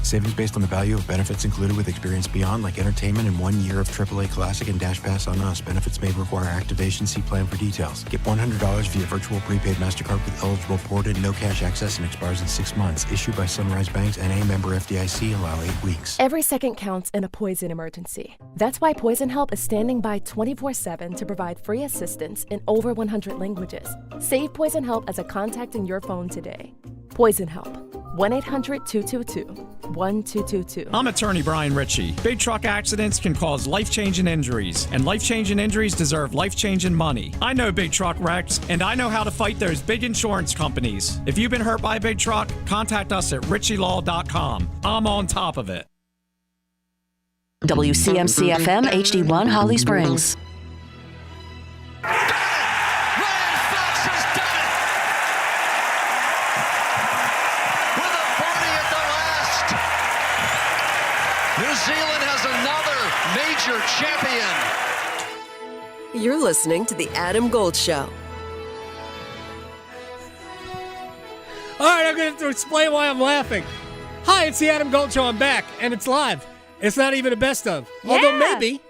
Savings based on the value of benefits included with Experience Beyond, like entertainment and 1 year of AAA Classic and Dash Pass on us. Benefits may require activation. See plan for details. Get $100 via virtual prepaid MasterCard with eligible ported, no cash access, and expires in 6 months. Issued by Sunrise Banks, N.A. member FDIC. Allow 8 weeks. Every second counts in a poison emergency. That's why Poison Help is standing by 24/7 to provide free assistance in over 100 languages. Save Poison Help as a contact in your phone today. Poison Help. 1-800-222-1222. I'm attorney Brian Ritchie. Big truck accidents can cause life-changing injuries, and life-changing injuries deserve life-changing money. I know big truck wrecks, and I know how to fight those big insurance companies. If you've been hurt by a big truck, contact us at ritchielaw.com. I'm on top of it. WCMC-FM HD1 Holly Springs. New Zealand has another major champion. You're listening to The Adam Gold Show. All right, I'm going to have to explain why I'm laughing. Hi, it's The Adam Gold Show. I'm back, and it's live. It's not even a best of. Yeah. Although maybe,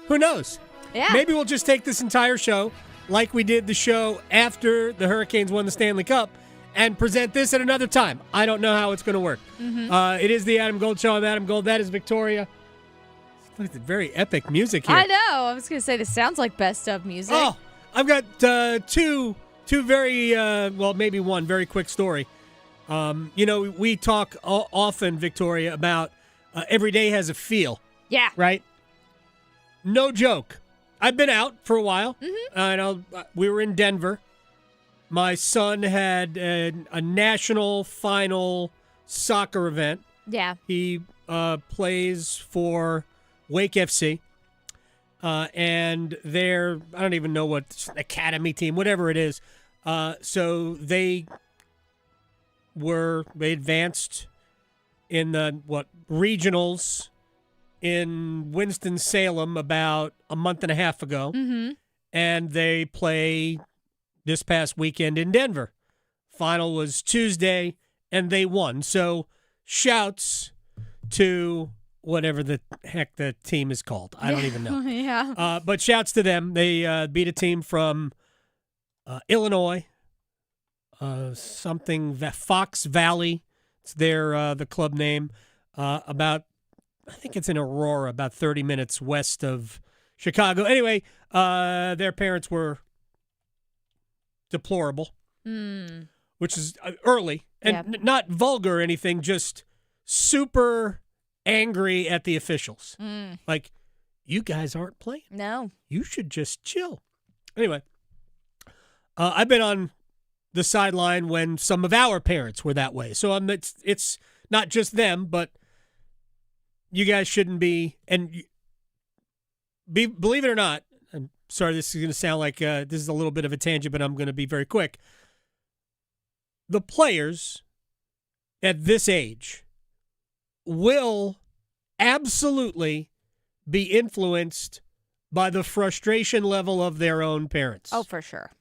who knows? Yeah. Maybe we'll just take this entire show like we did the show after the Hurricanes won the Stanley Cup and present this at another time. I don't know how it's going to work. It is The Adam Gold Show. I'm Adam Gold. That is Victoria. Look at the very epic music here. I know. I was going to say this sounds like best of music. Oh, I've got two very, well, maybe one very quick story. We talk often, Victoria, about every day has a feel. Yeah. Right? No joke. I've been out for a while. We were in Denver. My son had a national final soccer event. Yeah. He plays for Wake FC. And they're, I don't even know what, academy team, whatever it is. So they advanced in the, regionals in Winston-Salem about a month and a half ago. And they play this past weekend in Denver. Final was Tuesday, and they won. So shouts to whatever the heck the team is called. I don't even know. Yeah. But shouts to them. They beat a team from Illinois, Fox Valley. It's the club name. I think it's in Aurora, about 30 minutes west of Chicago. Anyway, their parents were deplorable, which is early and not vulgar or anything, just super angry at the officials. Like, you guys aren't playing. No. You should just chill. Anyway, I've been on the sideline when some of our parents were that way. So it's not just them, but you guys shouldn't be. And believe it or not, I'm sorry, this is going to sound like this is a little bit of a tangent, but I'm going to be very quick. The players at this age will absolutely be influenced by the frustration level of their own parents. Oh, for sure.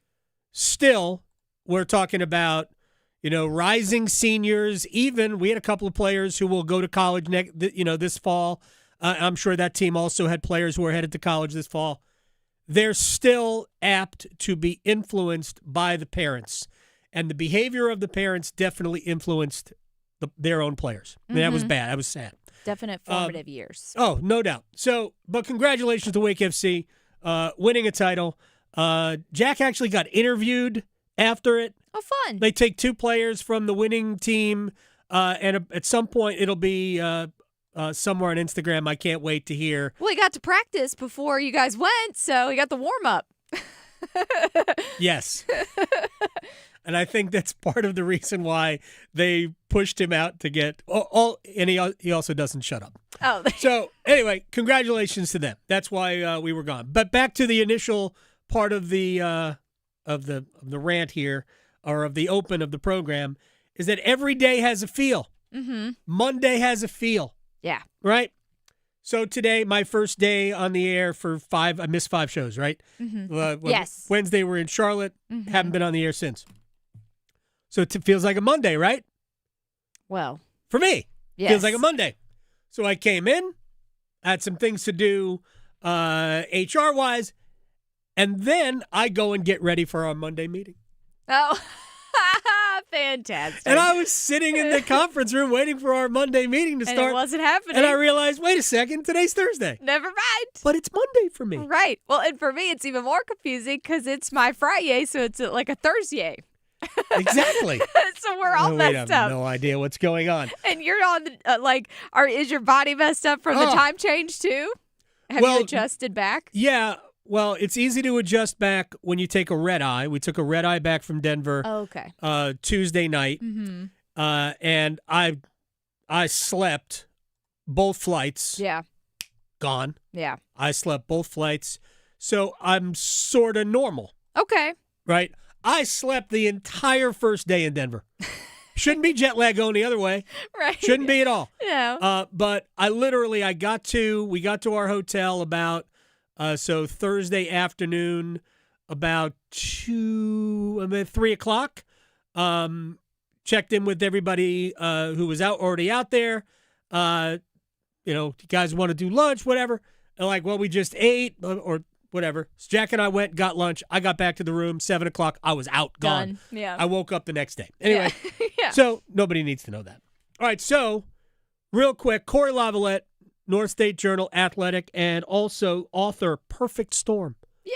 Still, we're talking about, rising seniors. Even we had a couple of players who will go to college this fall. I'm sure that team also had players who are headed to college this fall. They're still apt to be influenced by the parents. And the behavior of the parents definitely influenced their own players. I mean, that was bad. That was sad. Definite formative years. Oh, no doubt. So, but congratulations to Wake FC winning a title. Jack actually got interviewed after it. Oh, fun. They take two players from the winning team, and at some point it'll be somewhere on Instagram. I can't wait to hear. Well, he got to practice before you guys went, so he got the warm-up. Yes. And I think that's part of the reason why they pushed him out to get and he also doesn't shut up. Oh. So anyway, congratulations to them. That's why we were gone. But back to the initial part of the rant here, or of the open of the program, is that every day has a feel. Monday has a feel. Yeah. Right? So today, my first day on the air for 5, I missed 5 shows, right? Yes. Wednesday we're in Charlotte, haven't been on the air since. So it feels like a Monday, right? Well. For me. Yes. Feels like a Monday. So I came in, had some things to do HR-wise, and then I go and get ready for our Monday meeting. Oh, fantastic. And I was sitting in the conference room waiting for our Monday meeting to start. And it wasn't happening. And I realized, wait a second, today's Thursday. Never mind. But it's Monday for me. Right. Well, and for me, it's even more confusing because it's my Friday, so it's like a Thursday. Exactly. So we're all we messed have up. no idea what's going on. And you're on the, is your body messed up from the time change too? Have you adjusted back? Yeah. Well, it's easy to adjust back when you take a red eye. We took a red eye back from Denver Tuesday night. Mm-hmm. And I slept both flights. Yeah. Gone. Yeah. I slept both flights. So I'm sort of normal. Okay. Right? I slept the entire first day in Denver. Shouldn't be jet lag going the other way. Right. Shouldn't be at all. No. But we got to our hotel about so Thursday afternoon about 3 o'clock. Checked in with everybody who was already out there. You guys want to do lunch, whatever. And like, well, we just ate or whatever. So Jack and I went, got lunch. I got back to the room, 7 o'clock. I was out, gone. Done. Yeah. I woke up the next day. Anyway, yeah. So nobody needs to know that. All right, so real quick, Cory Lavalette, North State Journal Athletic, and also author Perfect Storm. Yeah.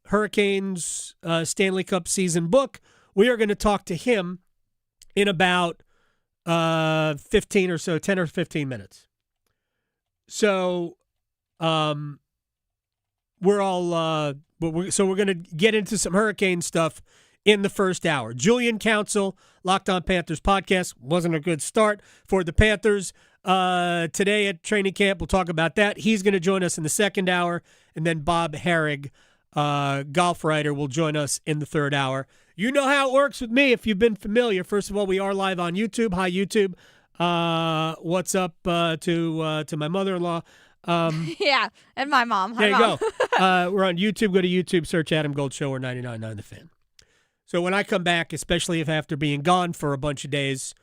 Hurricanes Stanley Cup season book. We are going to talk to him in about 10 or 15 minutes. So we're going to get into some Hurricane stuff in the first hour. Julian Council, Locked On Panthers podcast. Wasn't a good start for the Panthers today at training camp. We'll talk about that. He's going to join us in the second hour. And then Bob Harig, golf writer, will join us in the third hour. You know how it works with me if you've been familiar. First of all, we are live on YouTube. Hi, YouTube. What's up to my mother-in-law? Yeah, and my mom. There you go. We're on YouTube. Go to YouTube, search Adam Gold Show or 99.9 The Fan. So when I come back, especially if after being gone for a bunch of days,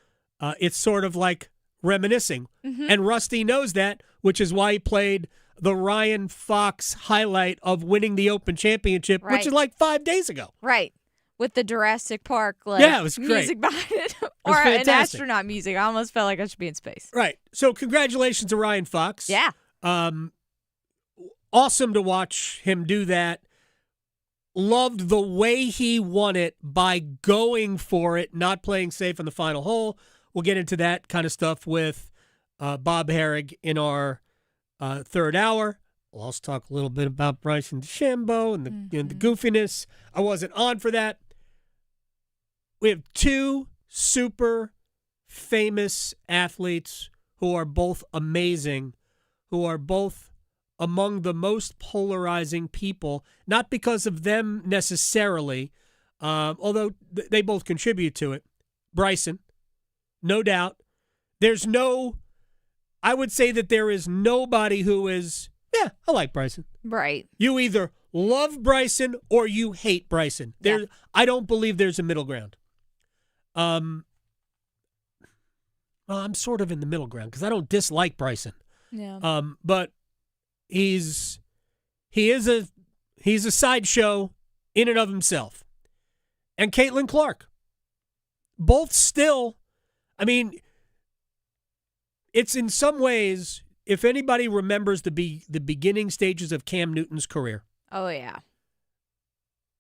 it's sort of like reminiscing. Mm-hmm. And Rusty knows that, which is why he played the Ryan Fox highlight of winning the Open Championship, which is like 5 days ago. Right. With the Jurassic Park it was great. music behind it. Or an astronaut music. I almost felt like I should be in space. Right. So congratulations to Ryan Fox. Yeah. Awesome to watch him do that. Loved the way he won it by going for it, not playing safe on the final hole. We'll get into that kind of stuff with Bob Harig in our third hour. We'll also talk a little bit about Bryce and DeChambeau and the goofiness. I wasn't on for that. We have two super famous athletes who are both amazing, who are both among the most polarizing people, not because of them necessarily, although they both contribute to it. Bryson, no doubt. I would say that there is nobody who is, I like Bryson. Right. You either love Bryson or you hate Bryson. I don't believe there's a middle ground. I'm sort of in the middle ground because I don't dislike Bryson. Yeah. But he's a sideshow in and of himself. And Caitlin Clark. Both still, I mean, it's in some ways, if anybody remembers the beginning stages of Cam Newton's career. Oh, yeah.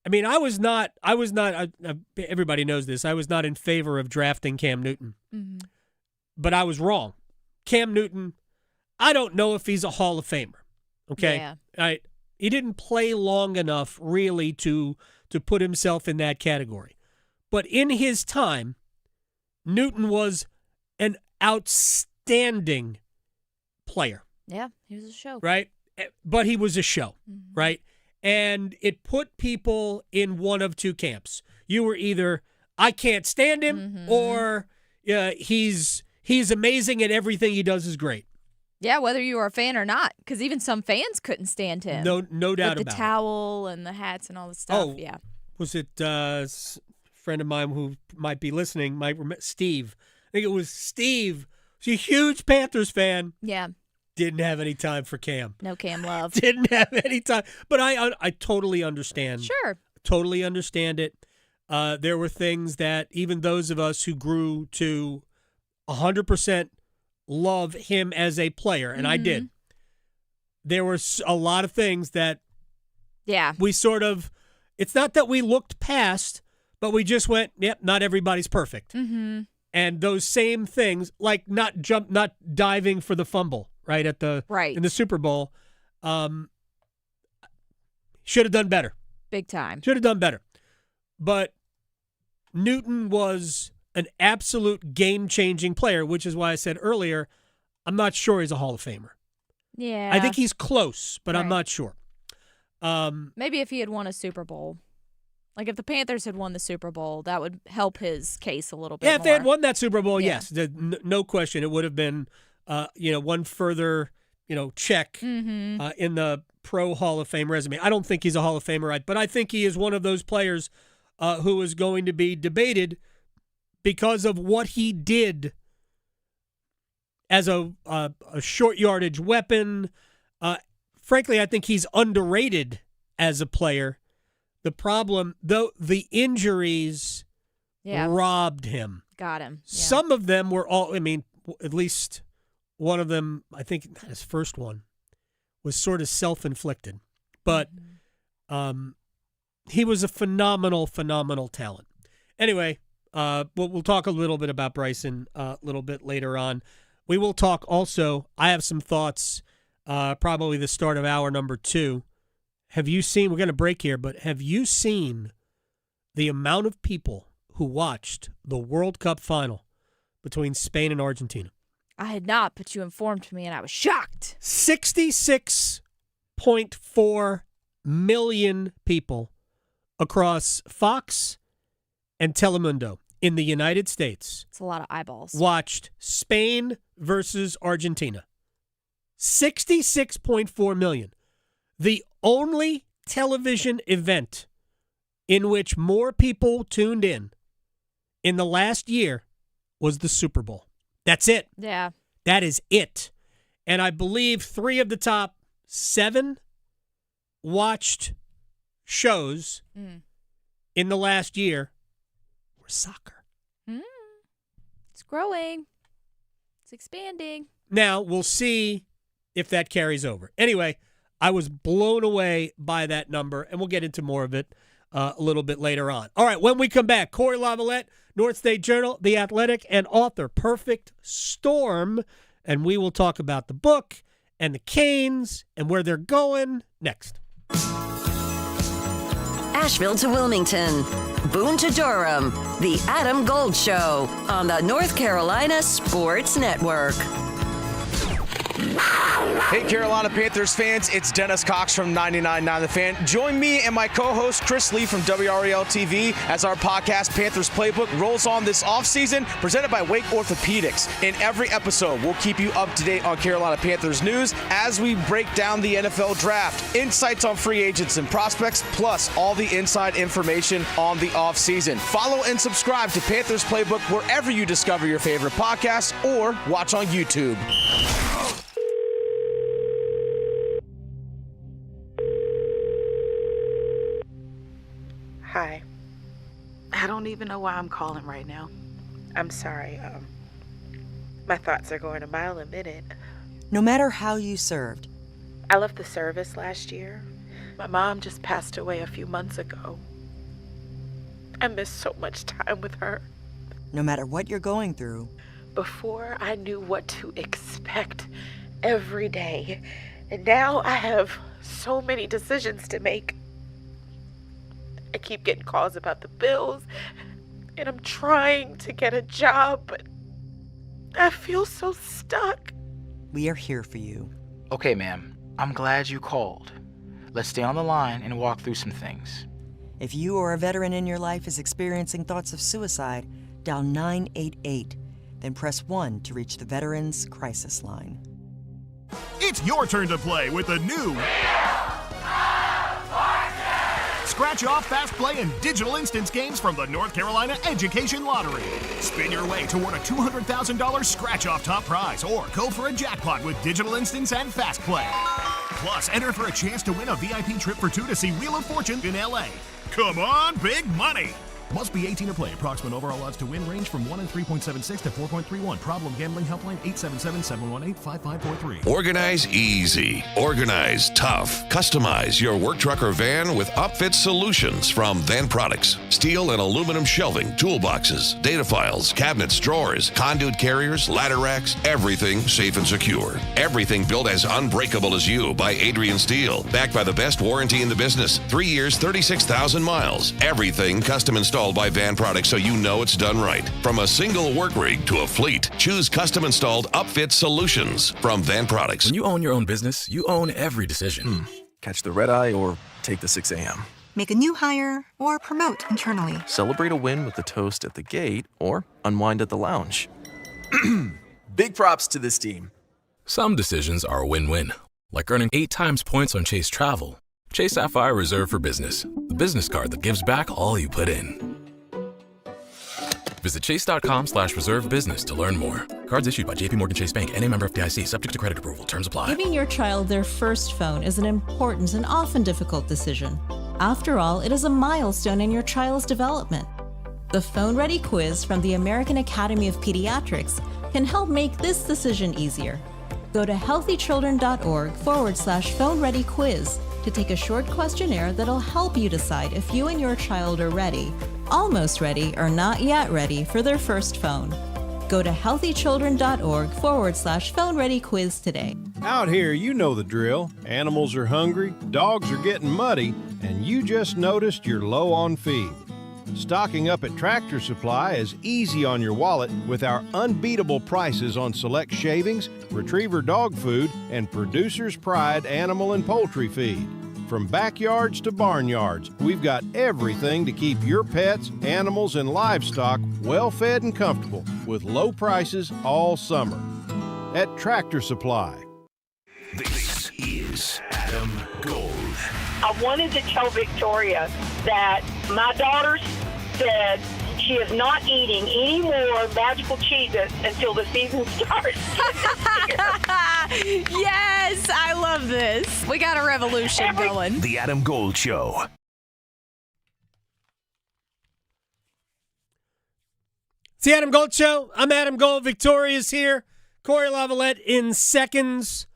I mean, everybody knows this. I was not in favor of drafting Cam Newton. Mm-hmm. But I was wrong. Cam Newton, I don't know if he's a Hall of Famer. Okay? Yeah. He didn't play long enough, really, to put himself in that category. But in his time, Newton was an outstanding player. Yeah, he was a show. Right? But he was a show, right? And it put people in one of two camps. You were either, I can't stand him, or he's amazing and everything he does is great. Yeah, whether you were a fan or not, because even some fans couldn't stand him. No doubt about it. With the towel and the hats and all the stuff, yeah. Was it a friend of mine who might be listening, might remember, Steve. I think it was Steve She's a huge Panthers fan. Yeah. Didn't have any time for Cam. No Cam love. Didn't have any time. But I totally understand. Sure. Totally understand it. There were things that even those of us who grew to 100% love him as a player, and I did, there were a lot of things that we sort of, it's not that we looked past, but we just went, yep, not everybody's perfect. Mm-hmm. And those same things, like not diving for the fumble, right, in the Super Bowl, should have done better. Big time. Should have done better. But Newton was an absolute game-changing player, which is why I said earlier, I'm not sure he's a Hall of Famer. Yeah. I think he's close, but I'm not sure. Maybe if he had won a Super Bowl. Like if the Panthers had won the Super Bowl, that would help his case a little bit more. If they had won that Super Bowl, yes. No question. It would have been one further check in the pro Hall of Fame resume. I don't think he's a Hall of Famer, but I think he is one of those players who is going to be debated because of what he did as a short yardage weapon. Frankly, I think he's underrated as a player. The problem, though, the injuries robbed him. Got him. Yeah. Some of them were at least one of them, I think his first one, was sort of self-inflicted. But he was a phenomenal, phenomenal talent. Anyway, we'll talk a little bit about Bryson a little bit later on. We will talk also, I have some thoughts, probably the start of hour number 2. Have you seen, we're going to break here, but have you seen the amount of people who watched the World Cup final between Spain and Argentina? I had not, but you informed me and I was shocked. 66.4 million people across Fox and Telemundo in the United States. It's a lot of eyeballs. Watched Spain versus Argentina. 66.4 million. The only television event in which more people tuned in the last year was the Super Bowl. That's it. Yeah. That is it. And I believe 3 of the top 7 watched shows in the last year were soccer. It's growing. It's expanding. Now, we'll see if that carries over. Anyway, I was blown away by that number, and we'll get into more of it a little bit later on. All right, when we come back, Cory Lavalette, North State Journal, The Athletic, and author, Perfect Storm, and we will talk about the book and the Canes and where they're going next. Asheville to Wilmington, Boone to Durham, The Adam Gold Show on the North Carolina Sports Network. Hey, Carolina Panthers fans, it's Dennis Cox from 99.9 The Fan. Join me and my co-host Chris Lee from WREL TV as our podcast Panthers Playbook rolls on this offseason, presented by Wake Orthopedics. In every episode, we'll keep you up to date on Carolina Panthers news as we break down the NFL draft, insights on free agents and prospects, plus all the inside information on the offseason. Follow and subscribe to Panthers Playbook wherever you discover your favorite podcasts or watch on YouTube. Hi. I don't even know why I'm calling right now. I'm sorry. My thoughts are going a mile a minute. No matter how you served. I left the service last year. My mom just passed away a few months ago. I missed so much time with her. No matter what you're going through. Before, I knew what to expect every day. And now I have so many decisions to make. I keep getting calls about the bills, and I'm trying to get a job, but I feel so stuck. We are here for you. Okay, ma'am. I'm glad you called. Let's stay on the line and walk through some things. If you or a veteran in your life is experiencing thoughts of suicide, dial 988, then press 1 to reach the Veterans Crisis Line. It's your turn to play with the new scratch-off, fast play, and digital instance games from the North Carolina Education Lottery. Spin your way toward a $200,000 scratch-off top prize, or go for a jackpot with digital instance and fast play. Plus, enter for a chance to win a VIP trip for two to see Wheel of Fortune in L.A. Come on, big money! Must be 18 to play. Approximate overall odds to win range from 1 in 3.76 to 4.31. Problem gambling helpline 877-718-5543. Organize easy. Organize tough. Customize your work truck or van with upfit solutions from Van Products. Steel and aluminum shelving, toolboxes, data files, cabinets, drawers, conduit carriers, ladder racks, everything safe and secure. Everything built as unbreakable as you by Adrian Steel. Backed by the best warranty in the business. 3 years, 36,000 miles. Everything custom installed by Van Products, so you know it's done right. From a single work rig to a fleet, choose custom installed upfit solutions from Van Products. When you own your own business, you own every decision. Catch the red eye or take the 6 a.m. Make a new hire or promote internally. Celebrate a win with the toast at the gate or unwind at the lounge. Big props to this team. Some decisions are a win-win, like earning 8 times points on Chase Travel. Chase Sapphire Reserve for Business, the business card that gives back all you put in. Visit chase.com/reserve business to learn more. Cards issued by JPMorgan Chase Bank, N.A. member FDIC, subject to credit approval. Terms apply. Giving your child their first phone is an important and often difficult decision. After all, it is a milestone in your child's development. The Phone Ready quiz from the American Academy of Pediatrics can help make this decision easier. Go to healthychildren.org/phone ready quiz to take a short questionnaire that'll help you decide if you and your child are ready, almost ready, or not yet ready for their first phone. Go to healthychildren.org/phone ready quiz today. Out here, you know the drill. Animals are hungry, dogs are getting muddy, and you just noticed you're low on feed. Stocking up at Tractor Supply is easy on your wallet with our unbeatable prices on select shavings, retriever dog food, and Producer's Pride animal and poultry feed. From backyards to barnyards, we've got everything to keep your pets, animals, and livestock well fed and comfortable with low prices all summer. At Tractor Supply. This is Adam Gold. I wanted to tell Victoria that my daughter said she is not eating any more magical Cheez-Its until the season starts. Yes, I love this. We got a revolution going. The Adam Gold Show. It's the Adam Gold Show. I'm Adam Gold. Victoria's here. Cory Lavalette in seconds.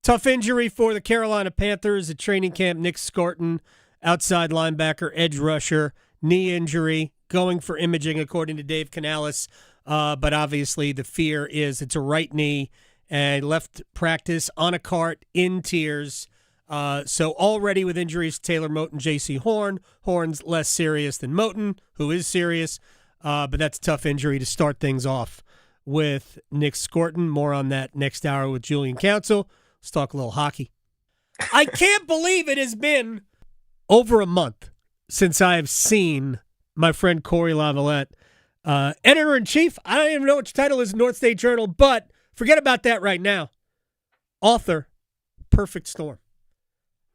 Tough injury for the Carolina Panthers at training camp. Nick Scorton, outside linebacker, edge rusher, knee injury, going for imaging according to Dave Canales. But obviously the fear is it's a right knee, and left practice on a cart in tears. So already with injuries, Taylor Moton, J.C. Horn. Horn's less serious than Moton, who is serious. But that's a tough injury to start things off with Nick Scorton. More on that next hour with Julian Council. Let's talk a little hockey. I can't believe it has been over a month since I have seen my friend Cory Lavalette, editor-in-chief. I don't even know what your title is in North State Journal, but forget about that right now. Author, Perfect Storm.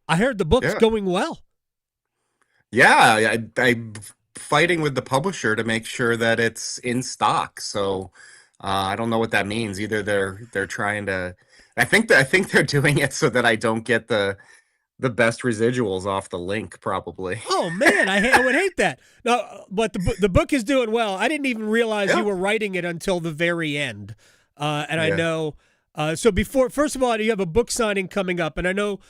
I heard the book's going well. Yeah, I'm fighting with the publisher to make sure that it's in stock. So I don't know what that means. Either they're trying to. I think they're doing it so that I don't get the best residuals off the link, probably. Oh man, I would hate that. No, but the book is doing well. I didn't even realize you were writing it until the very end. I know. So first of all, you have a book signing coming up, and I know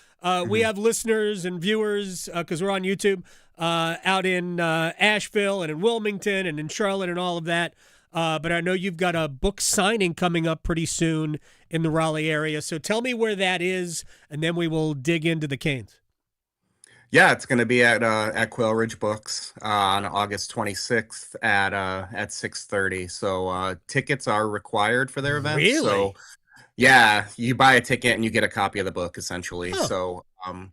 we have listeners and viewers because we're on YouTube out in Asheville and in Wilmington and in Charlotte and all of that. But I know you've got a book signing coming up pretty soon in the Raleigh area. So tell me where that is, and then we will dig into the Canes. Yeah, it's going to be at Quail Ridge Books on August 26th at 6:30. So tickets are required for their event. Really? So yeah, you buy a ticket and you get a copy of the book essentially. Oh. So I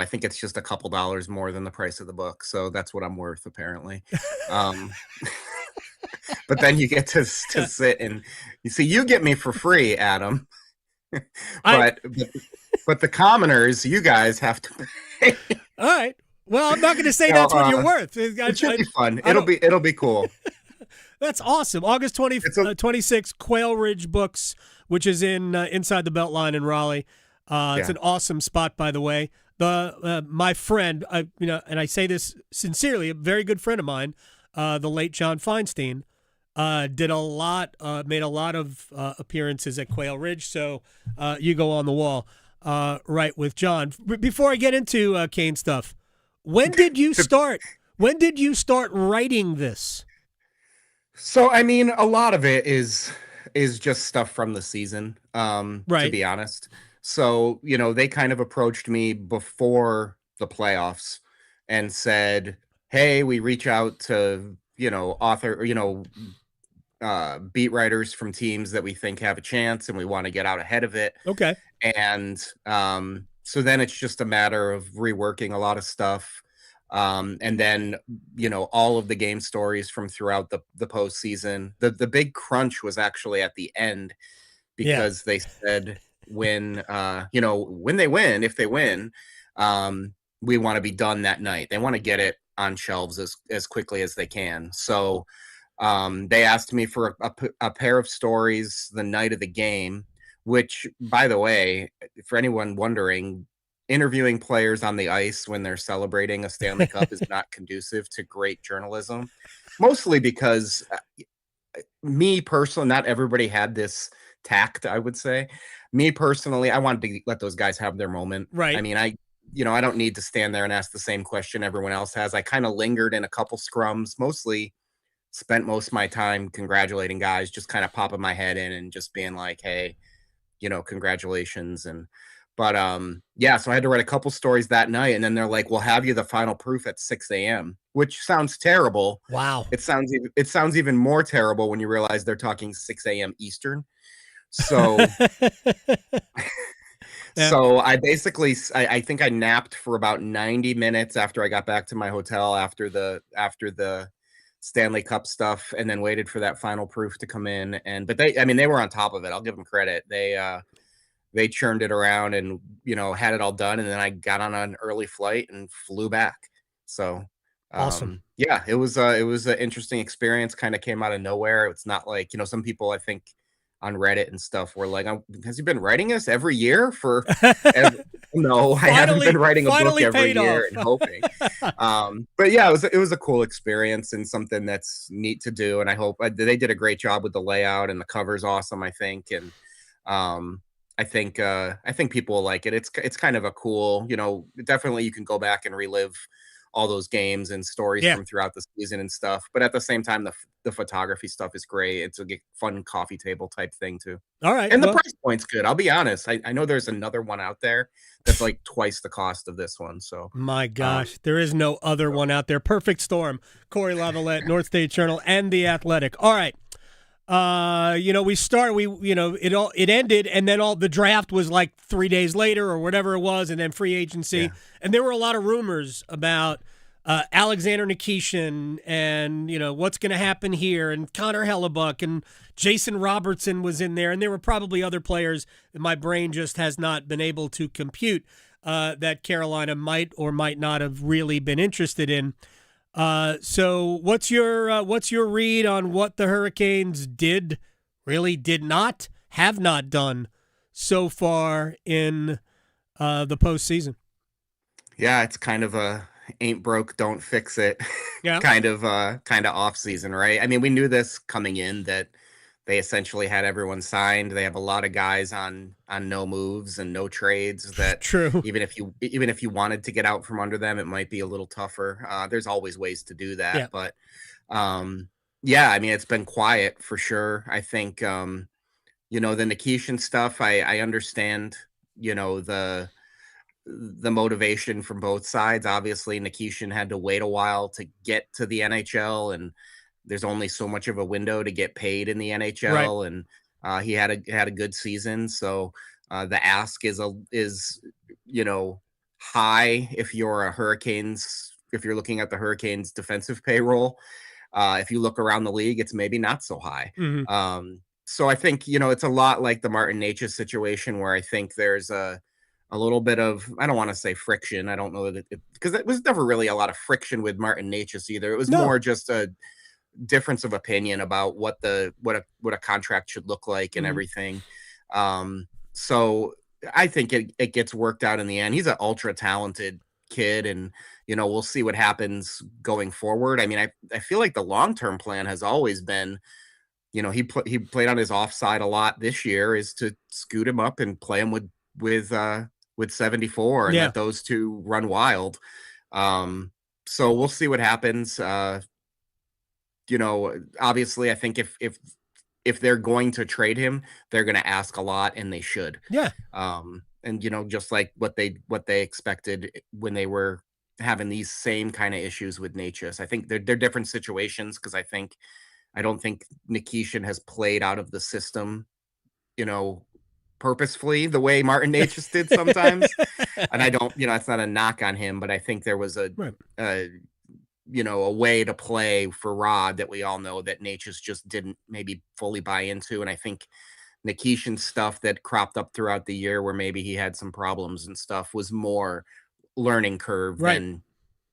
think it's just a couple dollars more than the price of the book. So that's what I'm worth apparently. But then you get to sit and you get me for free, Adam. but the commoners, you guys have to pay. All right. Well, I'm not going to say that's what you're worth. It should be fun. It'll be cool. That's awesome. August 26th, Quail Ridge Books, which is in inside the Beltline in Raleigh. It's an awesome spot, by the way. My friend, and I say this sincerely, a very good friend of mine, the late John Feinstein, made a lot of appearances at Quail Ridge. So you go on the wall, right with John. Before I get into Kane stuff, when did you start? When did you start writing this? So, I mean, a lot of it is just stuff from the season, to be honest. So, they kind of approached me before the playoffs and said, hey, we reach out to, beat writers from teams that we think have a chance and we want to get out ahead of it. Okay. And so then it's just a matter of reworking a lot of stuff. And then, all of the game stories from throughout the postseason. The big crunch was actually at the end because they said when they win, if they win, we want to be done that night. They want to get it on shelves as quickly as they can. So they asked me for a pair of stories the night of the game, which, by the way, for anyone wondering, interviewing players on the ice when they're celebrating a Stanley Cup is not conducive to great journalism, mostly because me personally, not everybody had this tact, I would say. Me personally, I wanted to let those guys have their moment. Right. I mean, I don't need to stand there and ask the same question everyone else has. I kind of lingered in a couple scrums, mostly spent most of my time congratulating guys, just kind of popping my head in and just being like, hey, congratulations. But so I had to write a couple stories that night, and then they're like, we'll have you the final proof at 6 a.m., which sounds terrible. Wow. It sounds even more terrible when you realize they're talking 6 a.m. Eastern. So, so I basically, I think I napped for about 90 minutes after I got back to my hotel after the Stanley Cup stuff, and then waited for that final proof to come in. But they were on top of it. I'll give them credit. They churned it around and, had it all done. And then I got on an early flight and flew back. So, awesome. It was an interesting experience. Kind of came out of nowhere. It's not like, some people I think on Reddit and stuff were like, has he been writing this every year for, no, I haven't been writing a book every year and hoping. But yeah, it was a cool experience and something that's neat to do. And I hope they did a great job with the layout, and the cover's awesome, I think. And, I think people will like it. It's kind of a cool, definitely you can go back and relive all those games and stories from throughout the season and stuff. But at the same time, the photography stuff is great. It's a fun coffee table type thing too. All right. And the price point's good. I'll be honest. I know there's another one out there that's like twice the cost of this one. So my gosh, there is no other one out there. Perfect storm. Cory Lavalette, North State Journal, and The Athletic. All right. It ended, and then the draft was like 3 days later or whatever it was, and then free agency. And there were a lot of rumors about Alexander Nikishin and, what's going to happen here, and Connor Hellebuck, and Jason Robertson was in there, and there were probably other players that my brain just has not been able to compute that Carolina might or might not have really been interested in. So what's your read on what the Hurricanes have not done so far in the postseason? Yeah, it's kind of a ain't broke, don't fix it kind of off season, right? I mean, we knew this coming in that they essentially had everyone signed. They have a lot of guys on no moves and no trades that True. even if you wanted to get out from under them, it might be a little tougher. There's always ways to do that. But I mean, it's been quiet for sure. I think, the Nikishin stuff, I understand, the motivation from both sides. Obviously, Nikishin had to wait a while to get to the NHL, and there's only so much of a window to get paid in the NHL, and he had a good season. So the ask is high if you're if you're looking at the Hurricanes defensive payroll. If you look around the league, it's maybe not so high. Mm-hmm. So I think, it's a lot like the Martin Necas situation, where I think there's a a little bit of, I don't want to say friction. I don't know that because it was never really a lot of friction with Martin Necas either. It was more just a difference of opinion about what a contract should look like and everything. So I think it gets worked out in the end. He's an ultra talented kid, and we'll see what happens going forward. I mean, I feel like the long-term plan has always been, he played on his offside a lot this year, is to scoot him up and play him with 74 and let those two run wild. So we'll see what happens. Obviously I think if they're going to trade him, they're going to ask a lot, and they should. Yeah. And just like what they expected when they were having these same kind of issues with Necas. I think they're different situations, because I don't think Nikishin has played out of the system, purposefully the way Martin Necas did sometimes. And I don't, it's not a knock on him, but I think there was a way to play for Rod that we all know that Necas just didn't maybe fully buy into. And I think Nikishin's stuff that cropped up throughout the year, where maybe he had some problems and stuff, was more learning curve than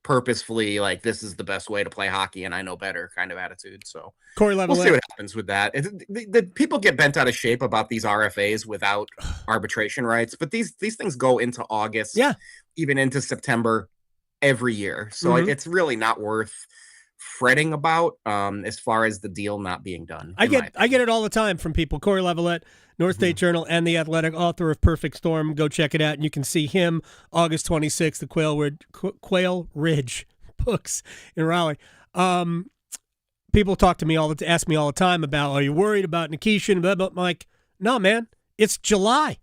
purposefully like, this is the best way to play hockey and I know better kind of attitude. So Cory Lavalette, we'll see what happens with that. The people get bent out of shape about these RFAs without arbitration rights, but these things go into August, even into September every year. So it's really not worth fretting about as far as the deal not being done. I get it all the time from people. Cory Lavalette, North State Journal and The Athletic, author of Perfect Storm. Go check it out, and you can see him August 26th, the Quail Ridge books in Raleigh. People ask me all the time about, are you worried about Nikishin? I'm like, no, man, it's July.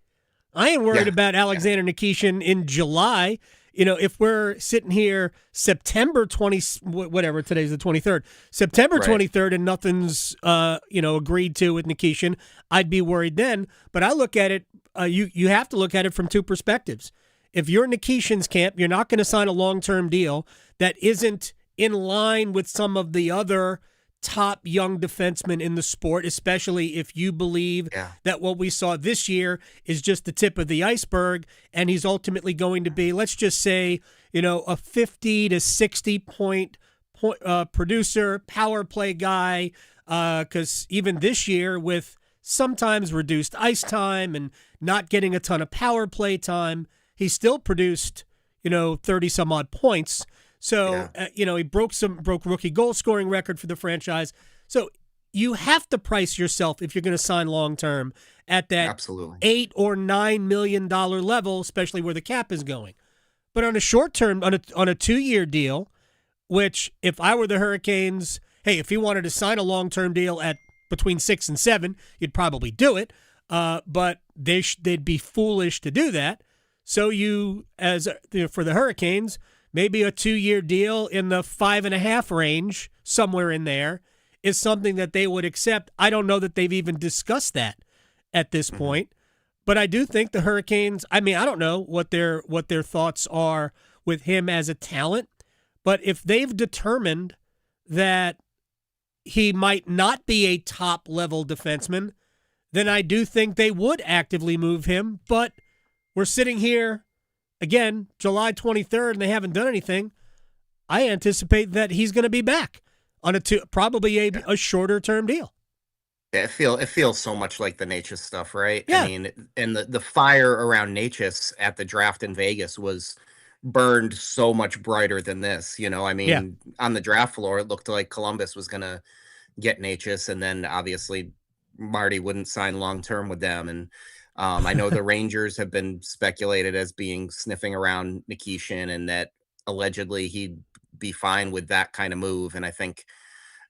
I ain't worried about Alexander Nikishin in July. If we're sitting here September 20, whatever, today's the 23rd, September 23rd, and nothing's, agreed to with Nikishin, I'd be worried then. But I look at it, you have to look at it from two perspectives. If you're Nikishin's camp, you're not going to sign a long-term deal that isn't in line with some of the other top young defensemen in the sport, especially if you believe that what we saw this year is just the tip of the iceberg, and he's ultimately going to be, let's just say, a 50 to 60 point producer, power play guy, because even this year, with sometimes reduced ice time and not getting a ton of power play time, he still produced 30 some odd points. So, he broke rookie goal scoring record for the franchise. So you have to price yourself, if you're going to sign long-term, at that $8 or $9 million level, especially where the cap is going. But on a short-term, on a 2-year deal, which if I were the Hurricanes, hey, if he wanted to sign a long-term deal at between 6 and 7, you'd probably do it. But they'd be foolish to do that. So for the Hurricanes, maybe a 2-year deal in the 5.5 range, somewhere in there, is something that they would accept. I don't know that they've even discussed that at this point, but I do think the Hurricanes, I don't know what their thoughts are with him as a talent, but if they've determined that he might not be a top-level defenseman, then I do think they would actively move him. But we're sitting here, again, July 23rd, and they haven't done anything. I anticipate that he's going to be back on probably a shorter-term deal. Yeah, it feels so much like the Necas stuff, right? Yeah. I mean, and the fire around Necas at the draft in Vegas was burned so much brighter than this. On the draft floor, it looked like Columbus was going to get Necas, and then obviously Marty wouldn't sign long-term with them. And I know the Rangers have been speculated as being sniffing around Nikishin, and that allegedly he'd be fine with that kind of move. And I think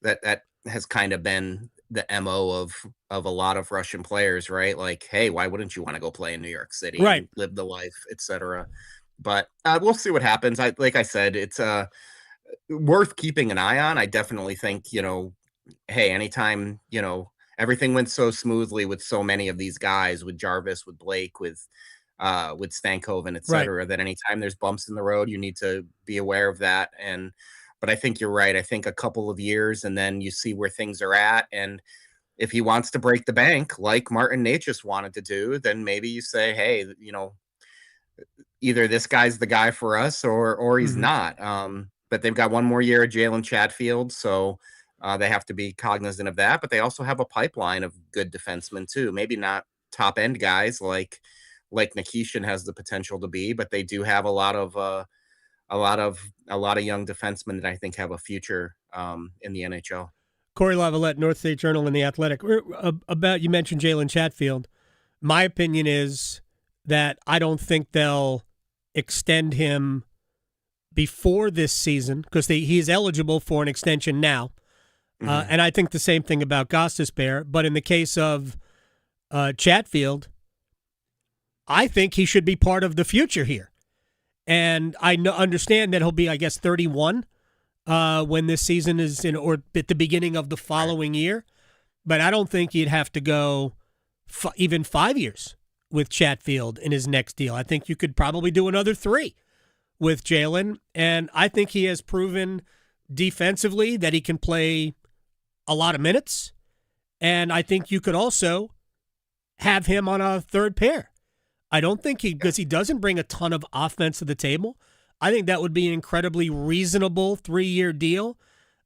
that has kind of been the MO of a lot of Russian players, right? Like, hey, why wouldn't you want to go play in New York City, and live the life, etc. But we'll see what happens. Like I said, it's worth keeping an eye on. I definitely think, hey, anytime, everything went so smoothly with so many of these guys, with Jarvis, with Blake, with Stankoven, et cetera, that anytime there's bumps in the road, you need to be aware of that. But I think you're right. I think a couple of years, and then you see where things are at. And if he wants to break the bank, like Martin Necas wanted to do, then maybe you say, hey, either this guy's the guy for us or he's not. But they've got one more year of Jalen Chatfield, so they have to be cognizant of that. But they also have a pipeline of good defensemen too. Maybe not top end guys like Nikishin has the potential to be, but they do have a lot of young defensemen that I think have a future in the NHL. Cory Lavalette, North State Journal and The Athletic. About, you mentioned Jalen Chatfield. My opinion is that I don't think they'll extend him before this season because he is eligible for an extension now. And I think the same thing about Gostisbehere. But in the case of Chatfield, I think he should be part of the future here. And I understand that he'll be, I guess, 31 when this season is in, or at the beginning of the following year. But I don't think he'd have to go even 5 years with Chatfield in his next deal. I think you could probably do another 3 with Jalen. And I think he has proven defensively that he can play a lot of minutes. And I think you could also have him on a third pair. I don't think because he doesn't bring a ton of offense to the table. I think that would be an incredibly reasonable 3-year deal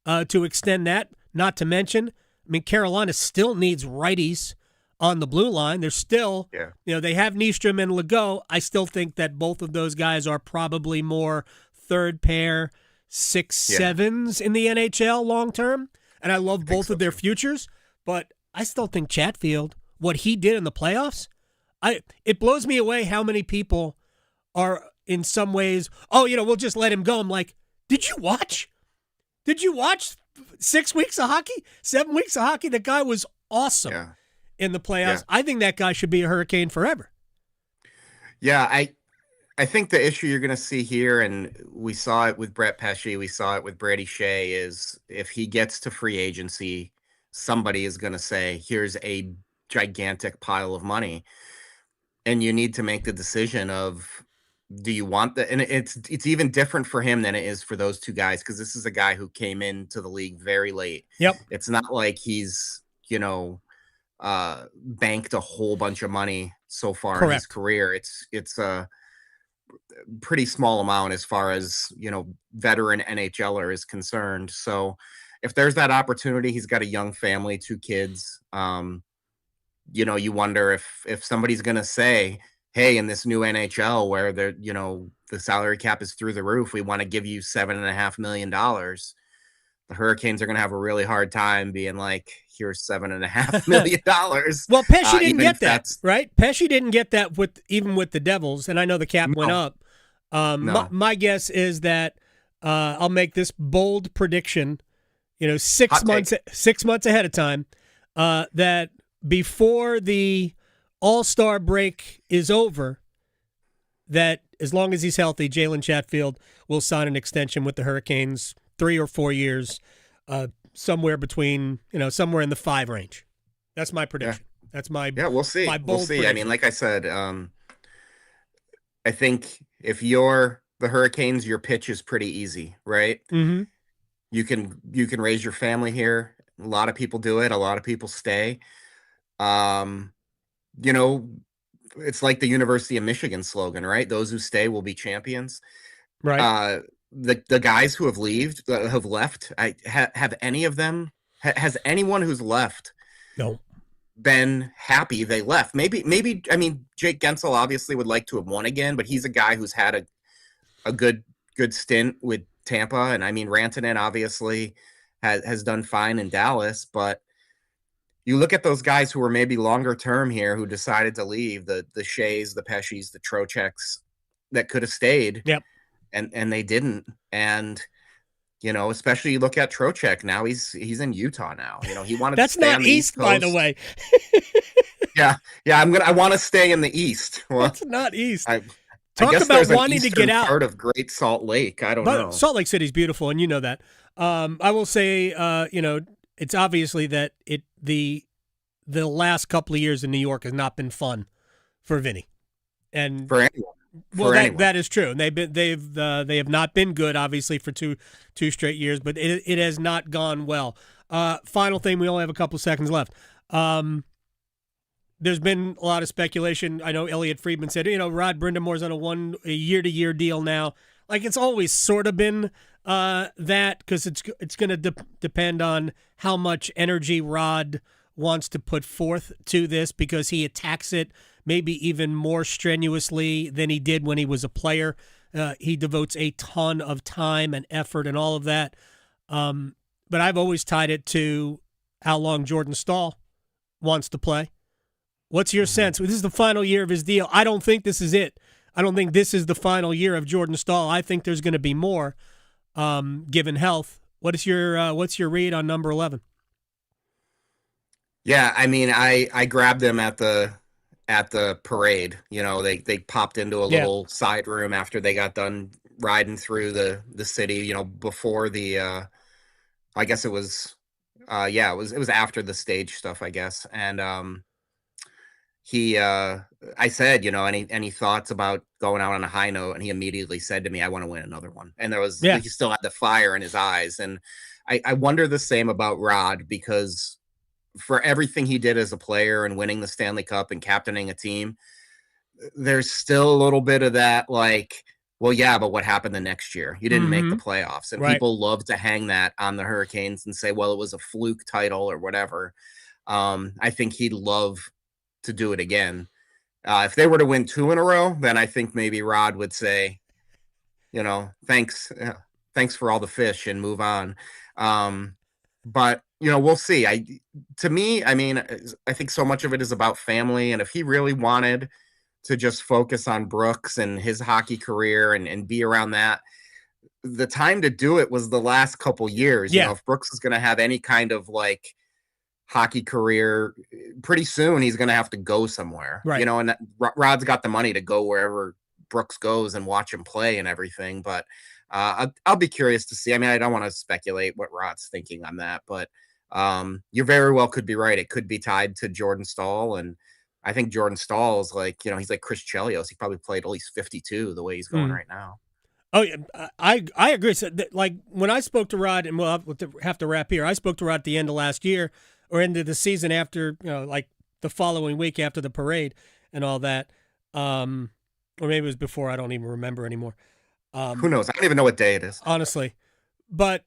to extend that. Not to mention, I mean, Carolina still needs righties on the blue line. They're still, they have Nystrom and Legault. I still think that both of those guys are probably more third pair 6-7s in the NHL long term. And I love both of their futures, but I still think Chatfield, what he did in the playoffs, it blows me away how many people are in some ways, we'll just let him go. I'm like, did you watch? Did you watch 6 weeks of hockey? 7 weeks of hockey? The guy was awesome in the playoffs. I think that guy should be a Hurricane forever. Yeah, I think the issue you're going to see here, and we saw it with Brett Pesce, we saw it with Brady Shea, is if he gets to free agency, somebody is going to say, here's a gigantic pile of money. And you need to make the decision of, do you want that? And it's even different for him than it is for those two guys, because this is a guy who came into the league very late. Yep. It's not like he's, banked a whole bunch of money so far in his career. It's a pretty small amount as far as, veteran NHLer is concerned. So if there's that opportunity, he's got a young family, 2 kids. You wonder if somebody's going to say, hey, in this new NHL where the salary cap is through the roof, we want to give you $7.5 million. The Hurricanes are going to have a really hard time being like, here's $7.5 million. Well, Pesce didn't get that, right? Pesce didn't get that even with the Devils, and I know the cap went up. My guess is that I'll make this bold prediction, 6 months ahead of time, that before the All-Star break is over, that as long as he's healthy, Jalen Chatfield will sign an extension with the Hurricanes, 3 or 4 years, somewhere between, somewhere in the 5 range. That's my prediction. That's my we'll see. My bold we'll see. prediction. I mean, like I said, I think if you're the Hurricanes, your pitch is pretty easy, right? Mm-hmm. You can raise your family here. A lot of people do it. A lot of people stay. It's like the University of Michigan slogan, right? Those who stay will be champions. Right. The guys who have left, have any of them, has anyone who's left been happy they left? Maybe, I mean, Jake Gensel obviously would like to have won again, but he's a guy who's had a good stint with Tampa. And I mean, Rantanen obviously has done fine in Dallas, but you look at those guys who were maybe longer term here who decided to leave, the Sheas, the Pesces, the Trocheks that could have stayed. Yep. And they didn't. And, especially you look at Trocheck now, he's in Utah now. He wanted That's to stay not on the East, by the way. Yeah. I want to stay in the East. Well, That's not East. Talk about wanting to get out. Part of Great Salt Lake. I don't know. Salt Lake City's beautiful, and you know that. I will say, it's obviously that the last couple of years in New York has not been fun for Vinny, and for anyone. Well, that is true, and they have not been good, obviously, for two straight years, but it has not gone well. Final thing, we only have a couple seconds left. there's been a lot of speculation. I know Elliot Friedman said, Rod Brindamore's on a year-to-year deal now. Like, it's always sort of been that, because it's going to depend on how much energy Rod wants to put forth to this, because he attacks it maybe even more strenuously than he did when he was a player. He devotes a ton of time and effort and all of that. But I've always tied it to how long Jordan Stahl wants to play. What's your sense? This is the final year of his deal. I don't think this is it. I don't think this is the final year of Jordan Stahl. I think there's going to be more, given health. What's your read on number 11? Yeah, I mean, I grabbed them at the parade. They popped into a little side room after they got done riding through the city. Before the, I guess it was, it was after the stage stuff, I guess. And I said, any thoughts about going out on a high note? And he immediately said to me, I want to win another one. And he still had the fire in his eyes. And I wonder the same about Rod, because for everything he did as a player and winning the Stanley Cup and captaining a team, there's still a little bit of that, like, well, yeah, but what happened the next year? You didn't make the playoffs. And people love to hang that on the Hurricanes and say, well, it was a fluke title or whatever. I think he'd love to do it again. If they were to win 2 in a row, then I think maybe Rod would say, thanks for all the fish and move on. But we'll see. I think so much of it is about family. And if he really wanted to just focus on Brooks and his hockey career and be around that, the time to do it was the last couple years. If Brooks is going to have any kind of like hockey career, pretty soon he's going to have to go somewhere, and Rod's got the money to go wherever Brooks goes and watch him play and everything. But I'll be curious to see. I mean, I don't want to speculate what Rod's thinking on that, but you very well could be right. It could be tied to Jordan Stahl. And I think Jordan Stahl is like, he's like Chris Chelios. He probably played at least 52 the way he's going right now. Oh, yeah, I agree. So, like, when I spoke to Rod, and we'll have to wrap here, I spoke to Rod at the end of last year, or end of the season after, like the following week after the parade and all that. Or maybe it was before. I don't even remember anymore. Who knows? I don't even know what day it is. Honestly. But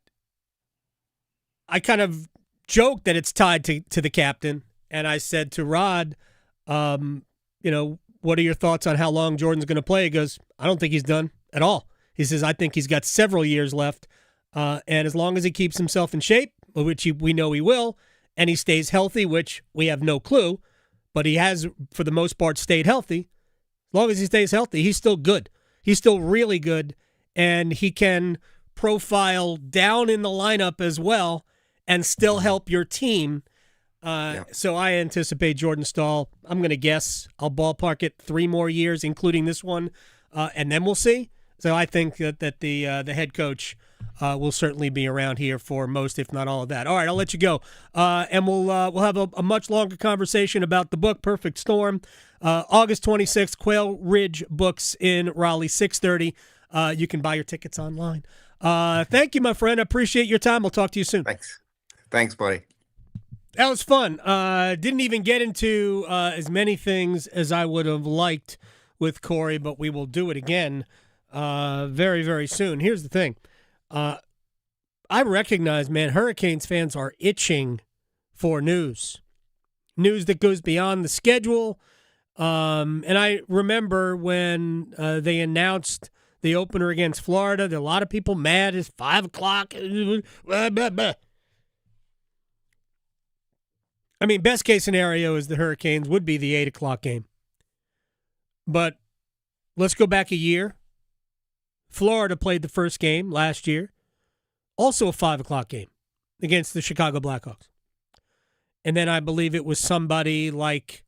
I kind of joked that it's tied to the captain. And I said to Rod, what are your thoughts on how long Jordan's going to play? He goes, I don't think he's done at all. He says, I think he's got several years left. And as long as he keeps himself in shape, which we know he will, and he stays healthy, which we have no clue, but he has, for the most part, stayed healthy. As long as he stays healthy, he's still good. He's still really good, and he can profile down in the lineup as well and still help your team. So I anticipate Jordan Stahl, I'm going to guess, I'll ballpark it 3 more years, including this one, and then we'll see. So I think that the head coach will certainly be around here for most, if not all of that. All right, I'll let you go, and we'll have a much longer conversation about the book Perfect Storm, August 26th, Quail Ridge Books in Raleigh, 6:30. You can buy your tickets online. Thank you, my friend. I appreciate your time. We'll talk to you soon. Thanks, buddy. That was fun. Didn't even get into as many things as I would have liked with Cory, but we will do it again very, very soon. Here's the thing. I recognize, man, Hurricanes fans are itching for news that goes beyond the schedule. And I remember when they announced the opener against Florida, there were a lot of people mad. It's 5 o'clock. Blah, blah, blah. I mean, best case scenario is the Hurricanes would be the 8 o'clock game. But let's go back a year. Florida played the first game last year. Also a 5 o'clock game against the Chicago Blackhawks. And then I believe it was somebody like,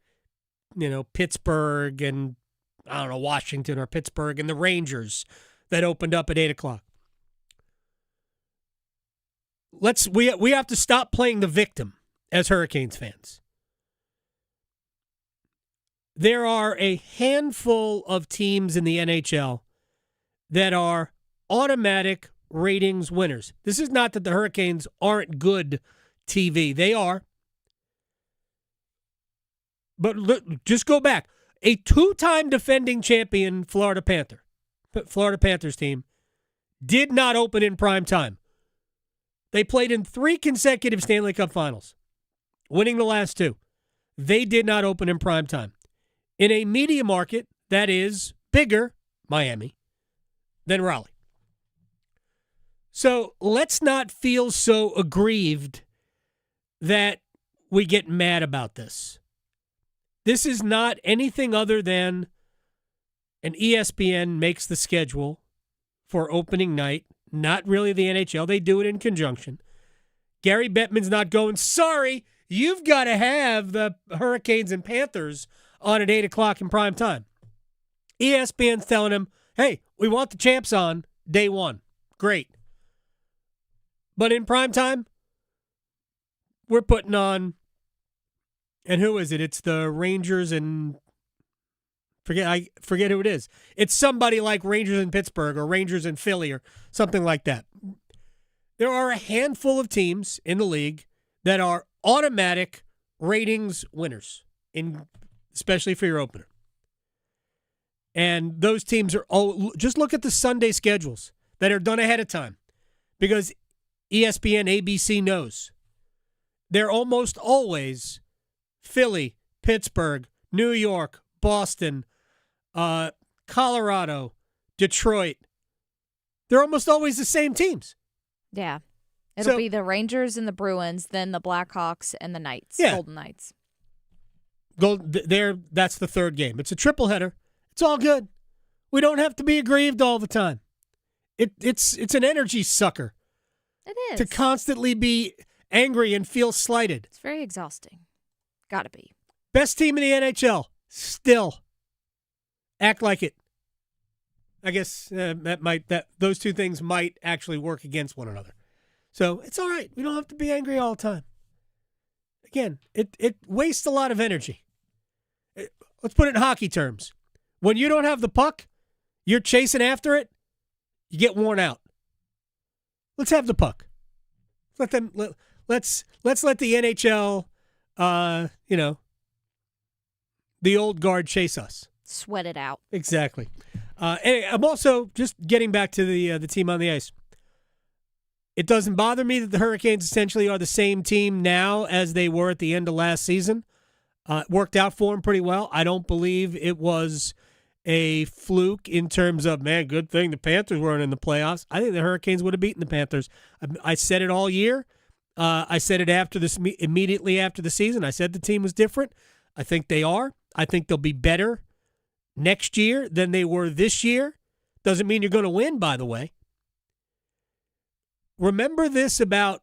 Pittsburgh and, I don't know, Washington or Pittsburgh and the Rangers that opened up at 8 o'clock. We have to stop playing the victim as Hurricanes fans. There are a handful of teams in the NHL that are automatic ratings winners. This is not that the Hurricanes aren't good TV. They are. But look, just go back. A 2-time defending champion Florida Panthers team did not open in prime time. They played in 3 consecutive Stanley Cup finals, winning the last 2. They did not open in prime time. In a media market that is bigger, Miami, than Raleigh. So let's not feel so aggrieved that we get mad about this. This is not anything other than an ESPN makes the schedule for opening night, not really the NHL. They do it in conjunction. Gary Bettman's not going, sorry, you've got to have the Hurricanes and Panthers on at 8 o'clock in prime time. ESPN's telling him, hey, we want the champs on day 1. Great. But in prime time, we're putting on, and who is it? It's the Rangers and I forget who it is. It's somebody like Rangers in Pittsburgh or Rangers in Philly or something like that. There are a handful of teams in the league that are automatic ratings winners, especially for your opener. And those teams are, just look at the Sunday schedules that are done ahead of time because ESPN, ABC knows. They're almost always Philly, Pittsburgh, New York, Boston, Colorado, Detroit. They're almost always the same teams. Yeah. It'll be the Rangers and the Bruins, then the Blackhawks and the Knights, Golden Knights. That's the third game. It's a triple header. It's all good. We don't have to be aggrieved all the time. It's an energy sucker. It is. To constantly be angry and feel slighted. It's very exhausting. Gotta be. Best team in the NHL. Still. Act like it. I guess those two things might actually work against one another. So it's all right. We don't have to be angry all the time. Again, it wastes a lot of energy. Let's put it in hockey terms. When you don't have the puck, you're chasing after it, you get worn out. Let's have the puck. Let's let the NHL, the old guard chase us. Sweat it out. Exactly. Anyway, I'm also just getting back to the team on the ice. It doesn't bother me that the Hurricanes essentially are the same team now as they were at the end of last season. It worked out for them pretty well. I don't believe it was a fluke in terms of, man, good thing the Panthers weren't in the playoffs. I think the Hurricanes would have beaten the Panthers. I said it all year. I said it immediately after the season. I said the team was different. I think they are. I think they'll be better next year than they were this year. Doesn't mean you're going to win, by the way. Remember this about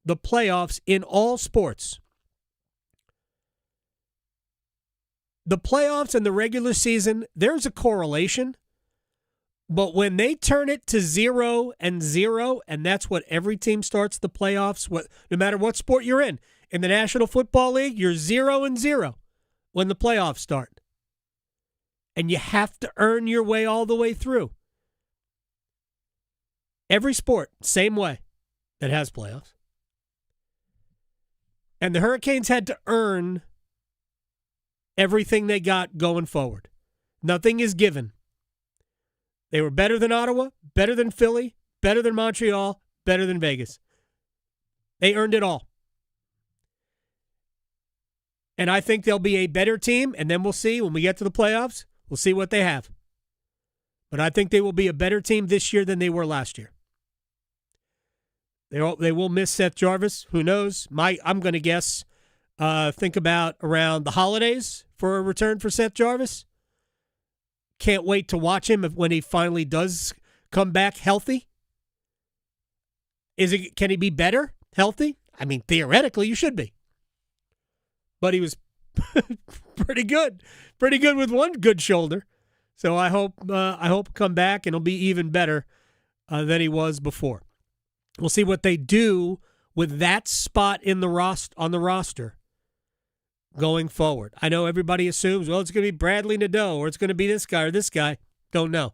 the playoffs in all sports. The playoffs and the regular season, there's a correlation. But when they turn it to 0-0, and that's what every team starts the playoffs, no matter what sport you're in the National Football League, you're 0-0 when the playoffs start. And you have to earn your way all the way through. Every sport, same way, that has playoffs. And the Hurricanes had to earn everything they got going forward. Nothing is given. They were better than Ottawa, better than Philly, better than Montreal, better than Vegas. They earned it all. And I think they'll be a better team, and then we'll see when we get to the playoffs, we'll see what they have. But I think they will be a better team this year than they were last year. They will miss Seth Jarvis. Who knows? I'm going to guess, think about around the holidays for a return for Seth Jarvis. Can't wait to watch him when he finally does come back healthy. Can he be better healthy? I mean, theoretically, you should be. But he was pretty good with one good shoulder. So I hope he'll come back and he'll be even better than he was before. We'll see what they do with that spot on the roster going forward. I know everybody assumes, well, it's going to be Bradley Nadeau or it's going to be this guy or this guy. Don't know.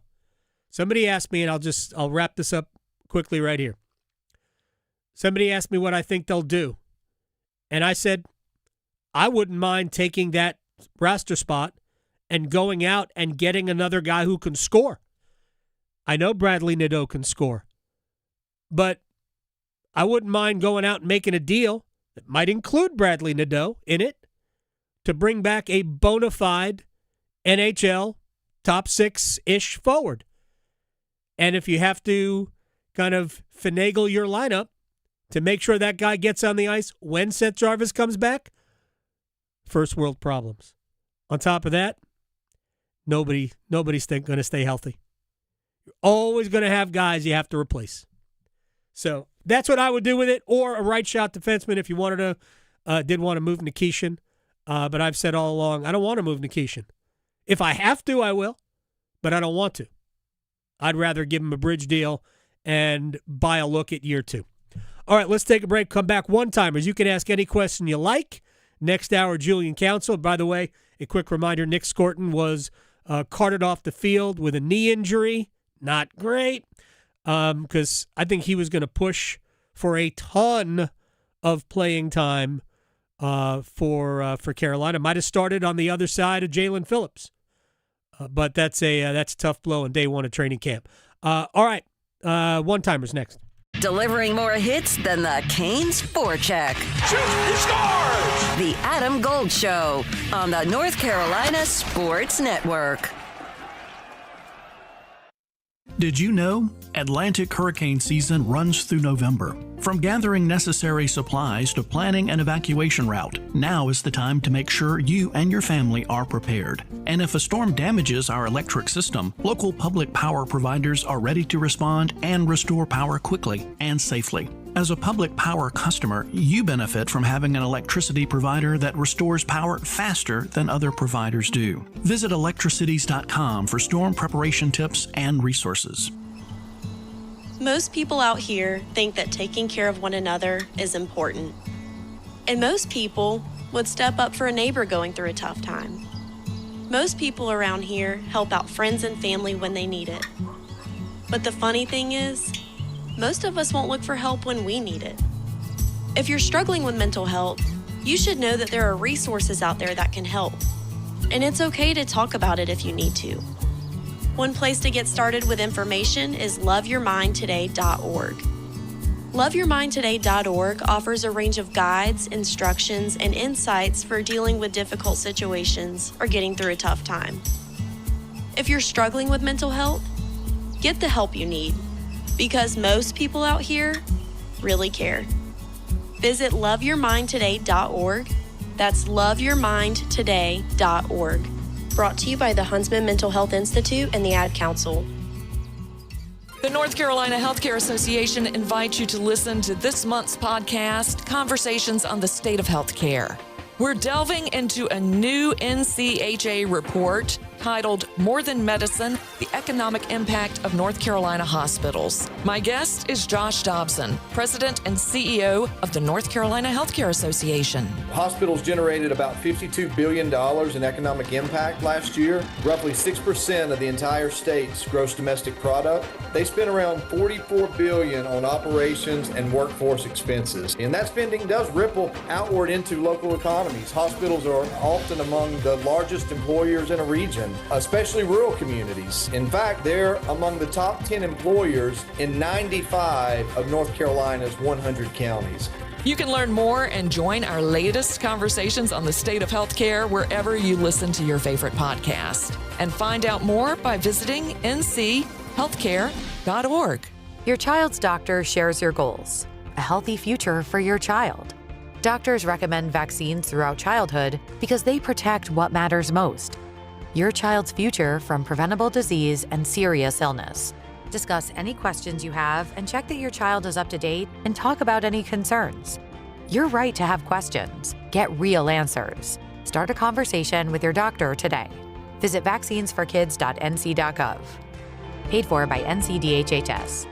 Somebody asked me, and I'll wrap this up quickly right here. Somebody asked me what I think they'll do. And I said, I wouldn't mind taking that roster spot and going out and getting another guy who can score. I know Bradley Nadeau can score, but I wouldn't mind going out and making a deal that might include Bradley Nadeau in it to bring back a bona fide NHL top 6-ish forward. And if you have to kind of finagle your lineup to make sure that guy gets on the ice when Seth Jarvis comes back, first world problems. On top of that, nobody's going to stay healthy. You're always going to have guys you have to replace. So that's what I would do with it, or a right shot defenseman if you wanted to, did want to move Nikishin. But I've said all along, I don't want to move Nikishin. If I have to, I will, but I don't want to. I'd rather give him a bridge deal and buy a look at year 2. All right, let's take a break. Come back, one-timers. You can ask any question you like. Next hour, Julian Council. By the way, a quick reminder, Nick Scorton was carted off the field with a knee injury. Not great, because I think he was going to push for a ton of playing time for Carolina. Might have started on the other side of Jalen Phillips. But that's a tough blow in day 1 of training camp. All right, one-timers next. Delivering more hits than the Canes forecheck. Shoot, he scores! The Adam Gold Show on the North Carolina Sports Network. Did you know Atlantic hurricane season runs through November? From gathering necessary supplies to planning an evacuation route, now is the time to make sure you and your family are prepared. And if a storm damages our electric system, local public power providers are ready to respond and restore power quickly and safely. As a public power customer, you benefit from having an electricity provider that restores power faster than other providers do. Visit electricities.com for storm preparation tips and resources. Most people out here think that taking care of one another is important. And most people would step up for a neighbor going through a tough time. Most people around here help out friends and family when they need it. But the funny thing is, most of us won't look for help when we need it. If you're struggling with mental health, you should know that there are resources out there that can help. And it's okay to talk about it if you need to. One place to get started with information is loveyourmindtoday.org. Loveyourmindtoday.org offers a range of guides, instructions, and insights for dealing with difficult situations or getting through a tough time. If you're struggling with mental health, get the help you need, because most people out here really care. Visit loveyourmindtoday.org. That's loveyourmindtoday.org. Brought to you by the Huntsman Mental Health Institute and the Ad Council. The North Carolina Healthcare Association invites you to listen to this month's podcast, Conversations on the State of Healthcare. We're delving into a new NCHA report titled More Than Medicine, the Economic Impact of North Carolina Hospitals. My guest is Josh Dobson, President and CEO of the North Carolina Healthcare Association. Hospitals generated about $52 billion in economic impact last year, roughly 6% of the entire state's gross domestic product. They spent around $44 billion on operations and workforce expenses. And that spending does ripple outward into local economies. Hospitals are often among the largest employers in a region, especially rural communities. In fact, they're among the top 10 employers in 95 of North Carolina's 100 counties. You can learn more and join our latest conversations on the state of healthcare wherever you listen to your favorite podcast. And find out more by visiting nchealthcare.org. Your child's doctor shares your goals, a healthy future for your child. Doctors recommend vaccines throughout childhood because they protect what matters most: your child's future from preventable disease and serious illness. Discuss any questions you have and check that your child is up to date and talk about any concerns. You're right to have questions. Get real answers. Start a conversation with your doctor today. Visit vaccinesforkids.nc.gov. Paid for by NCDHHS.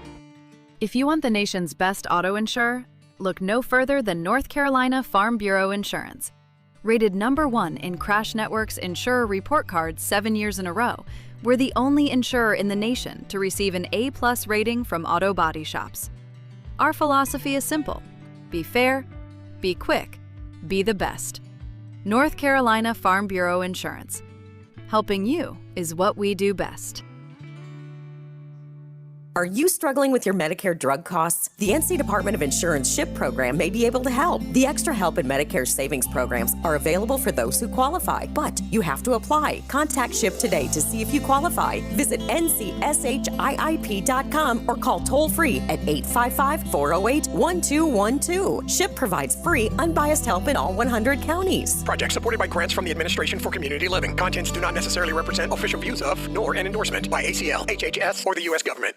If you want the nation's best auto insurer, look no further than North Carolina Farm Bureau Insurance. Rated #1 in Crash Network's Insurer Report Card 7 years in a row, we're the only insurer in the nation to receive an A+ rating from auto body shops. Our philosophy is simple: be fair, be quick, be the best. North Carolina Farm Bureau Insurance. Helping you is what we do best. Are you struggling with your Medicare drug costs? The NC Department of Insurance SHIP program may be able to help. The Extra Help and Medicare savings programs are available for those who qualify, but you have to apply. Contact SHIP today to see if you qualify. Visit ncshiip.com or call toll-free at 855-408-1212. SHIP provides free, unbiased help in all 100 counties. Project supported by grants from the Administration for Community Living. Contents do not necessarily represent official views of, nor an endorsement by ACL, HHS, or the U.S. government.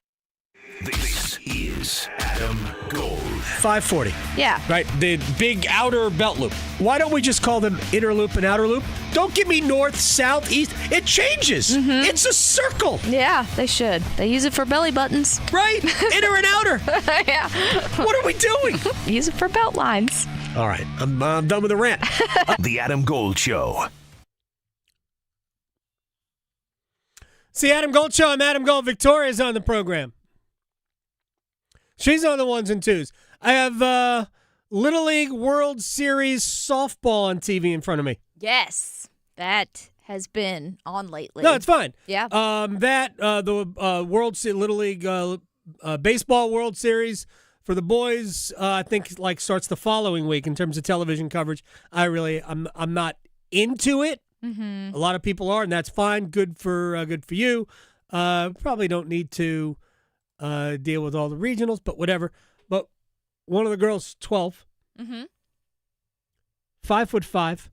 This is Adam Gold. 540. Yeah. Right, the big outer belt loop. Why don't we just call them inner loop and outer loop? Don't give me north, south, east. It changes. Mm-hmm. It's a circle. Yeah, they should. They use it for belly buttons. Right, inner and outer. Yeah. What are we doing? Use it for belt lines. All right, I'm done with the rant. The Adam Gold Show. It's the Adam Gold Show. I'm Adam Gold. Victoria's on the program. She's on the ones and twos. I have Little League World Series softball on TV in front of me. Yes, that has been on lately. No, it's fine. Yeah. The Little League baseball World Series for the boys, I think starts the following week in terms of television coverage. I'm not into it. Mm-hmm. A lot of people are, and that's fine. Good for you. Probably don't need to deal with all the regionals, but whatever. But one of the girls, 12, Mm-hmm. 5'5".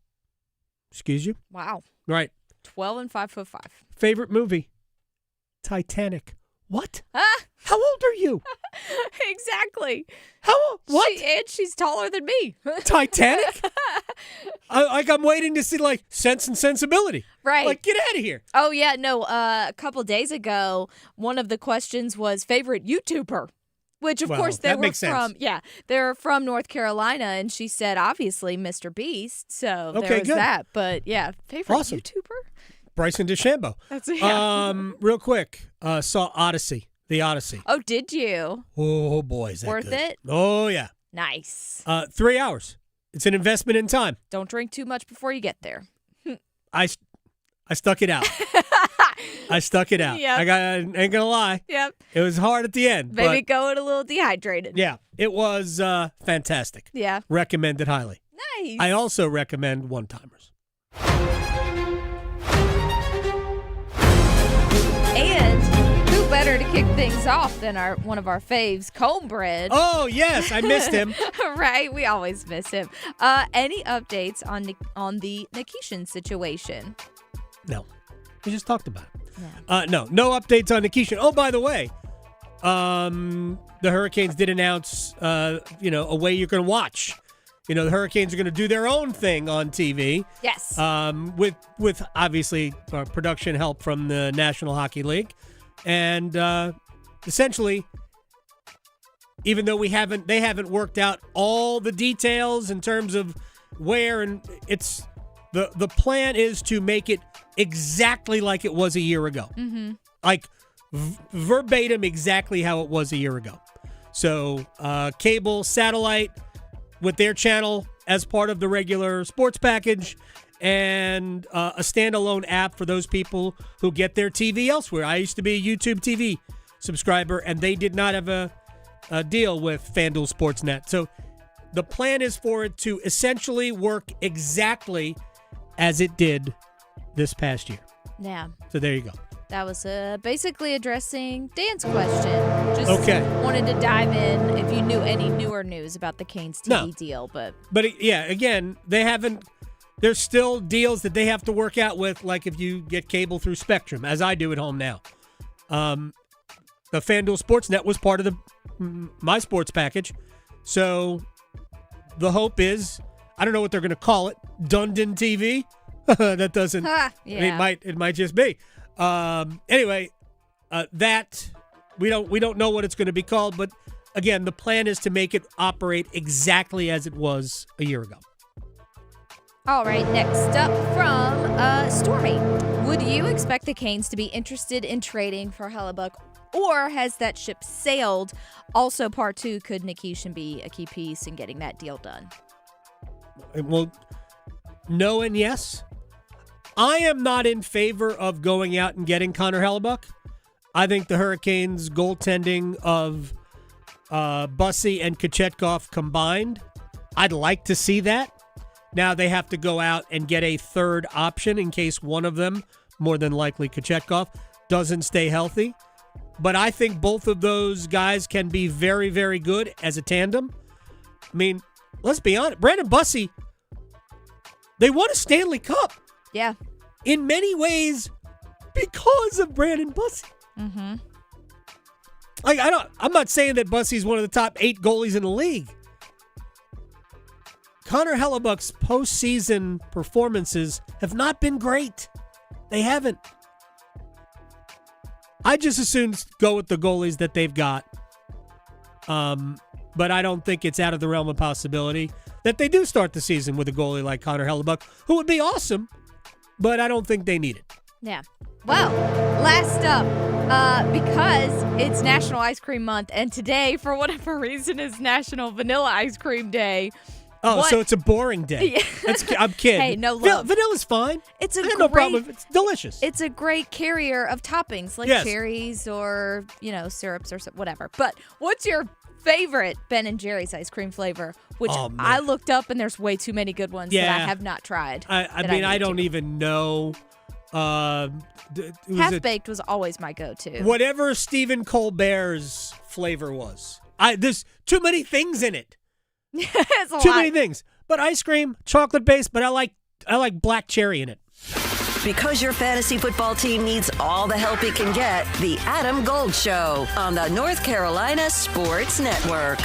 Excuse you. Wow. Right. 12 and 5'5". Favorite movie? Titanic. What? Ah! How old are you? Exactly. How old? What? She's taller than me. Titanic? I'm waiting to see Sense and Sensibility. Right. Get out of here. Oh, yeah. No, a couple days ago, one of the questions was favorite YouTuber, which, of course, they were from. Yeah, they're from North Carolina, and she said, obviously, Mr. Beast. So there was that. But, yeah, favorite Awesome. YouTuber? Bryce and DeChambeau. That's Real quick, saw Odyssey. The Odyssey. Oh, did you? Oh, boy, is that worth good. it? Oh, yeah. Nice. 3 hours. It's an investment in time. Don't drink too much before you get there. I stuck it out. I stuck it out. Yep. I ain't gonna lie. Yep. It was hard at the end. Maybe but going a little dehydrated. yeah, it was fantastic. Yeah. Recommend it highly. Nice. I also recommend one-timers. And who better to kick things off than one of our faves, Comebread? Oh, yes. I missed him. Right? We always miss him. Any updates on the Nikishin situation? No. We just talked about it. No updates on Nikishin. Oh, by the way, the Hurricanes did announce, a way you can watch. The Hurricanes are going to do their own thing on TV. Yes. With obviously production help from the National Hockey League. And essentially, even though they haven't worked out all the details in terms of where, and it's the plan is to make it exactly like it was a year ago. Mm-hmm. Verbatim exactly how it was a year ago. So cable, satellite, with their channel as part of the regular sports package, and a standalone app for those people who get their TV elsewhere. I used to be a YouTube TV subscriber, and they did not have a deal with FanDuel Sportsnet. So the plan is for it to essentially work exactly as it did this past year. Yeah. So there you go. That was basically addressing Dan's question. Just wanted to dive in if you knew any newer news about the Canes TV deal. But yeah, again, there's still deals that they have to work out with, like if you get cable through Spectrum, as I do at home now. The FanDuel Sportsnet was part of my sports package. So the hope is, I don't know what they're going to call it, Dundon TV. That doesn't, yeah. It might just be. Anyway, that we don't know what it's going to be called, but again, the plan is to make it operate exactly as it was a year ago. All right, next up from Stormy. Would you expect the Canes to be interested in trading for Hellebuck, or has that ship sailed? Also, part two, could Nikishin be a key piece in getting that deal done? Well, No and yes. I am not in favor of going out and getting Connor Hellebuck. I think the Hurricanes' goaltending of Bussey and Kochetkov combined, I'd like to see that. Now they have to go out and get a third option in case one of them, more than likely Kochetkov, doesn't stay healthy. But I think both of those guys can be very, very good as a tandem. I mean, let's be honest. Brandon Bussey, they won a Stanley Cup. Yeah. In many ways, because of Brandon Bussey. Mm-hmm. Like, I'm not saying that Bussey's one of the top 8 goalies in the league. Connor Hellebuck's postseason performances have not been great. They haven't. I just assume go with the goalies that they've got. But I don't think it's out of the realm of possibility that they do start the season with a goalie like Connor Hellebuck, who would be awesome, but I don't think they need it. Yeah. Well, last up, because it's National Ice Cream Month, and today, for whatever reason, is National Vanilla Ice Cream Day. Oh, so it's a boring day. Yeah. I'm kidding. Hey, no love. Vanilla's fine. It's a no problem. It's delicious. It's a great carrier of toppings like cherries or, syrups or whatever. But what's your favorite Ben & Jerry's ice cream flavor? Which I looked up, and there's way too many good ones that I have not tried. I don't even know. Half-baked was always my go-to. Whatever Stephen Colbert's flavor was. There's too many things in it. It's a Too lot. many things. But ice cream, chocolate based, but I like black cherry in it. Because your fantasy football team needs all the help it can get, the Adam Gold Show on the North Carolina Sports Network.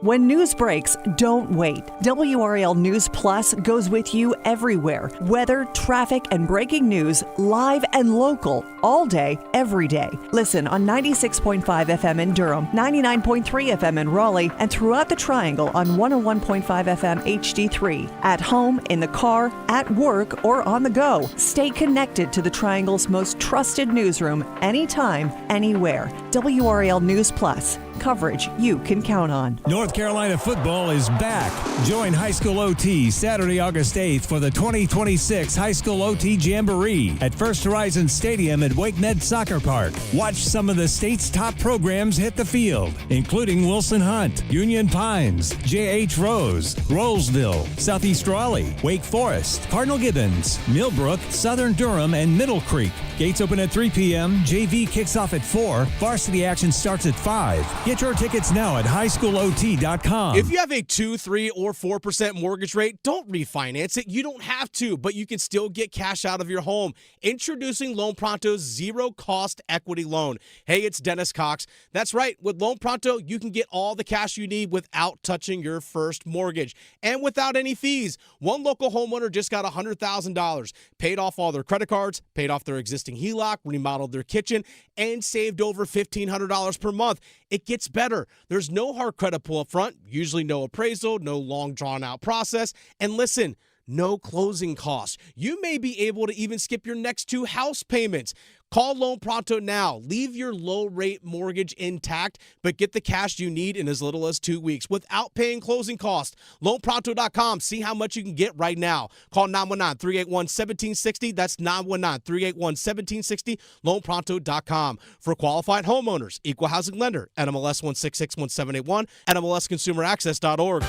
When news breaks, don't wait. WRAL News Plus goes with you everywhere. Weather, traffic, and breaking news, live and local, all day, every day. Listen on 96.5 FM in Durham, 99.3 FM in Raleigh, and throughout the Triangle on 101.5 FM HD3. At home, in the car, at work, or on the go. Stay connected to the Triangle's most trusted newsroom anytime, anywhere. WRAL News Plus. Coverage you can count on. North Carolina football is back. Join High School OT Saturday, August 8th for the 2026 High School OT Jamboree at First Horizon Stadium at Wake Med Soccer Park. Watch some of the state's top programs hit the field, including Wilson Hunt, Union Pines, J.H. Rose, Rollsville, Southeast Raleigh, Wake Forest, Cardinal Gibbons, Millbrook, Southern Durham, and Middle Creek. Gates open at 3 p.m. JV kicks off at 4. Varsity action starts at 5. Get your tickets now at highschoolot.com. If you have a 2, 3, or 4% mortgage rate, don't refinance it. You don't have to, but you can still get cash out of your home. Introducing Loan Pronto's zero-cost equity loan. Hey, it's Dennis Cox. That's right. With Loan Pronto, you can get all the cash you need without touching your first mortgage and without any fees. One local homeowner just got $100,000, paid off all their credit cards, paid off their existing HELOC, remodeled their kitchen, and saved over $1,500 per month. It gets better. There's no hard credit pull up front, usually no appraisal, no long drawn-out process, and listen, no closing costs. You may be able to even skip your next 2 house payments. Call Loan Pronto now. Leave your low-rate mortgage intact, but get the cash you need in as little as 2 weeks without paying closing costs. LoanPronto.com. See how much you can get right now. Call 919-381-1760. That's 919-381-1760. LoanPronto.com. For qualified homeowners, equal housing lender, NMLS 1661781, NMLSConsumerAccess.org.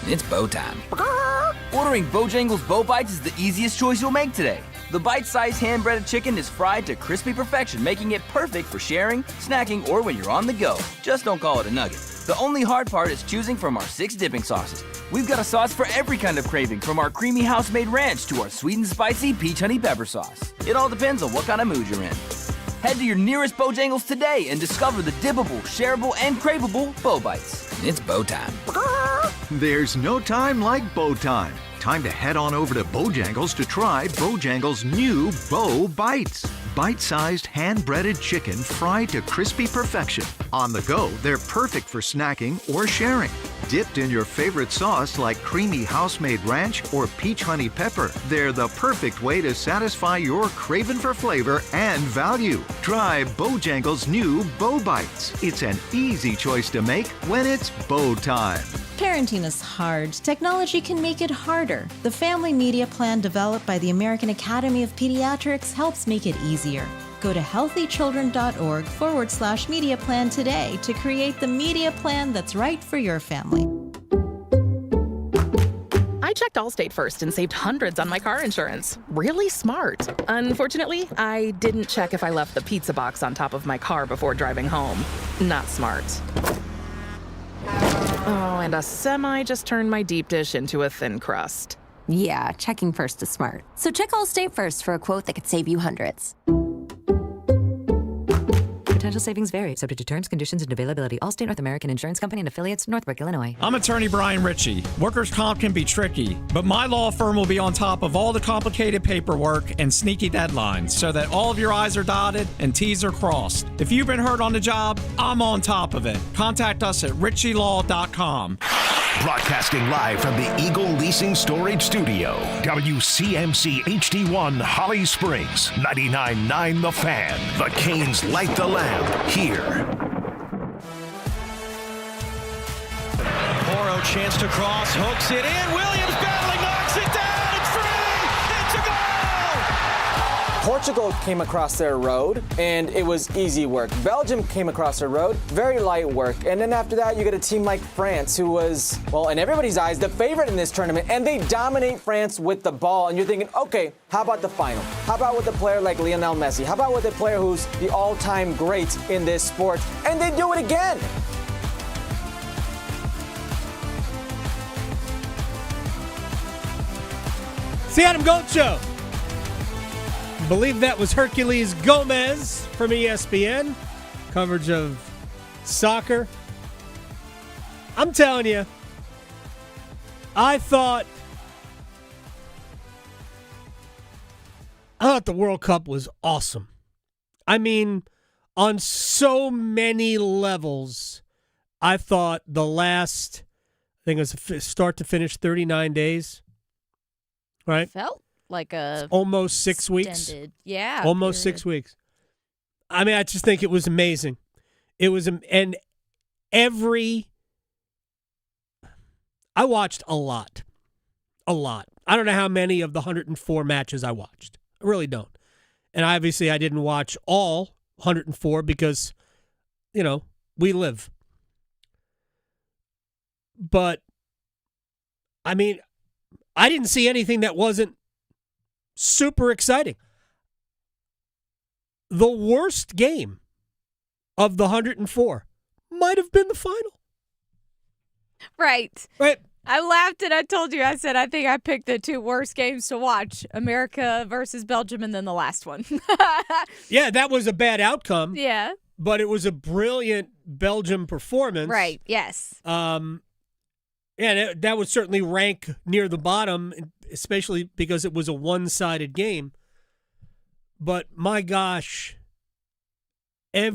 It's bow time. Ordering Bojangles Bow Bites is the easiest choice you'll make today. The bite-sized hand-breaded chicken is fried to crispy perfection, making it perfect for sharing, snacking, or when you're on the go. Just don't call it a nugget. The only hard part is choosing from our 6 dipping sauces. We've got a sauce for every kind of craving, from our creamy house-made ranch to our sweet and spicy peach honey pepper sauce. It all depends on what kind of mood you're in. Head to your nearest Bojangles today and discover the dippable, shareable, and craveable Bow Bites. It's bow time. There's no time like bow time. Time to head on over to Bojangles to try Bojangles' new Bow Bites. Bite-sized, hand-breaded chicken fried to crispy perfection. On the go, they're perfect for snacking or sharing. Dipped in your favorite sauce like creamy house-made ranch or peach honey pepper, they're the perfect way to satisfy your craving for flavor and value. Try Bojangles' new Bow Bites. It's an easy choice to make when it's bow time. Parenting is hard. Technology can make it harder. The Family Media Plan developed by the American Academy of Pediatrics helps make it easier. Go to healthychildren.org/media plan today to create the media plan that's right for your family. I checked Allstate first and saved hundreds on my car insurance. Really smart. Unfortunately, I didn't check if I left the pizza box on top of my car before driving home. Not smart. Oh, and a semi just turned my deep dish into a thin crust. Yeah, checking first is smart. So check Allstate first for a quote that could save you hundreds. Potential savings vary, subject to terms, conditions, and availability. Allstate North American Insurance Company and affiliates, Northbrook, Illinois. I'm attorney Brian Ritchie. Workers' comp can be tricky, but my law firm will be on top of all the complicated paperwork and sneaky deadlines so that all of your I's are dotted and T's are crossed. If you've been hurt on the job, I'm on top of it. Contact us at ritchielaw.com. Broadcasting live from the Eagle Leasing Storage Studio. WCMC HD1 Holly Springs. 99.9 The Fan. The Canes light the lamp here. Morrow chance to cross. Hooks it in. Williams battling. Knocks it down. It's free. It's a goal. Portugal came across their road, and it was easy work. Belgium came across their road, very light work. And then after that, you get a team like France, who was, well, in everybody's eyes, the favorite in this tournament, and they dominate France with the ball. And you're thinking, okay, how about the final? How about with a player like Lionel Messi? How about with a player who's the all-time great in this sport? And they do it again. It's the Adam Gold Show. I believe that was Hercules Gomez from ESPN. Coverage of soccer. I'm telling you, I thought the World Cup was awesome. I mean, on so many levels, I thought the last, I think it was start to finish 39 days, right? Felt like a almost 6 weeks. Yeah. Almost 6 weeks. I mean, I just think it was amazing. It was, and I watched a lot. I don't know how many of the 104 matches I watched. I really don't. And obviously I didn't watch all 104 because, we live. But, I mean, I didn't see anything that wasn't super exciting. The worst game of the 104 might have been the final. Right. I laughed and I told you, I said, I think I picked the two worst games to watch, America versus Belgium and then the last one. Yeah, that was a bad outcome. Yeah. But it was a brilliant Belgium performance. Right, yes. Yeah, that would certainly rank near the bottom, especially because it was a one-sided game. But my gosh, it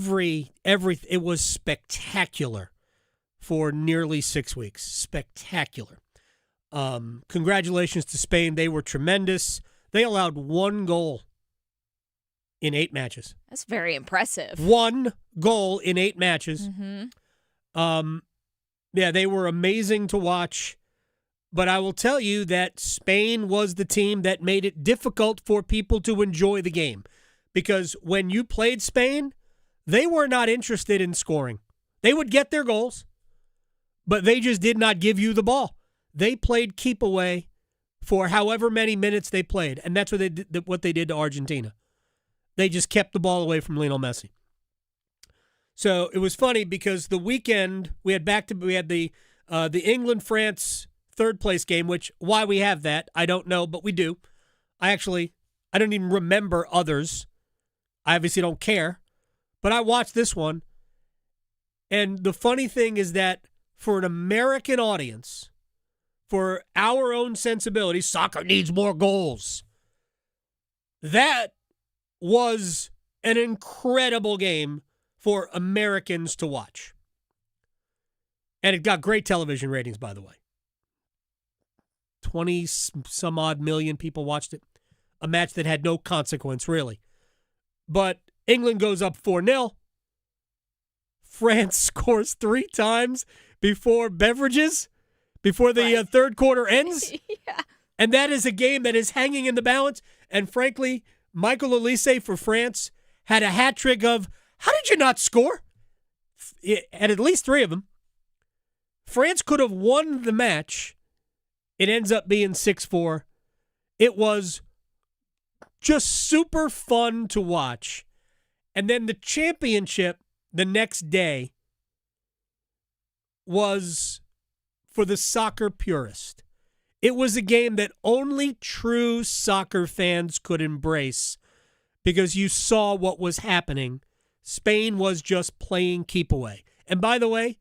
was spectacular for nearly 6 weeks. Spectacular. Congratulations to Spain. They were tremendous. They allowed 1 goal in 8 matches. That's very impressive. 1 goal in 8 matches. Mm-hmm. Yeah, they were amazing to watch. But I will tell you that Spain was the team that made it difficult for people to enjoy the game. Because when you played Spain, they were not interested in scoring. They would get their goals, but they just did not give you the ball. They played keep away for however many minutes they played, and that's what they did to Argentina. They just kept the ball away from Lionel Messi. So it was funny because the weekend we had the England-France third place game, which why we have that, I don't know, but we do. I don't even remember others. I obviously don't care, but I watched this one. And the funny thing is that for an American audience, for our own sensibilities, soccer needs more goals. That was an incredible game for Americans to watch. And it got great television ratings, by the way. 20-some-odd million people watched it. A match that had no consequence, really. But England goes up 4-0. France scores 3 times before beverages. before the third quarter ends. Yeah. And that is a game that is hanging in the balance. And frankly, Michael Olise for France had a hat trick of, how did you not score? At least 3 of them. France could have won the match. It ends up being 6-4. It was just super fun to watch. And then the championship the next day was for the soccer purist. It was a game that only true soccer fans could embrace because you saw what was happening. Spain was just playing keep away. And by the way,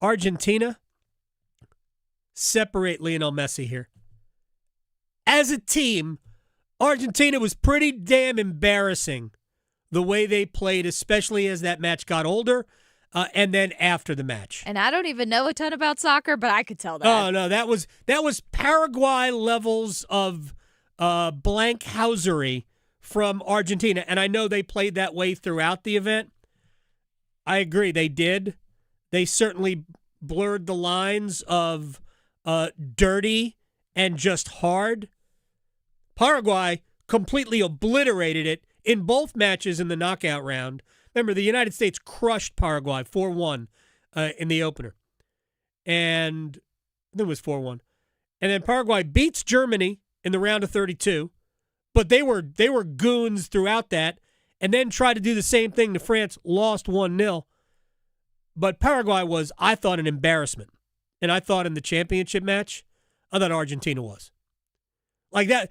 Argentina, separate Lionel Messi here. As a team, Argentina was pretty damn embarrassing the way they played, especially as that match got older and then after the match. And I don't even know a ton about soccer, but I could tell that. Oh, no, that was Paraguay levels of blankhousery from Argentina. And I know they played that way throughout the event. I agree, they did. They certainly blurred the lines of dirty and just hard. Paraguay completely obliterated it in both matches in the knockout round. Remember, the United States crushed Paraguay 4-1 in the opener. And I think it was 4-1. And then Paraguay beats Germany in the round of 32. But they were goons throughout that. And then tried to do the same thing to France, lost 1-0. But Paraguay was, I thought, an embarrassment. And I thought in the championship match, I thought Argentina was. Like that,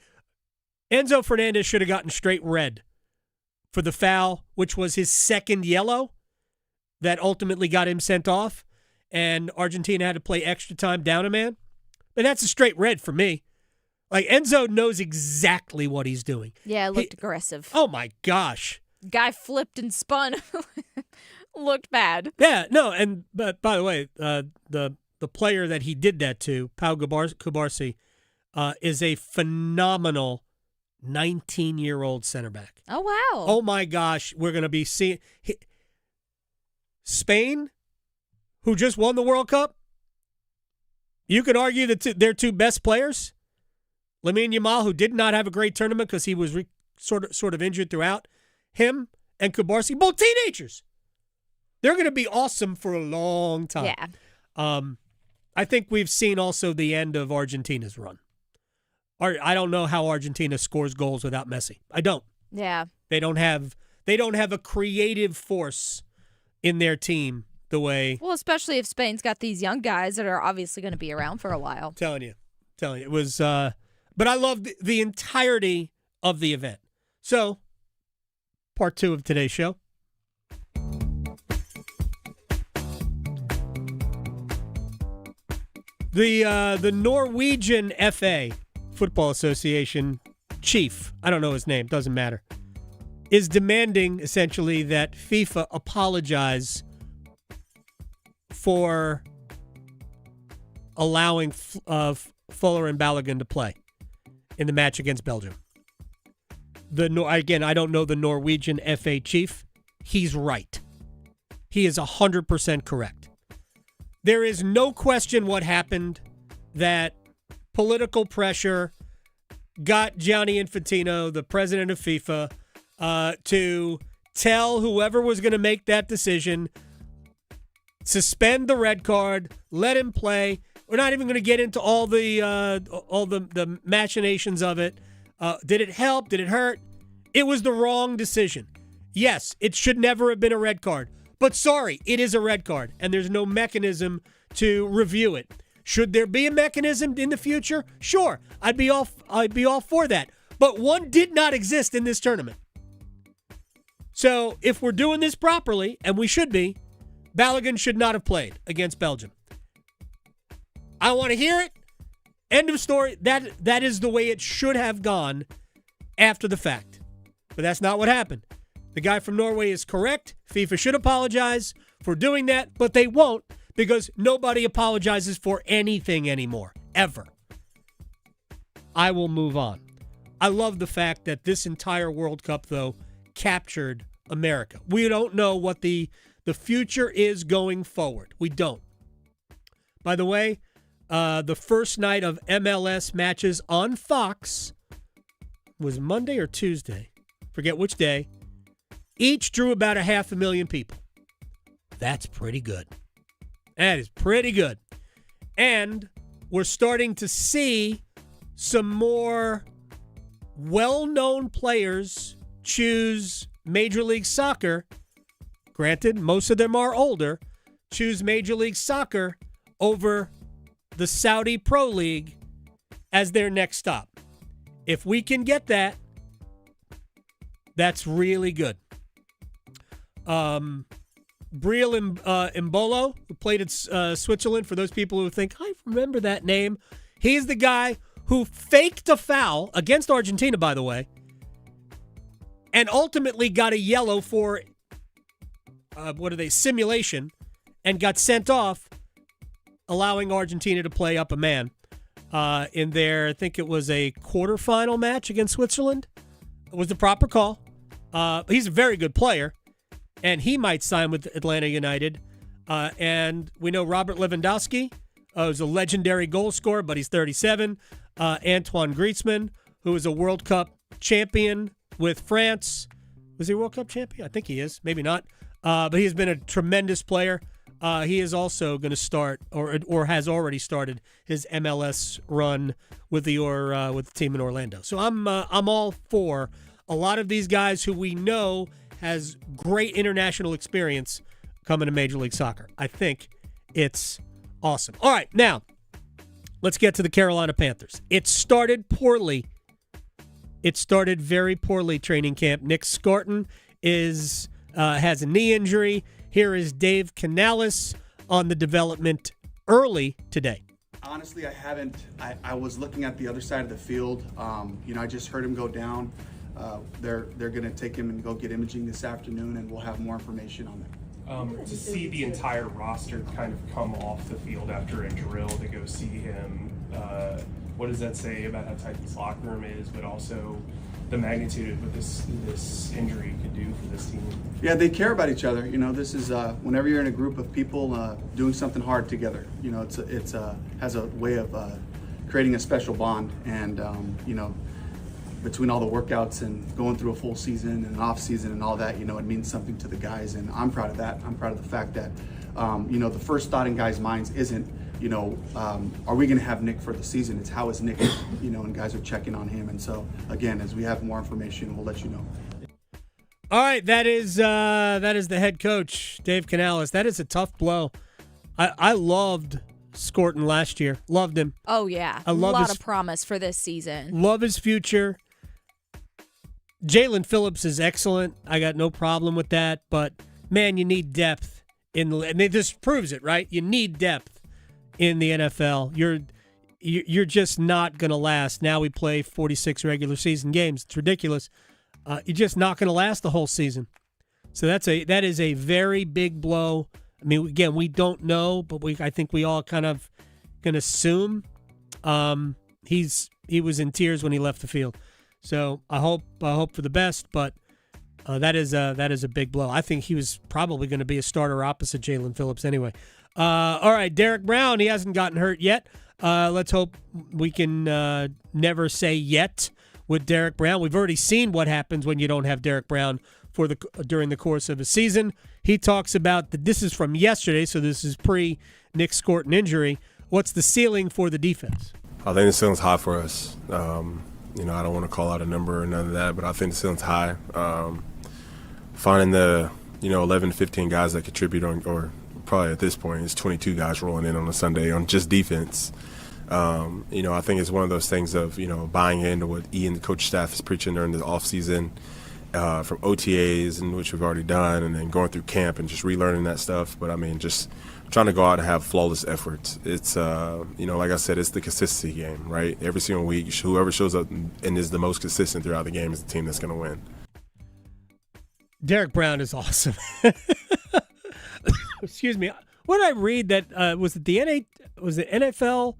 Enzo Fernandez should have gotten straight red for the foul, which was his second yellow that ultimately got him sent off. And Argentina had to play extra time down a man. But that's a straight red for me. Like, Enzo knows exactly what he's doing. Yeah, it looked aggressive. Oh, my gosh. Guy flipped and spun. Looked bad. Yeah, no, and but by the way, the player that he did that to, Pau Kubarsi, is a phenomenal 19-year-old center back. Oh, wow. Oh, my gosh. We're going to be seeing Spain, who just won the World Cup. You could argue that their 2 best players, Lamine Yamal, who did not have a great tournament because he was sort of injured throughout, him and Kubarsi, both teenagers. They're going to be awesome for a long time. Yeah. I think we've seen also the end of Argentina's run. I don't know how Argentina scores goals without Messi. I don't. Yeah. They don't have a creative force in their team the way. Well, especially if Spain's got these young guys that are obviously going to be around for a while. Telling you. It was but I loved the entirety of the event. So, part 2 of today's show. The Norwegian FA, Football Association chief, I don't know his name, doesn't matter, is demanding essentially that FIFA apologize for allowing Fuller and Balogun to play in the match against Belgium. Again, I don't know the Norwegian FA chief. He's right. He is 100% correct. There is no question what happened, that political pressure got Gianni Infantino, the president of FIFA, to tell whoever was going to make that decision, suspend the red card, let him play. We're not even going to get into all the machinations of it. Did it help? Did it hurt? It was the wrong decision. Yes, it should never have been a red card. But sorry, it is a red card, and there's no mechanism to review it. Should there be a mechanism in the future? Sure, I'd be all for that. But one did not exist in this tournament. So if we're doing this properly, and we should be, Balogun should not have played against Belgium. I want to hear it. End of story. That is the way it should have gone after the fact. But that's not what happened. The guy from Norway is correct. FIFA should apologize for doing that, but they won't, because nobody apologizes for anything anymore, ever. I will move on. I love the fact that this entire World Cup, though, captured America. We don't know what the future is going forward. We don't. By the way, the first night of MLS matches on Fox was Monday or Tuesday. Forget which day. Each drew about 500,000 people. That's pretty good. That is pretty good. And we're starting to see some more well-known players choose Major League Soccer. Granted, most of them are older. Choose Major League Soccer over the Saudi Pro League as their next stop. If we can get that, that's really good. Briel Mbolo, who played at Switzerland, for those people who think, I remember that name. He's the guy who faked a foul against Argentina, by the way, and ultimately got a yellow for, simulation, and got sent off, allowing Argentina to play up a man in their, I think it was a quarterfinal match against Switzerland. It was the proper call. He's a very good player, and he might sign with Atlanta United. And we know Robert Lewandowski, who's a legendary goal scorer, but he's 37. Antoine Griezmann, who is a World Cup champion with France. Was he a World Cup champion? I think he is. Maybe not. But he has been a tremendous player. He is also going to start, or has already started, his MLS run with the team in Orlando. So I'm all for a lot of these guys who we know has great international experience coming to Major League Soccer. I think it's awesome. All right, now let's get to the Carolina Panthers. It started poorly. It started very poorly, training camp. Nick Scarton has a knee injury. Here is Dave Canales on the development early today. Honestly, I haven't. I was looking at the other side of the field. I just heard him go down. They're going to take him and go get imaging this afternoon, and we'll have more information on that. To see the entire roster kind of come off the field after a drill to go see him, what does that say about how tight this locker room is, but also the magnitude of what this injury could do for this team? Yeah, they care about each other. This is whenever you're in a group of people doing something hard together. It's has a way of creating a special bond, and between all the workouts and going through a full season and an off season and all that, it means something to the guys, and I'm proud of that. I'm proud of the fact that, the first thought in guys' minds isn't, are we going to have Nick for the season? It's how is Nick, and guys are checking on him. And so, again, as we have more information, we'll let you know. All right, that is the head coach, Dave Canales. That is a tough blow. I loved Scorton last year. Loved him. Oh, yeah. I love a lot of promise for this season. Love his future. Jalen Phillips is excellent. I got no problem with that. But, man, you need depth. And this proves it, right? You need depth in the NFL. You're just not going to last. Now we play 46 regular season games. It's ridiculous. You're just not going to last the whole season. So that is a very big blow. I mean, again, we don't know, but I think we all kind of can assume he was in tears when he left the field. So I hope for the best, but that is a big blow. I think he was probably going to be a starter opposite Jalen Phillips anyway. All right, Derek Brown, he hasn't gotten hurt yet. Let's hope we can never say yet with Derek Brown. We've already seen what happens when you don't have Derek Brown during the course of a season. He talks about this is from yesterday, so this is pre-Nick Scorton injury. What's the ceiling for the defense? I think the ceiling's high for us. I don't want to call out a number or none of that, but I think the ceiling's high. Finding the 11, 15 guys that contribute or probably at this point it's 22 guys rolling in on a Sunday on just defense. I think it's one of those things of buying into what Ian, the coach staff, is preaching during the off season. From OTAs, and which we've already done, and then going through camp and just relearning that stuff. But just trying to go out and have flawless efforts. It's like I said, it's the consistency game, right? Every single week, whoever shows up and is the most consistent throughout the game is the team that's going to win. Derek Brown is awesome. Excuse me. What did I read that was it the NFL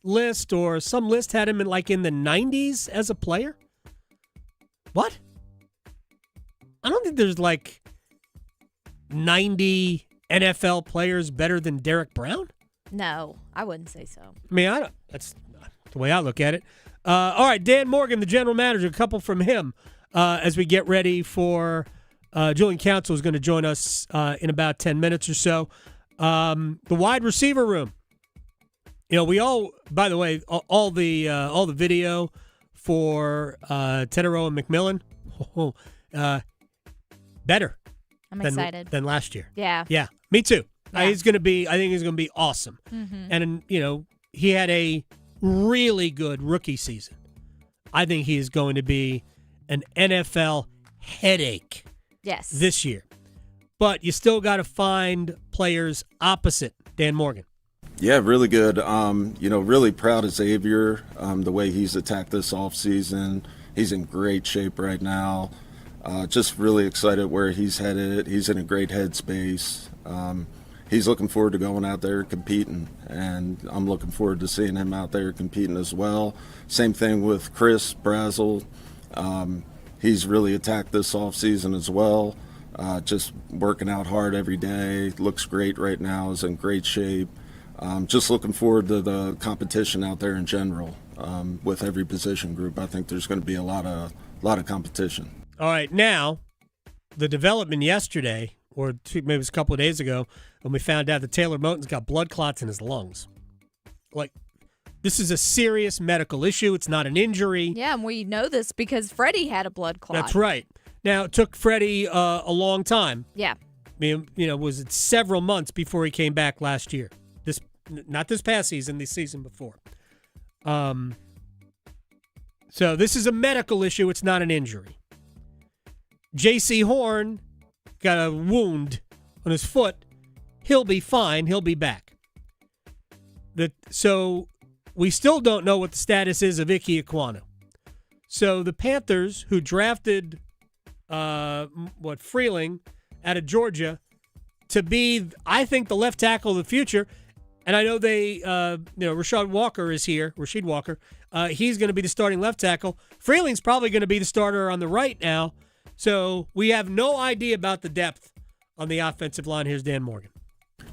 list or some list had him in the 90s as a player? What? I don't think there's 90 NFL players better than Derek Brown. No, I wouldn't say so. I mean, that's the way I look at it. All right, Dan Morgan, the general manager, a couple from him as we get ready for Julian Council is going to join us in about 10 minutes or so. The wide receiver room. We all, by the way, all the video for Tedero and McMillan, better. I'm excited than last year. Yeah, me too. Yeah. I think he's going to be awesome. Mm-hmm. And he had a really good rookie season. I think he is going to be an NFL headache. Yes. This year. But you still got to find players opposite Dan Morgan. Yeah, really good. Really proud of Xavier, the way he's attacked this offseason. He's in great shape right now. Just really excited where he's headed. He's in a great headspace. He's looking forward to going out there competing, and I'm looking forward to seeing him out there competing as well. Same thing with Chris Brazel. He's really attacked this offseason as well. Just working out hard every day. Looks great right now. Is in great shape. Just looking forward to the competition out there in general. With every position group, I think there's going to be a lot of competition. All right, now the development yesterday, or maybe it was a couple of days ago, when we found out that Taylor Moton's got blood clots in his lungs. Like, this is a serious medical issue. It's not an injury. Yeah, and we know this because Freddie had a blood clot. That's right. Now, it took Freddie a long time. Yeah. I mean, was it several months before he came back last year? Not this past season, the season before. So this is a medical issue. It's not an injury. J.C. Horn got a wound on his foot. He'll be fine. He'll be back. So we still don't know what the status is of Ike Ekwonu. So the Panthers, who drafted Freeling out of Georgia to be, I think, the left tackle of the future. And I know Rashad Walker is here. Rasheed Walker. He's going to be the starting left tackle. Freeling's probably going to be the starter on the right now. So we have no idea about the depth on the offensive line. Here's Dan Morgan.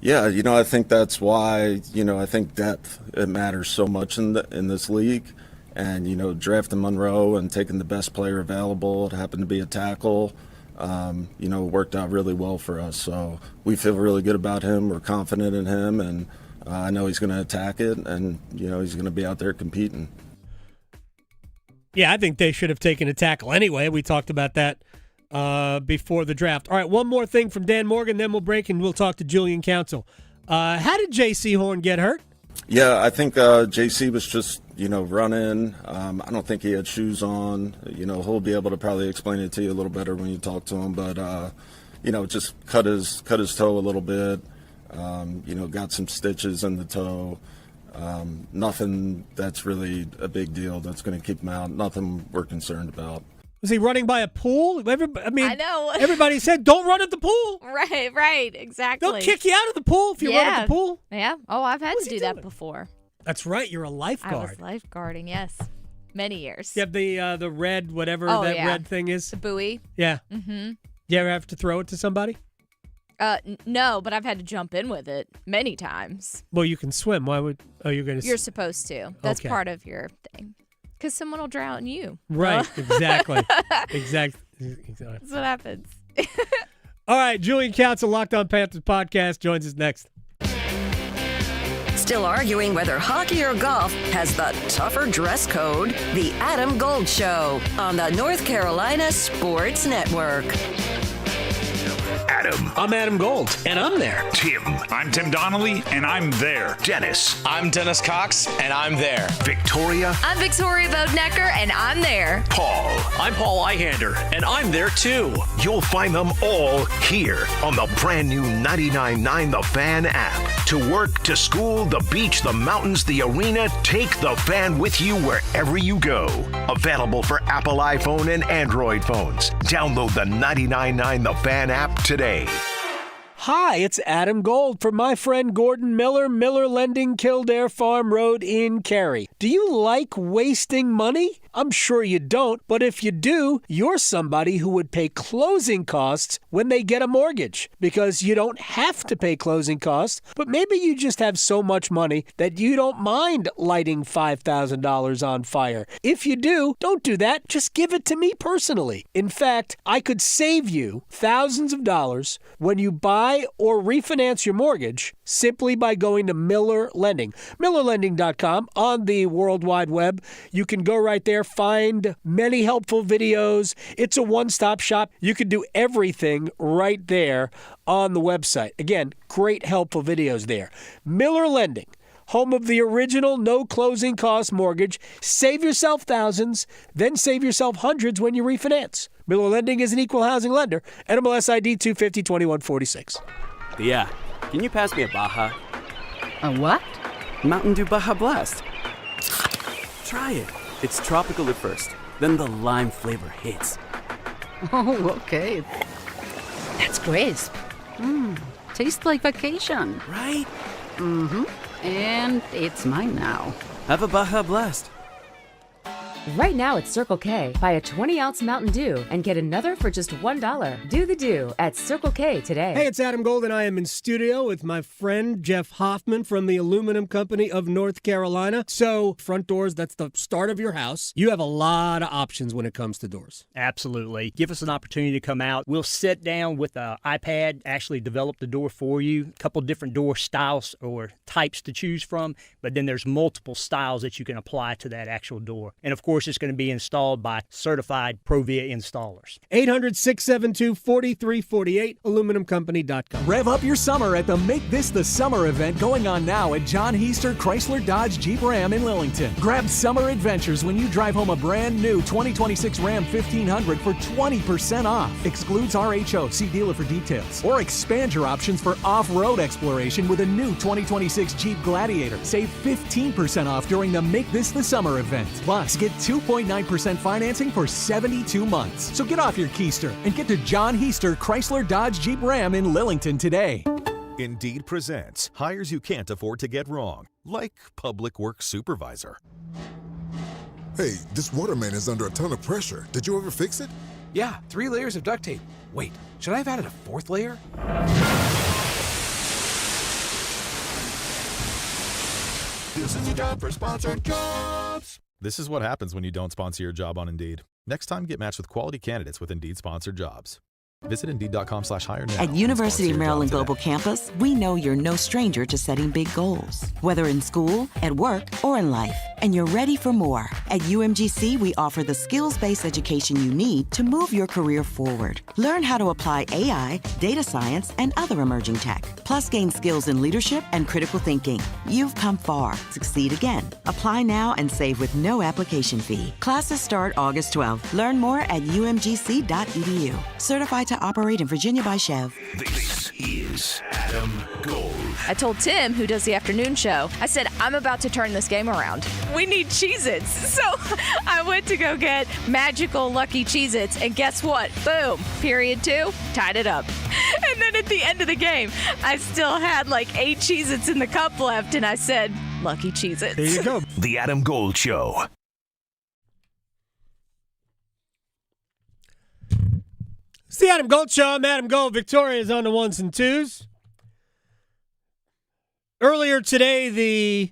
Yeah, I think that's why, I think depth, it matters so much in this league. And, drafting Monroe and taking the best player available, it happened to be a tackle, worked out really well for us. So we feel really good about him. We're confident in him, and I know he's going to attack it, and, he's going to be out there competing. Yeah, I think they should have taken a tackle anyway. We talked about that before the draft. All right, one more thing from Dan Morgan, then we'll break and we'll talk to Julian Council. How did J.C. Horn get hurt? Yeah, I think J.C. was just, running. I don't think he had shoes on. He'll be able to probably explain it to you a little better when you talk to him. But, just cut his toe a little bit. Got some stitches in the toe. Nothing that's really a big deal that's going to keep him out. Nothing we're concerned about. Was he running by a pool? I know. Everybody said, don't run at the pool. Right, exactly. They'll kick you out of the pool if you run at the pool. Yeah. Oh, I've had to do that before. That's right. You're a lifeguard. I was lifeguarding, yes. Many years. You have the red, whatever red thing is. The buoy. Yeah. Mm-hmm. You ever have to throw it to somebody? No, but I've had to jump in with it many times. Well, you can swim. Why would? Oh, you're going to. You're supposed to. That's part of your thing. Because someone will drown you. Right. Exactly. Exactly. That's what happens. All right. Julian Council, Locked On Panthers podcast, joins us next. Still arguing whether hockey or golf has the tougher dress code? The Adam Gold Show on the North Carolina Sports Network. Adam. I'm Adam Gold, and I'm there. Tim. I'm Tim Donnelly, and I'm there. Dennis. I'm Dennis Cox, and I'm there. Victoria. I'm Victoria Bodnecker, and I'm there. Paul. I'm Paul Eihander, and I'm there too. You'll find them all here on the brand new 99.9 The Fan app. To work, to school, the beach, the mountains, the arena, take The Fan with you wherever you go. Available for Apple iPhone and Android phones. Download the 99.9 The Fan app today. Hi, it's Adam Gold from my friend Gordon Miller, Miller Lending, Kildare Farm Road in Cary. Do you like wasting money? I'm sure you don't, but if you do, you're somebody who would pay closing costs when they get a mortgage, because you don't have to pay closing costs, but maybe you just have so much money that you don't mind lighting $5,000 on fire. If you do, don't do that. Just give it to me personally. In fact, I could save you thousands of dollars when you buy or refinance your mortgage simply by going to Miller Lending. MillerLending.com on the World Wide Web. You can go right there, find many helpful videos. It's a one-stop shop. You can do everything right there on the website. Again, great helpful videos there. Miller Lending, home of the original no closing cost mortgage. Save yourself thousands, then save yourself hundreds when you refinance. Miller Lending is an equal housing lender. NMLS ID 250-2146. Tia, can you pass me a Baja? A what? Mountain Dew Baja Blast. Try it. It's tropical at first, then the lime flavor hits. Oh, okay. That's crisp. Tastes like vacation. Right? Mm-hmm. And it's mine now. Have a Baja Blast. Right now at Circle K, buy a 20-ounce Mountain Dew and get another for just $1. Do the Dew at Circle K today. Hey, it's Adam Gold, and I am in studio with my friend Jeff Hoffman from the Aluminum Company of North Carolina. So, front doors, that's the start of your house. You have a lot of options when it comes to doors. Absolutely. Give us an opportunity to come out. We'll sit down with an iPad, actually develop the door for you. A couple different door styles or types to choose from, but then there's multiple styles that you can apply to that actual door. And of course, it's going to be installed by certified Provia installers. 800-672-4348, aluminumcompany.com. Rev up your summer at the Make This the Summer event going on now at John Heister Chrysler Dodge Jeep Ram in Lillington. Grab summer adventures when you drive home a brand new 2026 Ram 1500 for 20% off. Excludes RHO. See dealer for details. Or expand your options for off-road exploration with a new 2026 Jeep Gladiator. Save 15% off during the Make This the Summer event. Plus, get 2.9% financing for 72 months. So get off your keister and get to John Heister Chrysler Dodge Jeep Ram in Lillington today. Indeed presents hires you can't afford to get wrong, like public works supervisor. Hey, this waterman is under a ton of pressure. Did you ever fix it? Yeah, 3 layers of duct tape. Wait, should I have added a 4th layer? This is your job for Sponsored Jobs. This is what happens when you don't sponsor your job on Indeed. Next time, get matched with quality candidates with Indeed sponsored jobs. Visit Indeed.com/hire now. At University of Maryland Global Campus, we know you're no stranger to setting big goals, whether in school, at work, or in life, and you're ready for more. At UMGC, we offer the skills-based education you need to move your career forward. Learn how to apply AI, data science, and other emerging tech, plus gain skills in leadership and critical thinking. You've come far. Succeed again. Apply now and save with no application fee. Classes start August 12th. Learn more at umgc.edu. Certified to operate in Virginia by Chev. This is Adam Gold. I told Tim, who does the afternoon show, I said, I'm about to turn this game around. We need Cheez-Its. So I went to go get magical Lucky Cheez-Its, and guess what? Boom. Period 2, tied it up. And then at the end of the game, I still had like 8 Cheez-Its in the cup left, and I said, Lucky Cheez-Its. There you go. The Adam Gold Show. It's the Adam Gold Show. I'm Adam Gold. Victoria's on the ones and twos. Earlier today, the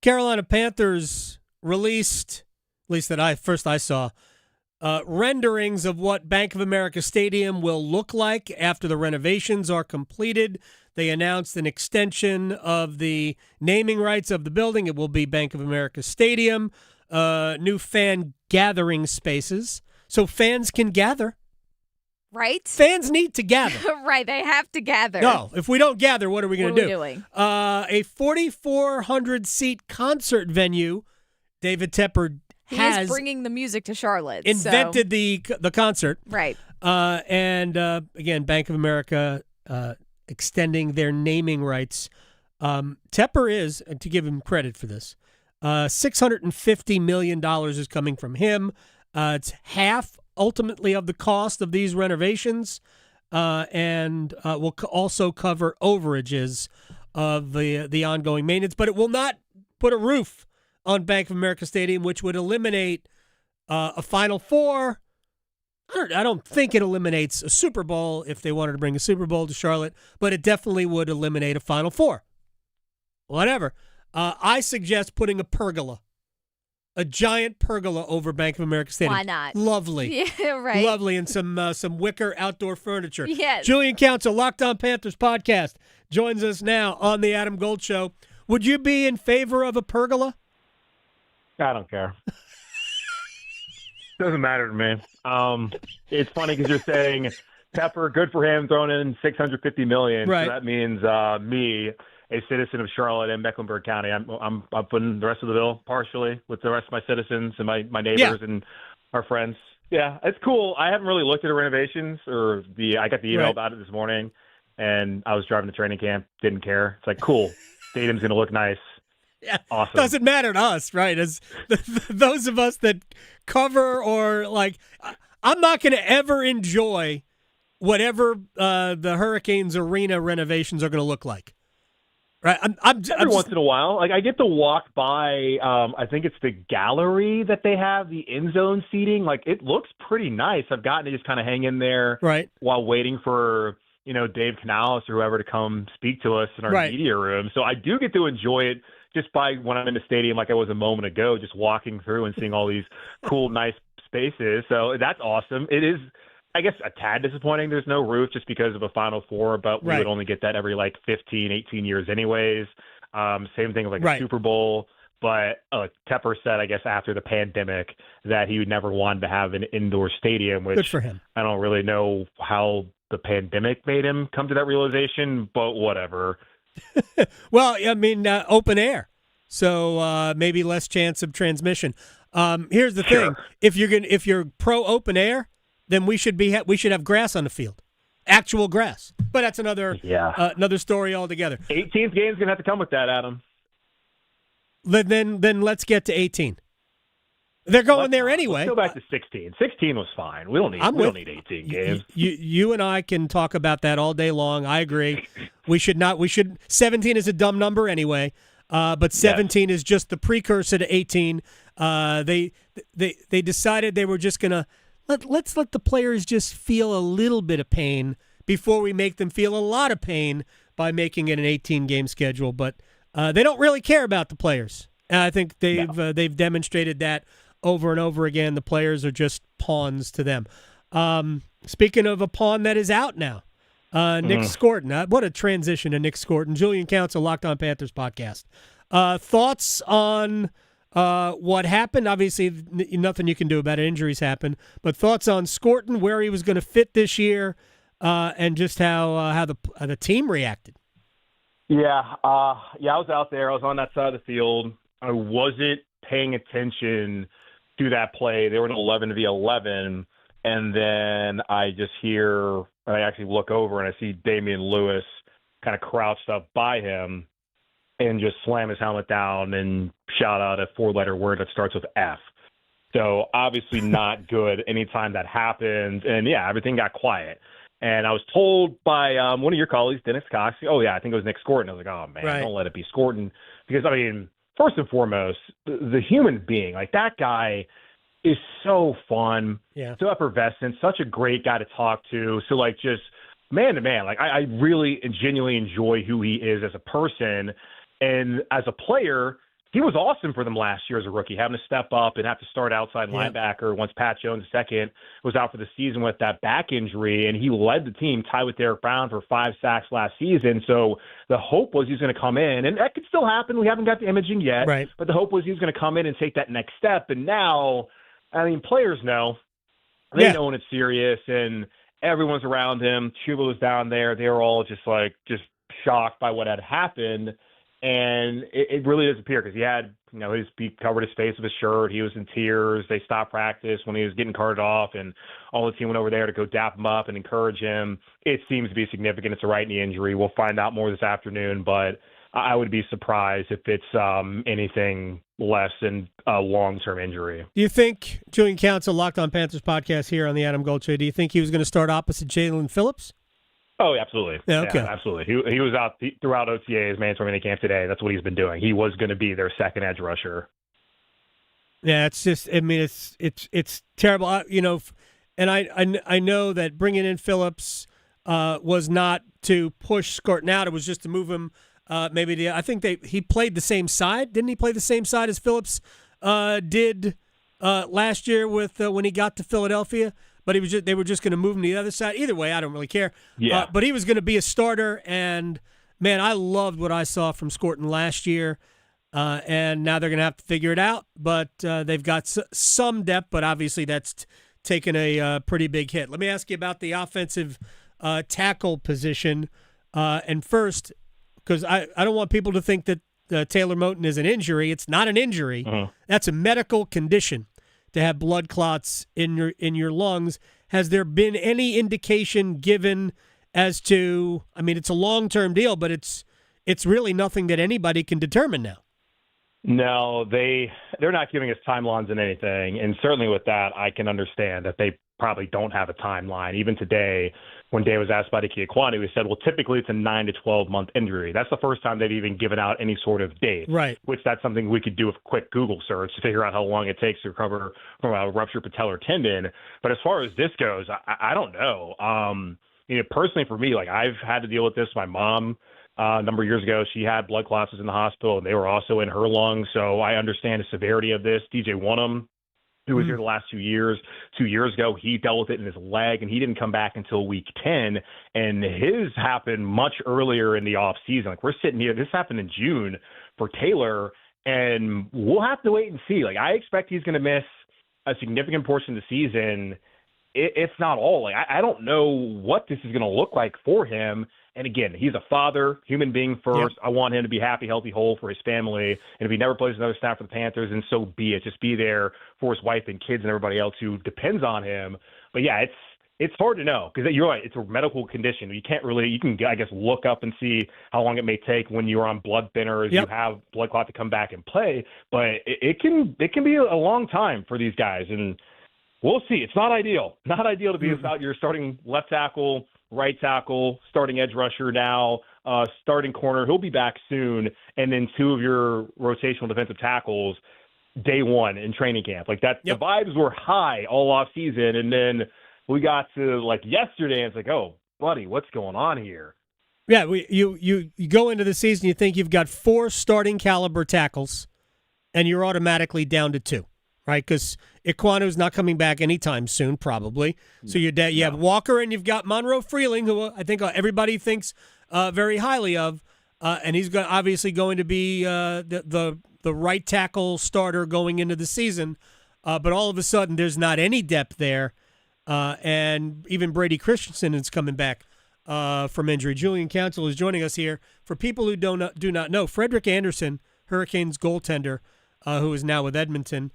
Carolina Panthers released, at least that I saw, renderings of what Bank of America Stadium will look like after the renovations are completed. They announced an extension of the naming rights of the building. It will be Bank of America Stadium, new fan gathering spaces, so fans can gather. Right? Fans need to gather. Right, they have to gather. No, if we don't gather, what are we going to do? What are we doing? A 4,400-seat concert venue, David Tepper has... He is bringing the music to Charlotte. Invented the concert. Right. And again, Bank of America extending their naming rights. Tepper is, and to give him credit for this, $650 million is coming from him. It's half ultimately of the cost of these renovations. and will also cover overages of the ongoing maintenance, but it will not put a roof on Bank of America Stadium, which would eliminate a Final Four. I don't think it eliminates a Super Bowl if they wanted to bring a Super Bowl to Charlotte, but it definitely would eliminate a Final Four. Whatever. I suggest putting a pergola. A giant pergola over Bank of America Stadium. Why not? Lovely. Yeah, right. Lovely, and some wicker outdoor furniture. Yes. Julian Council, Locked On Panthers podcast, joins us now on the Adam Gold Show. Would you be in favor of a pergola? I don't care. Doesn't matter to me. It's funny because you're saying Pepper, good for him, throwing in $650 million. Right. So that means me, a citizen of Charlotte and Mecklenburg County. I'm putting the rest of the bill partially with the rest of my citizens and my neighbors and our friends. Yeah, it's cool. I haven't really looked at the renovations I got the email about it this morning, and I was driving to training camp. Didn't care. It's like, cool. Stadium's gonna look nice. Yeah, awesome. Doesn't matter to us, right? As those of us that cover or I'm not going to ever enjoy whatever the Hurricanes arena renovations are going to look like. Right? Once in a while, I get to walk by. I think it's the gallery that they have, the end zone seating. It looks pretty nice. I've gotten to just kind of hang in there while waiting for Dave Canales or whoever to come speak to us in our media room. So I do get to enjoy it. Just by when I'm in the stadium, like I was a moment ago, just walking through and seeing all these cool, nice spaces. So that's awesome. It is, I guess, a tad disappointing. There's no roof just because of a Final Four, but we would only get that every 15, 18 years anyways. Same thing with a Super Bowl. But Tepper said, I guess, after the pandemic that he would never wanted to have an indoor stadium, which good for him. I don't really know how the pandemic made him come to that realization, but whatever. Well, I mean, open air, so maybe less chance of transmission. Here's the thing: if you're pro open air, then we should have grass on the field, actual grass. But that's another story altogether. 18th game's gonna have to come with that, Adam. Then let's get to 18. They're going there anyway. Let's go back to 16. 16 was fine. We don't need 18 games. You and I can talk about that all day long. I agree. We should 17 is a dumb number anyway. But 17 is just the precursor to 18. They decided they were just gonna let's let the players just feel a little bit of pain before we make them feel a lot of pain by making it an 18-game schedule. But they don't really care about the players. And I think they've demonstrated that over and over again. The players are just pawns to them. Speaking of a pawn that is out now, Nick Scorton. What a transition to Nick Scorton. Julian Council, Locked On Panthers podcast. Thoughts on what happened? Obviously, nothing you can do about it. Injuries happen. But thoughts on Scorton, where he was going to fit this year, and just how the team reacted. Yeah, I was out there. I was on that side of the field. I wasn't paying attention to that play. They were in 11v11, and then I just hear, and I actually look over and I see Damian Lewis kind of crouched up by him and just slam his helmet down and shout out a 4-letter word that starts with F. So obviously not good anytime that happens. And yeah, everything got quiet. And I was told by one of your colleagues, Dennis Cox, I think it was Nick Scorton. I was like, oh, man, don't let it be Scorton. Because, first and foremost, the human being, that guy is so fun, so effervescent, such a great guy to talk to. So, just man to man, I really and genuinely enjoy who he is as a person. And as a player, he was awesome for them last year as a rookie, having to step up and have to start outside linebacker once Pat Jones II was out for the season with that back injury. And he led the team, tied with Derek Brown, for 5 sacks last season. So the hope was he was going to come in, and that could still happen. We haven't got the imaging yet, but the hope was he was going to come in and take that next step. And now, players know. They know when it's serious, and everyone's around him. Chuba was down there. They were all just shocked by what had happened. And it really does appear because he had, he covered his face with his shirt. He was in tears. They stopped practice when he was getting carted off, and all the team went over there to go dap him up and encourage him. It seems to be significant. It's a right knee injury. We'll find out more this afternoon, but I would be surprised if it's anything less than a long-term injury. Do you think, Julian Council, Locked On Panthers podcast here on the Adam Gold Show, do you think he was going to start opposite Jalen Phillips? Oh, absolutely. Yeah, okay. Yeah, absolutely. He was out throughout OTAs, mandatory minicamp today. That's what he's been doing. He was going to be their second edge rusher. Yeah, it's just. I mean, it's terrible. And I know that bringing in Phillips was not to push Scorton out. It was just to move him. I think he played the same side. Didn't he play the same side as Phillips did last year with when he got to Philadelphia? But they were just going to move him to the other side. Either way, I don't really care. Yeah. But he was going to be a starter, and man, I loved what I saw from Scorton last year. And now they're going to have to figure it out. But they've got some depth, but obviously that's taken a pretty big hit. Let me ask you about the offensive tackle position. And first, because I don't want people to think that Taylor Moton is an injury. It's not an injury. Uh-huh. That's a medical condition to have blood clots in your lungs. Has there been any indication given as to, I mean, it's a long-term deal, but it's really nothing that anybody can determine now. No, they're not giving us timelines on anything, and certainly with that, I can understand that they probably don't have a timeline. Even today, when Day was asked by Dike Ekwonu, he said, well, typically it's a 9 to 12-month injury. That's the first time they've even given out any sort of date, right? Which that's something we could do with a quick Google search to figure out how long it takes to recover from a ruptured patellar tendon. But as far as this goes, I don't know. Personally for me, like I've had to deal with this. My mom, a number of years ago, she had blood clots in the hospital, and they were also in her lungs. So I understand the severity of this. DJ Wonnum, who was here the last 2 years, 2 years ago, he dealt with it in his leg, and he didn't come back until week 10. And his happened much earlier in the off season. Like we're sitting here, this happened in June for Taylor, and we'll have to wait and see. Like I expect he's going to miss a significant portion of the season, if not all. Like I don't know what this is going to look like for him. And again, he's a father, human being first. Yep. I want him to be happy, healthy, whole for his family. And if he never plays another snap for the Panthers, then so be it. Just be there for his wife and kids and everybody else who depends on him. But yeah, it's hard to know because you're right. It's a medical condition. You can, I guess, look up and see how long it may take when you're on blood thinners, you have blood clot to come back and play. But it can be a long time for these guys. And we'll see. It's not ideal. Not ideal to be without your starting left tackle, right tackle, starting edge rusher now, starting corner. He'll be back soon. And then two of your rotational defensive tackles day one in training camp. Like that, the vibes were high all off season. And then we got to like yesterday and it's like, oh, buddy, what's going on here? Yeah, you go into the season, you think you've got 4 starting caliber tackles, and you're automatically down to 2. Right, because Ekwonu's not coming back anytime soon, probably. So you have Walker and you've got Monroe Freeling, who I think everybody thinks very highly of, and he's obviously going to be the right tackle starter going into the season. But all of a sudden, there's not any depth there, and even Brady Christensen is coming back from injury. Julian Council is joining us here. For people who do not know, Frederick Anderson, Hurricanes goaltender, who is now with Edmonton.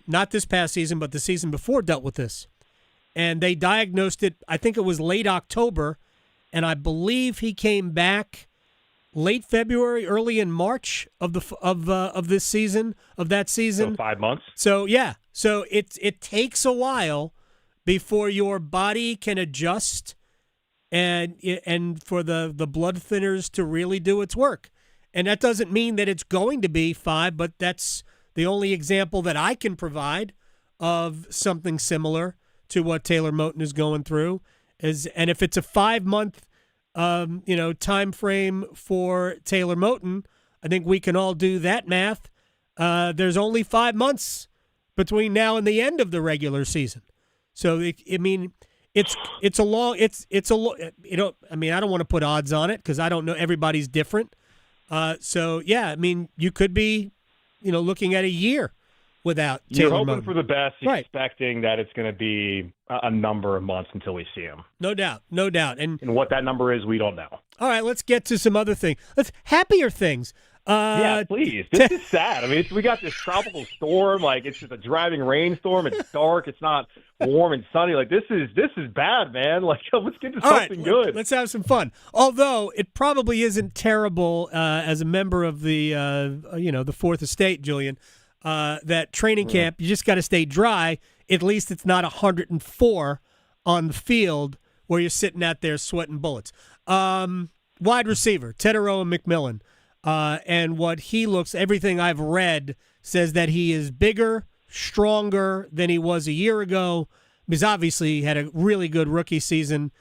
Not this past season, but the season before dealt with this. And they diagnosed it, I think it was late October, and I believe he came back late February, early in March of this season, of that season. So 5 months. So yeah. So it takes a while before your body can adjust and for the blood thinners to really do its work. And that doesn't mean that it's going to be 5, but that's the only example that I can provide of something similar to what Taylor Moton is going through and if it's a 5-month, time frame for Taylor Moton, I think we can all do that math. There's only 5 months between now and the end of the regular season, so it's a long. I don't want to put odds on it because I don't know. Everybody's different. So yeah, I mean, you could be. Looking at a year without Taylor You're hoping Moton. for the best, right. Expecting that it's going to be a number of months until we see him. No doubt. And what that number is, we don't know. All right, let's get to some other things. Happier things. Yeah, please. This is sad. I mean, we got this tropical storm. Like, it's just a driving rainstorm. It's dark. It's not warm and sunny. Like, this is bad, man. Like, let's get to something good. Let's have some fun. Although it probably isn't terrible as a member of the Fourth Estate, Julian, that training camp, you just got to stay dry. At least it's not 104 on the field where you're sitting out there sweating bullets. Wide receiver, Tetero and McMillan. And what he looks, everything I've read says that he is bigger, stronger than he was a year ago. He's obviously had a really good rookie season.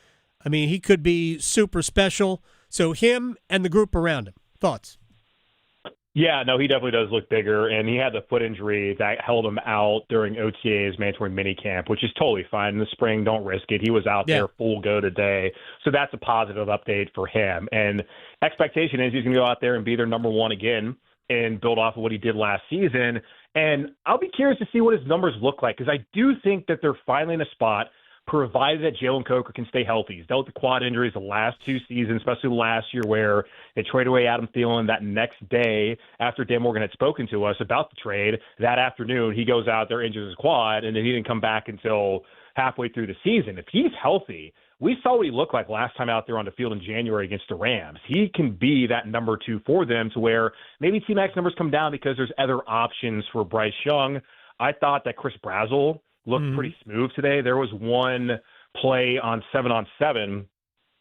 I mean, he could be super special. So him and the group around him. Thoughts? Yeah, no, he definitely does look bigger, and he had the foot injury that held him out during OTA's mandatory minicamp, which is totally fine in the spring. Don't risk it. He was out there full go today, so that's a positive update for him. And expectation is he's going to go out there and be their number one again and build off of what he did last season. And I'll be curious to see what his numbers look like, because I do think that they're finally in a spot, provided that Jalen Coker can stay healthy. He's dealt with the quad injuries the last 2 seasons, especially last year where they traded away Adam Thielen that next day after Dan Morgan had spoken to us about the trade. That afternoon, he goes out there, injures his quad, and then he didn't come back until halfway through the season. If he's healthy, we saw what he looked like last time out there on the field in January against the Rams. He can be that number 2 for them, to where maybe T-Mac's numbers come down because there's other options for Bryce Young. I thought that Chris Brazzell looked pretty smooth today. There was one play on 7-on-7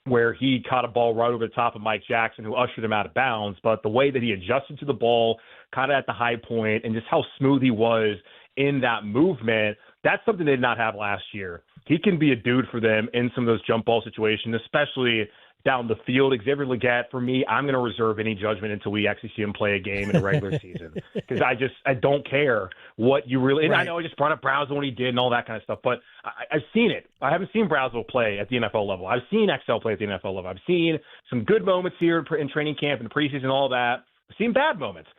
where he caught a ball right over the top of Mike Jackson, who ushered him out of bounds. But the way that he adjusted to the ball, kind of at the high point, and just how smooth he was in that movement, that's something they did not have last year. He can be a dude for them in some of those jump ball situations, especially down the field. Xavier Legette, for me, I'm going to reserve any judgment until we actually see him play a game in a regular season, because I don't care what you really. And I know I just brought up Brazzell when he did and all that kind of stuff, but I've seen it. I haven't seen Brazzell play at the NFL level. I've seen XL play at the NFL level. I've seen some good moments here in training camp and preseason and all that. I've seen bad moments.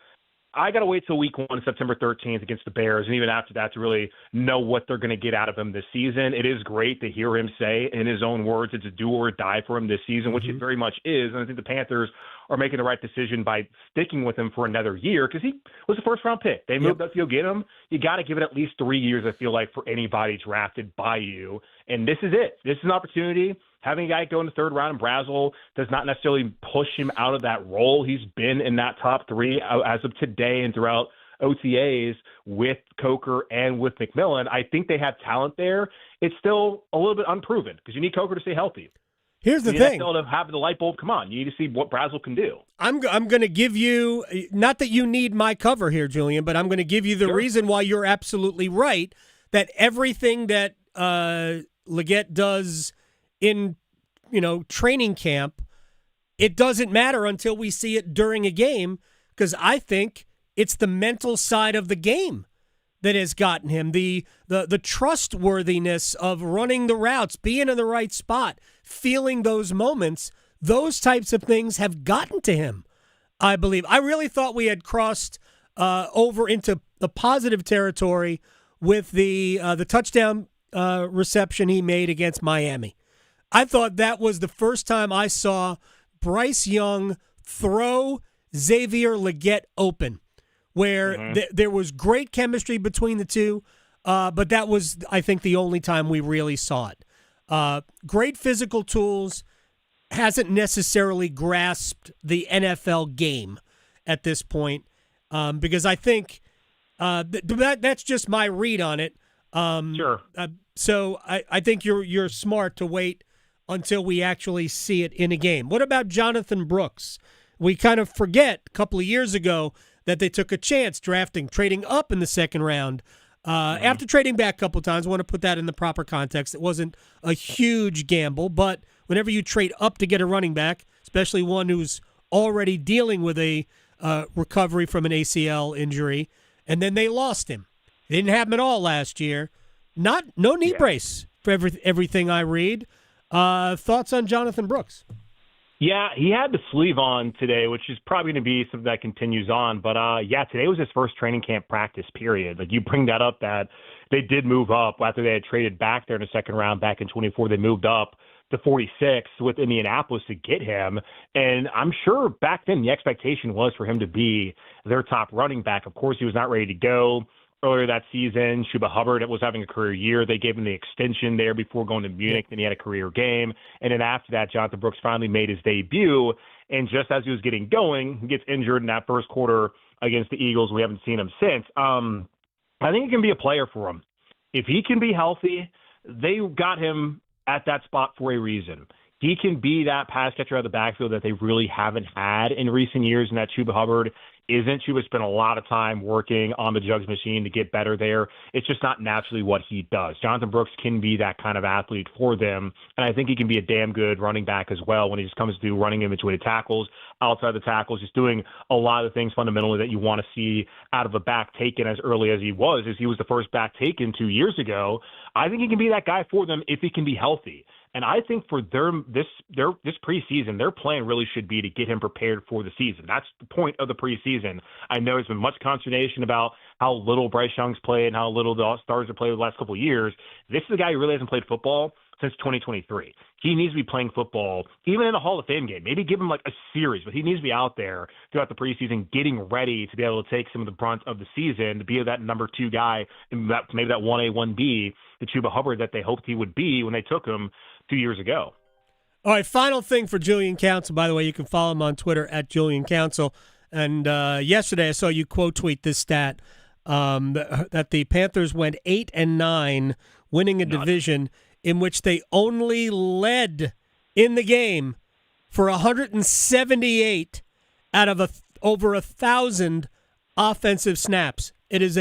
I got to wait till week 1, September 13th against the Bears, and even after that to really know what they're going to get out of him this season. It is great to hear him say, in his own words, it's a do or die for him this season, which it very much is. And I think the Panthers are making the right decision by sticking with him for another year, because he was a first-round pick. They moved up to go get him. You got to give it at least 3 years, I feel like, for anybody drafted by you. And this is it. This is an opportunity. Having a guy go in the 3rd round, and Brazzell does not necessarily push him out of that role. He's been in that top 3 as of today and throughout OTAs with Coker and with McMillan. I think they have talent there. It's still a little bit unproven, because you need Coker to stay healthy. Here's the thing. Still to have the light bulb come on. You need to see what Brazzell can do. I'm going to give you, not that you need my cover here, Julian, but I'm going to give you the reason why you're absolutely right, that everything that Legette does in, training camp, it doesn't matter until we see it during a game, because I think it's the mental side of the game that has gotten him, the trustworthiness of running the routes, being in the right spot, feeling those moments. Those types of things have gotten to him, I believe. I really thought we had crossed over into the positive territory with the touchdown reception he made against Miami. I thought that was the first time I saw Bryce Young throw Xavier Legette open, where there was great chemistry between the two, but that was, I think, the only time we really saw it. Great physical tools, hasn't necessarily grasped the NFL game at this point, because I think that's just my read on it. Sure. So I think you're smart to wait until we actually see it in a game. What about Jonathan Brooks? We kind of forget a couple of years ago that they took a chance trading up in the 2nd round. After trading back a couple of times, I want to put that in the proper context. It wasn't a huge gamble, but whenever you trade up to get a running back, especially one who's already dealing with a recovery from an ACL injury, and then they lost him. They didn't have him at all last year. No knee brace for everything I read. Thoughts on Jonathan Brooks? Yeah, he had the sleeve on today, which is probably going to be something that continues on. But, today was his first training camp practice period. Like, you bring that up, that they did move up after they had traded back there in the 2nd round back in 24. They moved up to 46 with Indianapolis to get him. And I'm sure back then the expectation was for him to be their top running back. Of course, he was not ready to go earlier that season. Chuba Hubbard was having a career year. They gave him the extension there before going to Munich. Then he had a career game. And then after that, Jonathan Brooks finally made his debut. And just as he was getting going, he gets injured in that first quarter against the Eagles. We haven't seen him since. I think he can be a player for him. If he can be healthy, they got him at that spot for a reason. He can be that pass catcher out of the backfield that they really haven't had in recent years, and that Chuba Hubbard isn't. Chuba spent a lot of time working on the jugs machine to get better there. It's just not naturally what he does. Jonathan Brooks can be that kind of athlete for them, and I think he can be a damn good running back as well when he just comes to running in between the tackles, outside the tackles, just doing a lot of things fundamentally that you want to see out of a back taken as early as he was the first back taken 2 years ago. I think he can be that guy for them if he can be healthy. And I think for this preseason, their plan really should be to get him prepared for the season. That's the point of the preseason. I know there's been much consternation about how little Bryce Young's played and how little the Stars have played the last couple of years. This is a guy who really hasn't played football since 2023. He needs to be playing football, even in a Hall of Fame game. Maybe give him like a series, but he needs to be out there throughout the preseason getting ready to be able to take some of the brunt of the season, to be that number 2 guy, maybe that 1A, 1B, the Chuba Hubbard that they hoped he would be when they took him 2 years ago. All right, final thing for Julian Council. By the way, you can follow him on Twitter at Julian Council. And yesterday I saw you quote tweet this stat, that the Panthers went 8-9, winning a division in which they only led in the game for 178 out of over 1,000 offensive snaps. It is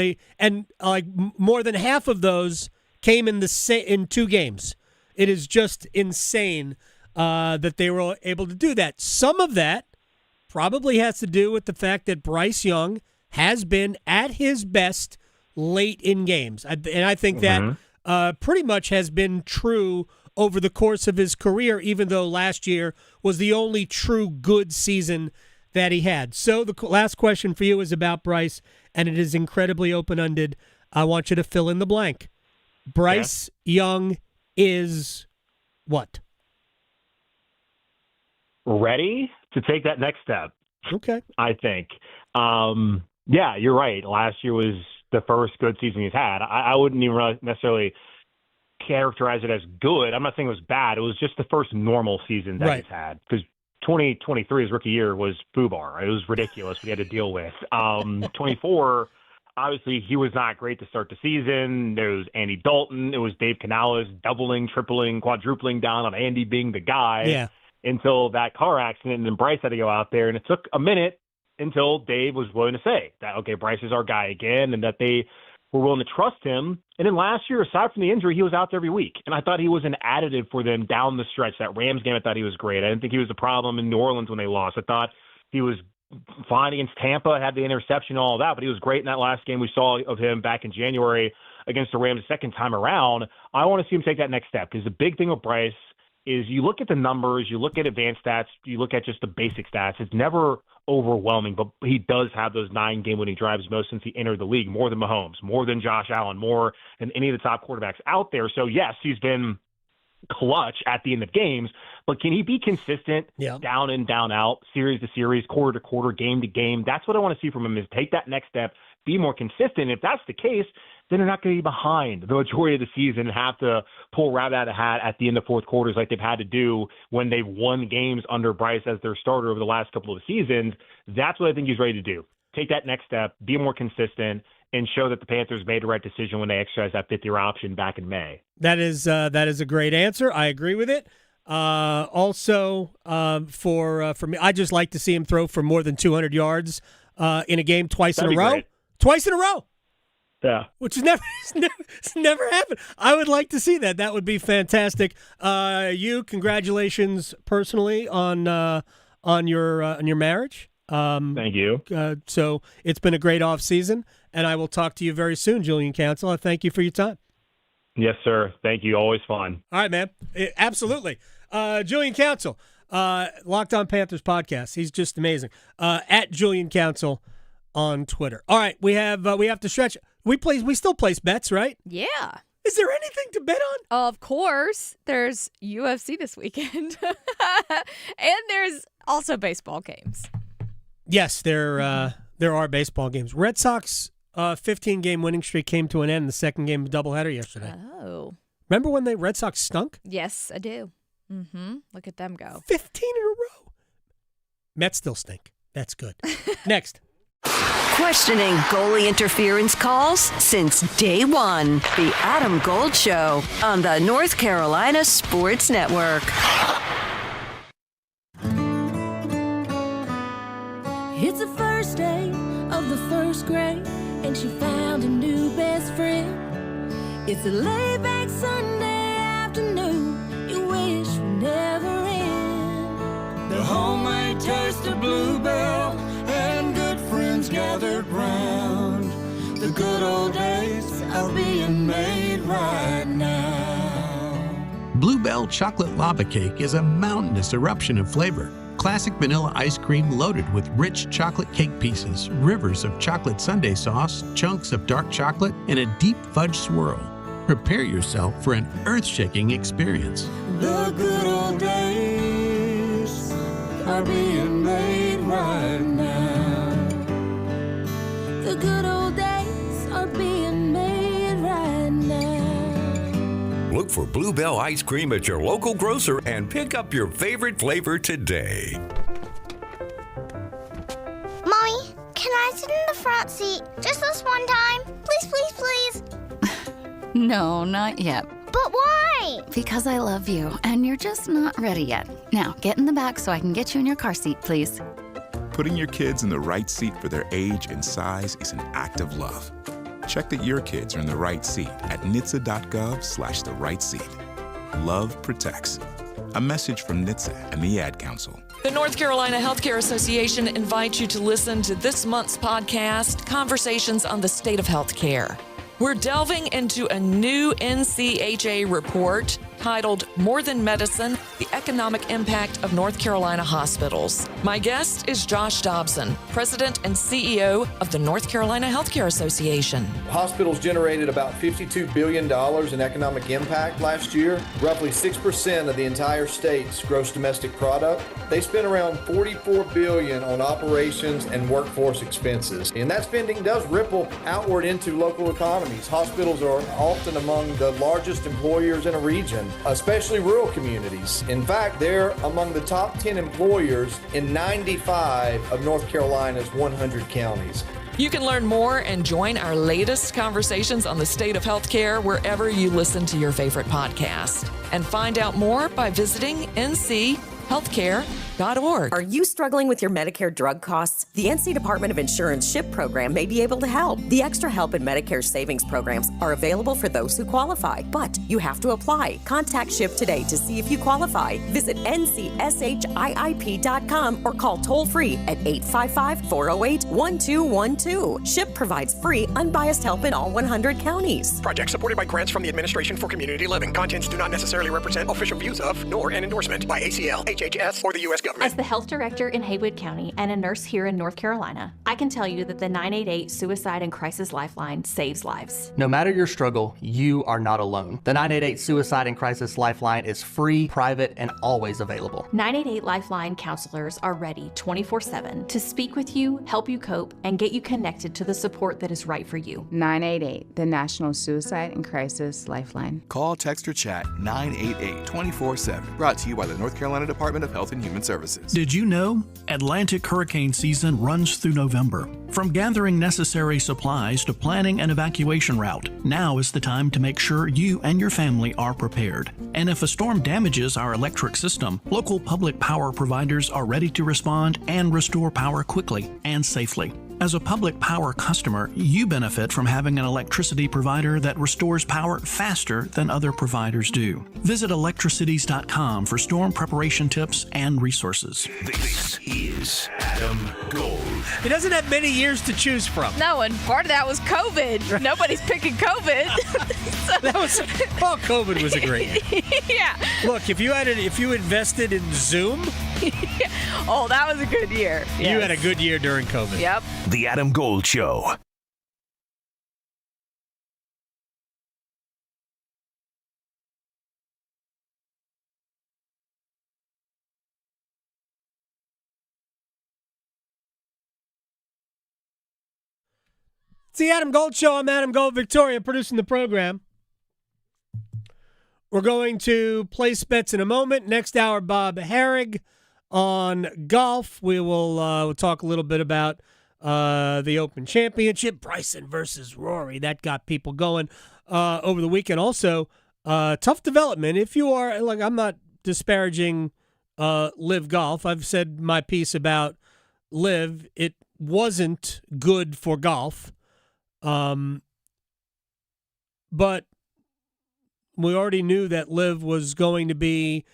more than half of those came in 2 games. It is just insane that they were able to do that. Some of that probably has to do with the fact that Bryce Young has been at his best late in games. And I think that pretty much has been true over the course of his career, even though last year was the only true good season that he had. So the last question for you is about Bryce, and it is incredibly open-ended. I want you to fill in the blank. Bryce Young is what? Ready to take that next step. Okay. I think. Yeah, you're right. Last year was the first good season he's had. I wouldn't even necessarily characterize it as good. I'm not saying it was bad. It was just the first normal season that he's had. Because 2023, his rookie year, was FUBAR. Right? It was ridiculous what he had to deal with. 24, obviously, he was not great to start the season. There was Andy Dalton. It was Dave Canales doubling, tripling, quadrupling down on Andy being the guy until that car accident. And then Bryce had to go out there. And it took a minute until Dave was willing to say that, okay, Bryce is our guy again, and that they were willing to trust him. And then last year, aside from the injury, he was out there every week. And I thought he was an additive for them down the stretch. That Rams game, I thought he was great. I didn't think he was a problem in New Orleans when they lost. I thought he was fine against Tampa, had the interception and all that, but he was great in that last game we saw of him back in January against the Rams the second time around. I want to see him take that next step, because the big thing with Bryce is you look at the numbers, you look at advanced stats, you look at just the basic stats. It's never overwhelming, but he does have those 9 game-winning drives most since he entered the league, more than Mahomes, more than Josh Allen, more than any of the top quarterbacks out there. So, yes, he's been clutch at the end of games, but can he be consistent down in, down out, series to series, quarter to quarter, game to game? That's what I want to see from him, is take that next step, be more consistent. If that's the case, then they're not going to be behind the majority of the season and have to pull rabbit out of the hat at the end of fourth quarters like they've had to do when they've won games under Bryce as their starter over the last couple of seasons. That's what I think he's ready to do. Take that next step, be more consistent, and show that the Panthers made the right decision when they exercised that fifth-year option back in May. That is a great answer. I agree with it. For me, I just like to see him throw for more than 200 yards in a game twice in a row. Great. Twice in a row. Yeah. Which is it's never happened. I would like to see that. That would be fantastic. Congratulations personally on your marriage. Thank you. So it's been a great off season, and I will talk to you very soon, Julian Council. I thank you for your time. Yes, sir. Thank you. Always fun. All right, man. Absolutely. Julian Council, Locked On Panthers podcast. He's just amazing. At Julian Council on Twitter. All right, we have to stretch. We still place bets, right? Yeah. Is there anything to bet on? Of course. There's UFC this weekend. And there's also baseball games. Yes, there are baseball games. Red Sox 15-game winning streak came to an end in the second game of doubleheader yesterday. Oh. Remember when the Red Sox stunk? Yes, I do. Mm-hmm. Look at them go. 15 in a row. Mets still stink. That's good. Next. questioning goalie interference calls since day one. The Adam Gold Show on the North Carolina Sports Network. It's the first day of the first grade, and she found a new best friend. It's a laid-back Sunday afternoon you wish would never end. The homemade taste of Bluebell and good friends gathered round. The good old days are being made right now. Bluebell Chocolate Lava Cake is a mountainous eruption of flavor. Classic vanilla ice cream loaded with rich chocolate cake pieces, rivers of chocolate sundae sauce, chunks of dark chocolate, and a deep fudge swirl. Prepare yourself for an earth-shaking experience. The good old days are being made right now. The good old days are being made right now. Look for Bluebell ice cream at your local grocer and pick up your favorite flavor today. Mommy, can I sit in the front seat just this one time? Please, please, please. No, not yet. But why? Because I love you, and you're just not ready yet. Now, get in the back so I can get you in your car seat, please. Putting your kids in the right seat for their age and size is an act of love. Check that your kids are in the right seat at NHTSA.gov/the right seat. Love protects. A message from NHTSA and the Ad Council. The North Carolina Healthcare Association invites you to listen to this month's podcast, Conversations on the State of Healthcare. We're delving into a new NCHA report titled More Than Medicine, the Economic Impact of North Carolina Hospitals. My guest is Josh Dobson, President and CEO of the North Carolina Healthcare Association. Hospitals generated about $52 billion in economic impact last year, roughly 6% of the entire state's gross domestic product. They spent around $44 billion on operations and workforce expenses. And that spending does ripple outward into local economies. Hospitals are often among the largest employers in a region, especially rural communities. In fact, they're among the top 10 employers in 95 of North Carolina's 100 counties. You can learn more and join our latest conversations on the state of healthcare wherever you listen to your favorite podcast. And find out more by visiting nchealthcare.org. Are you struggling with your Medicare drug costs? The NC Department of Insurance SHIP program may be able to help. The Extra Help and Medicare Savings programs are available for those who qualify, but you have to apply. Contact SHIP today to see if you qualify. Visit ncshiip.com or call toll-free at 855-408-1212. SHIP provides free, unbiased help in all 100 counties. Project supported by grants from the Administration for Community Living. Contents do not necessarily represent official views of, nor an endorsement by ACL, HHS, or the U.S. government. As the health director in Haywood County and a nurse here in North Carolina, I can tell you that the 988 Suicide and Crisis Lifeline saves lives. No matter your struggle, you are not alone. The 988 Suicide and Crisis Lifeline is free, private, and always available. 988 Lifeline counselors are ready 24/7 to speak with you, help you cope, and get you connected to the support that is right for you. 988, the National Suicide and Crisis Lifeline. Call, text, or chat 988 24/7. Brought to you by the North Carolina Department of Health and Human Services. Did you know Atlantic hurricane season runs through November? From gathering necessary supplies to planning an evacuation route, now is the time to make sure you and your family are prepared. And if a storm damages our electric system, local public power providers are ready to respond and restore power quickly and safely. As a public power customer, you benefit from having an electricity provider that restores power faster than other providers do. Visit electricities.com for storm preparation tips and resources. This is Adam Gold. He doesn't have many years to choose from. No, and part of that was COVID. Nobody's picking COVID. COVID was a great year. Yeah. Look, if you invested in Zoom, oh, that was a good year. You had a good year during COVID. Yep. The Adam Gold Show. It's the Adam Gold Show. I'm Adam Gold, Victoria, producing the program. We're going to place bets in a moment. Next hour, Bob Harig on golf. We will we'll talk a little bit about the Open Championship, Bryson versus Rory. That got people going over the weekend. Also, tough development. If you are, like, I'm not disparaging Live Golf. I've said my piece about Live. It wasn't good for golf. But we already knew that Live was going to be,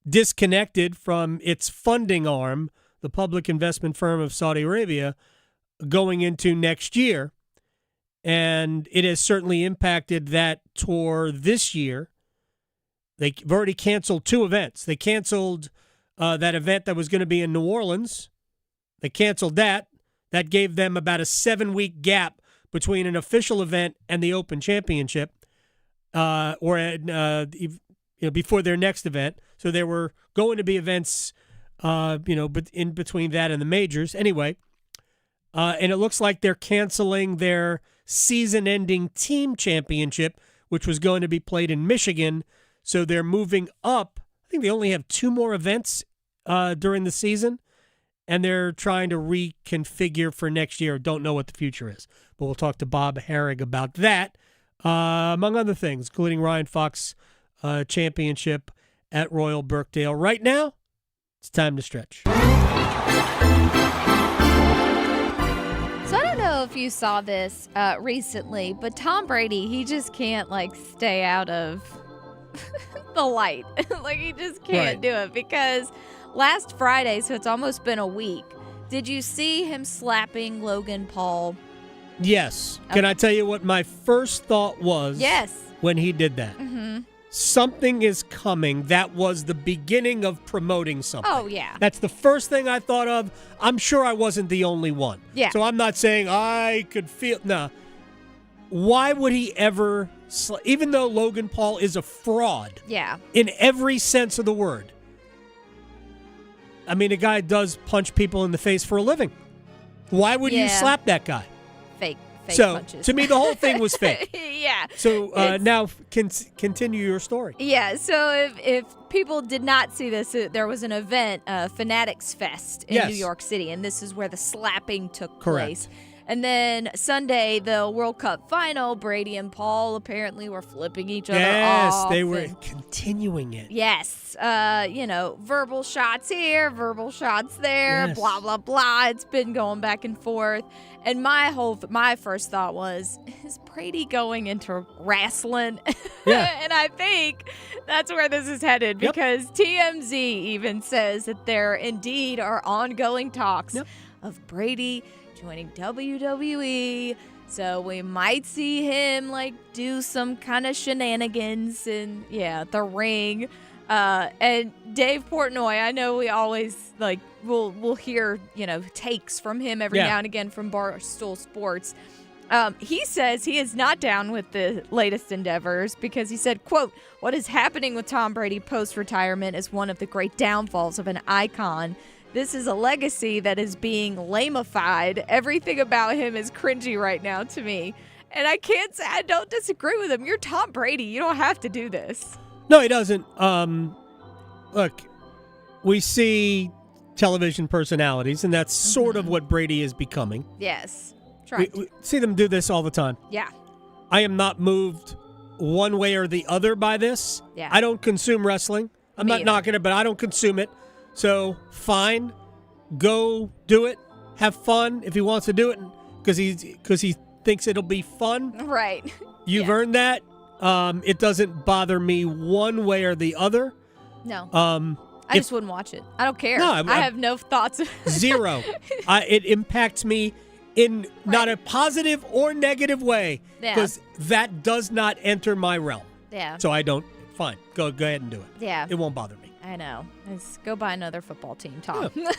disconnected from its funding arm, the public investment firm of Saudi Arabia, going into next year. And it has certainly impacted that tour this year. They've already canceled 2 events. They canceled that event that was going to be in New Orleans. They canceled that. That gave them about a 7-week gap between an official event and the Open Championship, before their next event. So there were going to be events, but in between that and the majors. Anyway, and it looks like they're canceling their season-ending team championship, which was going to be played in Michigan. So they're moving up. I think they only have 2 more events during the season, and they're trying to reconfigure for next year. Don't know what the future is. But we'll talk to Bob Harig about that, among other things, including Ryan Fox championship at Royal Birkdale. Right now, it's time to stretch. So I don't know if you saw this recently, but Tom Brady, he just can't, stay out of the light. He just can't do it, because last Friday, so it's almost been a week, did you see him slapping Logan Paul? Yes. Okay. Can I tell you what my first thought was? Yes. When he did that? Mm-hmm. Something is coming. That was the beginning of promoting something. Oh, yeah. That's the first thing I thought of. I'm sure I wasn't the only one. Yeah. So I'm not saying I could feel... No. Why would he ever... Even though Logan Paul is a fraud. Yeah. In every sense of the word. I mean, a guy does punch people in the face for a living. Why would you slap that guy? Fake punches. To me, the whole thing was fake. Yeah. So now continue your story. Yeah. So if people did not see this, there was an event, Fanatics Fest in New York City, and this is where the slapping took place. And then Sunday, the World Cup final, Brady and Paul apparently were flipping each other off. Yes, they were continuing it. Yes. Verbal shots here, verbal shots there, blah, blah, blah. It's been going back and forth. And my first thought was, is Brady going into wrestling? Yeah. And I think that's where this is headed, because TMZ even says that there indeed are ongoing talks of Brady joining WWE. So we might see him do some kind of shenanigans in the ring. And Dave Portnoy, I know we always we'll hear takes from him every now and again from Barstool Sports. He says he is not down with the latest endeavors, because he said, quote, "What is happening with Tom Brady post-retirement is one of the great downfalls of an icon. This is a legacy that is being lamified. Everything about him is cringy right now to me." And I can't say I don't disagree with him. You're Tom Brady. You don't have to do this. No, he doesn't. Look, we see television personalities, and that's sort of what Brady is becoming. Yes. We see them do this all the time. Yeah. I am not moved one way or the other by this. Yeah. I don't consume wrestling. I'm not knocking it, but I don't consume it. So, fine. Go do it. Have fun if he wants to do it, because he thinks it'll be fun. Right. You've earned that. It doesn't bother me one way or the other. No. I just wouldn't watch it. I don't care. No, I have no thoughts. Zero. It impacts me in not a positive or negative way, because that does not enter my realm. Yeah. So I don't. Fine. Go ahead and do it. Yeah. It won't bother me. I know. Let's go buy another football team, Tom. Yeah,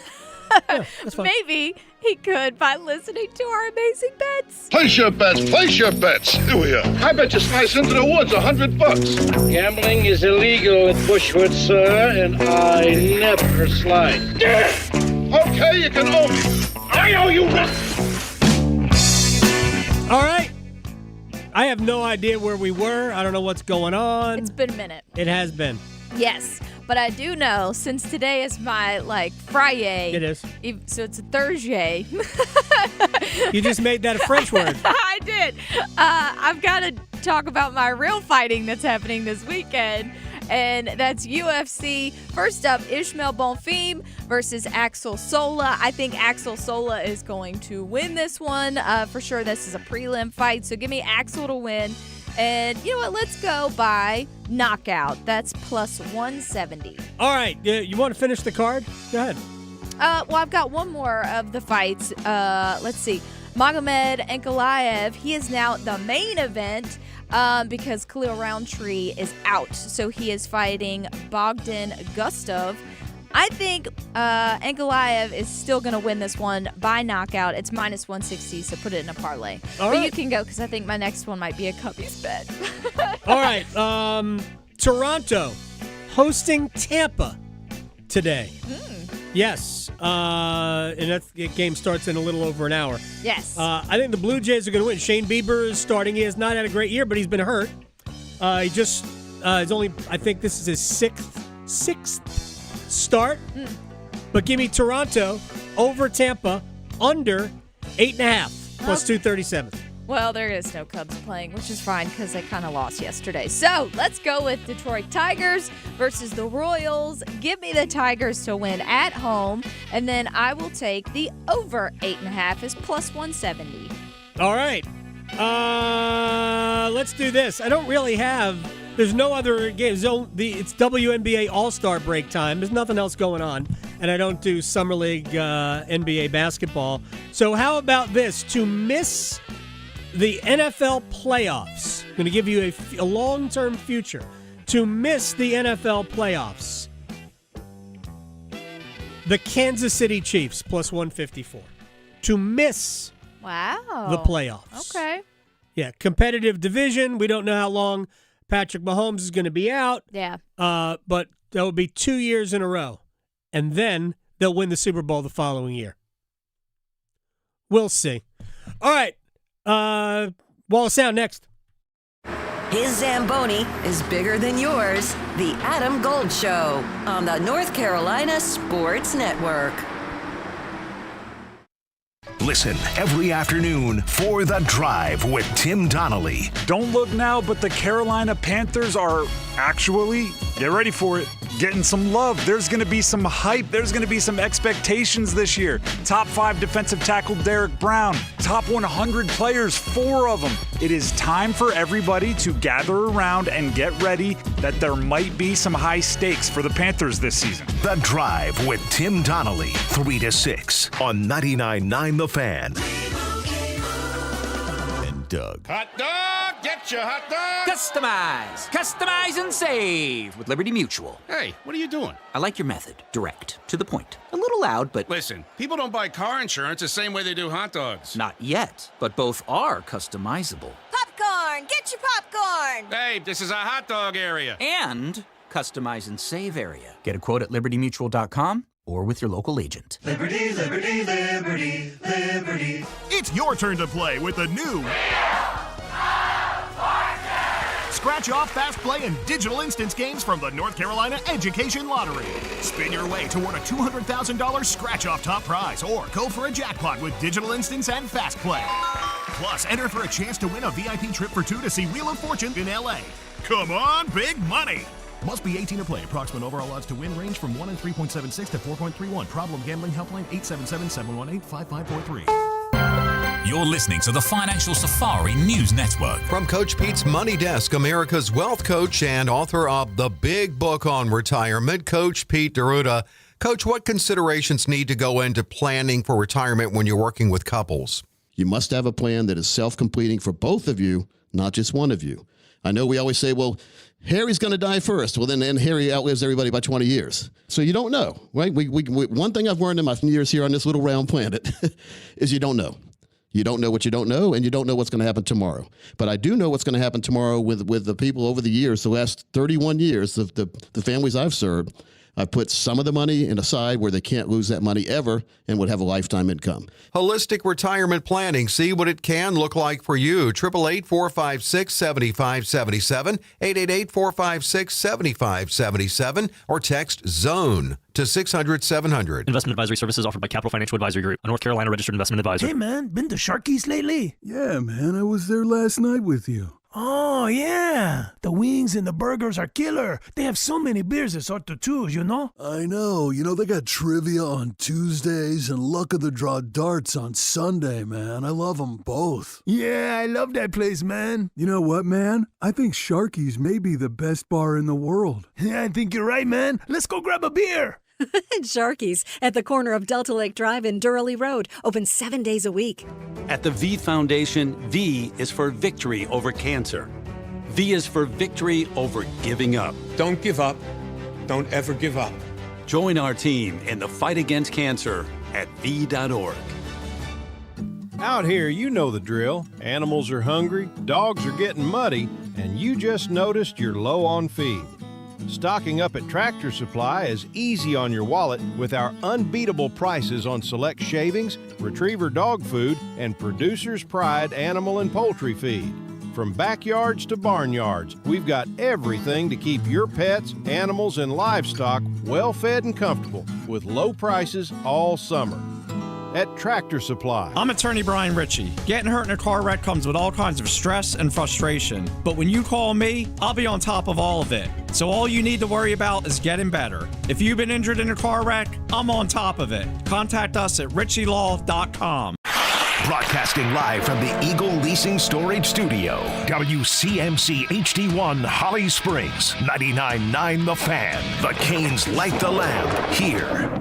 that's fine. Maybe he could by listening to our amazing bets. Place your bets. Place your bets. Here we are. I bet you slice into the woods $100. Gambling is illegal in Bushwood, sir, and I never slide. Okay, you can owe me. I owe you nothing. All right. I have no idea where we were. I don't know what's going on. It's been a minute. It has been. Yes. But I do know, since today is my, Friday. It is. So it's a Thursday. You just made that a French word. I did. I've got to talk about my real fighting that's happening this weekend. And that's UFC. First up, Ishmael Bonfim versus Axel Sola. I think Axel Sola is going to win this one. For sure, this is a prelim fight. So give me Axel to win. And you know what? Let's go by knockout. That's plus 170. All right. You want to finish the card? Go ahead. Well, I've got one more of the fights. Let's see. Magomed Ankalaev, he is now the main event because Khalil Roundtree is out. So he is fighting Bogdan Gustov. I think Ankalaev is still going to win this one by knockout. It's minus 160, so put it in a parlay. All but right. you can go because I think my next one might be a Cubbies bet. All right. Toronto hosting Tampa today. Yes. And that game starts in a little over an hour. Yes. I think the Blue Jays are going to win. Shane Bieber is starting. He has not had a great year, but he's been hurt. He just is only, I think this is his sixth start. But give me Toronto over Tampa under 8.5 plus 237. Well, there is no Cubs playing, which is fine because they kind of lost yesterday. So let's go with Detroit Tigers versus the Royals. Give me the Tigers to win at home, and then I will take the over 8.5 is plus 170. All right. Let's do this. I don't really have. There's no other games. It's WNBA All-Star break time. There's nothing else going on, and I don't do Summer League NBA basketball. So how about this? To miss the NFL playoffs, I'm going to give you a long-term future. To miss the NFL playoffs, the Kansas City Chiefs plus 154. To miss the playoffs. Okay. Yeah, competitive division. We don't know how long Patrick Mahomes is going to be out. Yeah. But that will be 2 years in a row. And then they'll win the Super Bowl the following year. We'll see. All right. Wall of Sound next. His Zamboni is bigger than yours. The Adam Gold Show on the North Carolina Sports Network. Listen every afternoon for The Drive with Tim Donnelly. Don't look now, but the Carolina Panthers are actually, get ready for it, getting some love. There's going to be some hype. There's going to be some expectations this year. Top 5 defensive tackle Derek Brown. Top 100 players, 4 of them. It is time for everybody to gather around and get ready that there might be some high stakes for the Panthers this season. The Drive with Tim Donnelly, 3 to 6 on 99.9 The Fan. And Doug. Hot dog! Get your hot dog! Customize and save with Liberty Mutual. Hey, what are you doing? I like your method. Direct. To the point. A little loud, but... Listen, people don't buy car insurance the same way they do hot dogs. Not yet, but both are customizable. Popcorn! Get your popcorn! Hey, this is a hot dog area. And customize and save area. Get a quote at libertymutual.com or with your local agent. Liberty, liberty, liberty, liberty. It's your turn to play with the new Scratch Off, Fast Play, and Digital Instance games from the North Carolina Education Lottery. Spin your way toward a $200,000 Scratch Off top prize or go for a jackpot with Digital Instance and Fast Play. Plus, enter for a chance to win a VIP trip for 2 to see Wheel of Fortune in L.A. Come on, big money! Must be 18 to play. Approximate overall odds to win range from 1 in 3.76 to 4.31. Problem gambling helpline 877-718-5543. You're listening to the Financial Safari News Network. From Coach Pete's Money Desk, America's wealth coach and author of The Big Book on Retirement, Coach Pete D'Arruda. Coach, what considerations need to go into planning for retirement when you're working with couples? You must have a plan that is self-completing for both of you, not just one of you. I know we always say, well, Harry's going to die first. Well, then Harry outlives everybody by 20 years. So you don't know, right? We one thing I've learned in my years here on this little round planet is you don't know. You don't know what you don't know, and you don't know what's going to happen tomorrow. But I do know what's going to happen tomorrow with the people over the years, the last 31 years of the families I've served. I've put some of the money in aside where they can't lose that money ever and would have a lifetime income. Holistic retirement planning. See what it can look like for you. 888-456-7577, 888-456-7577, or text ZONE to 600-700. Investment advisory services offered by Capital Financial Advisory Group, a North Carolina registered investment advisor. Hey, man, been to Sharky's lately? Yeah, man, I was there last night with you. Oh, yeah. The wings and the burgers are killer. They have so many beers, it's hard to choose, you know? I know. You know, they got trivia on Tuesdays and luck of the draw darts on Sunday, man. I love them both. Yeah, I love that place, man. You know what, man? I think Sharky's may be the best bar in the world. Yeah, I think you're right, man. Let's go grab a beer. Sharky's at the corner of Delta Lake Drive and Durham Road, open 7 days a week. At the V Foundation, V is for victory over cancer. V is for victory over giving up. Don't give up. Don't ever give up. Join our team in the fight against cancer at V.org. Out here, you know the drill. Animals are hungry, dogs are getting muddy, and you just noticed you're low on feed. Stocking up at Tractor Supply is easy on your wallet with our unbeatable prices on select shavings, retriever dog food, and Producer's Pride animal and poultry feed. From backyards to barnyards, we've got everything to keep your pets, animals, and livestock well fed and comfortable with low prices all summer. At Tractor Supply. I'm attorney Brian Ritchie. Getting hurt in a car wreck comes with all kinds of stress and frustration. But when you call me, I'll be on top of all of it. So all you need to worry about is getting better. If you've been injured in a car wreck, I'm on top of it. Contact us at ritchielaw.com. Broadcasting live from the Eagle Leasing Storage Studio. WCMC HD1 Holly Springs. 99.9 The Fan. The Canes light the lamp here.